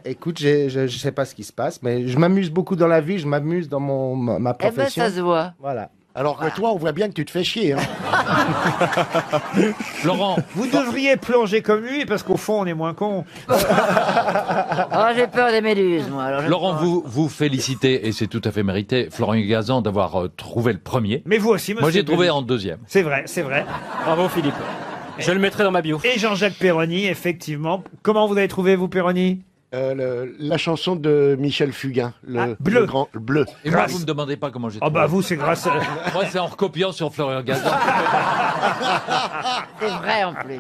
Écoute, je sais pas ce qui se passe, mais je m'amuse beaucoup dans la vie, je m'amuse dans ma profession. Eh ben, ça se voit. Voilà. Alors que toi, on voit bien que tu te fais chier. Hein. Laurent, vous devriez plonger comme lui, parce qu'au fond, on est moins con. Oh, j'ai peur des méduses, moi. Alors Laurent, vous félicitez, et c'est tout à fait mérité, Florian Gazan d'avoir trouvé le premier. Mais vous aussi, monsieur. Moi, j'ai trouvé en deuxième. C'est vrai, c'est vrai. Bravo, Philippe. Je le mettrai dans ma bio. Et Jean-Jacques Perroni, effectivement. Comment vous avez trouvé, vous, Perroni? La chanson de Michel Fugain, Bleu. le grand Bleu. Et moi, vous me demandez pas comment j'ai trouvé. Oh bah vous, c'est grâce à... Moi, c'est en recopiant sur Florian Gazan. C'est vrai, en plus.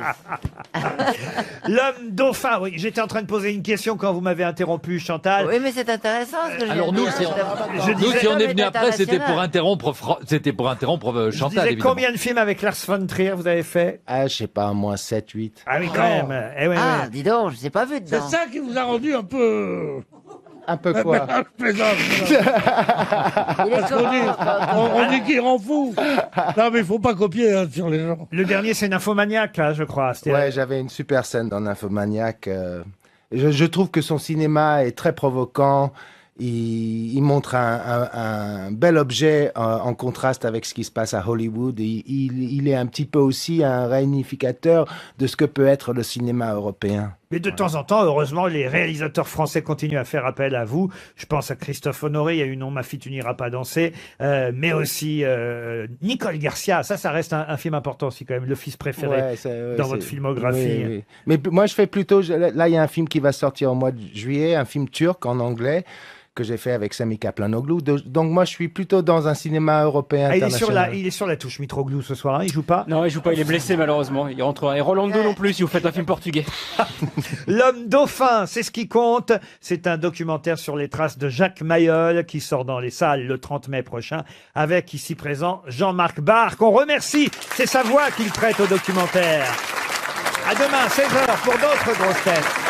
L'homme dauphin, oui. J'étais en train de poser une question quand vous m'avez interrompu, Chantal. Oui, mais c'est intéressant ce que je Alors viens nous, de dire. si on est venu après, c'était pour international. interrompre Je Chantal, disais, évidemment. combien de films avec Lars von Trier vous avez fait? Ah, je sais pas, au moins 7, 8. Ah oui, quand même. Eh ouais, Ah, ouais. dis donc, je ne pas vu C'est dedans. ça qui vous a rendu un peu... Un peu quoi? Je plaisante. Il est Parce qu'on dit, on dit qu'il rend fou. Non, mais il faut pas copier hein, sur les gens. Le dernier, c'est Nymphomaniac, là, je crois. C'était- Ouais, j'avais une super scène dans Nymphomaniac. Je trouve que son cinéma est très provoquant. Il montre un bel objet en contraste avec ce qui se passe à Hollywood. Il est un petit peu aussi un réunificateur de ce que peut être le cinéma européen. Mais de temps en temps, heureusement, les réalisateurs français continuent à faire appel à vous. Je pense à Christophe Honoré, il y a eu Non, ma fille, tu n'iras pas danser, mais aussi Nicole Garcia. Ça reste un film important aussi quand même, le fils préféré dans votre filmographie. Oui, oui. Mais moi, je fais plutôt... Là, il y a un film qui va sortir au mois de juillet, un film turc en anglais, que j'ai fait avec Sami Kaplanoglu. Donc moi, je suis plutôt dans un cinéma européen Ah, il international. est sur la touche, Mitroglou, ce soir. Hein, il joue pas? Non, il joue pas, il est blessé malheureusement. Il rentrera. Et Rolando non plus si vous faites un film portugais. L'homme dauphin, c'est ce qui compte. C'est un documentaire sur les traces de Jacques Mayol qui sort dans les salles le 30 mai prochain avec ici présent Jean-Marc Barr, qu'on remercie. C'est sa voix qu'il prête au documentaire. À demain, 16h pour d'autres grosses têtes.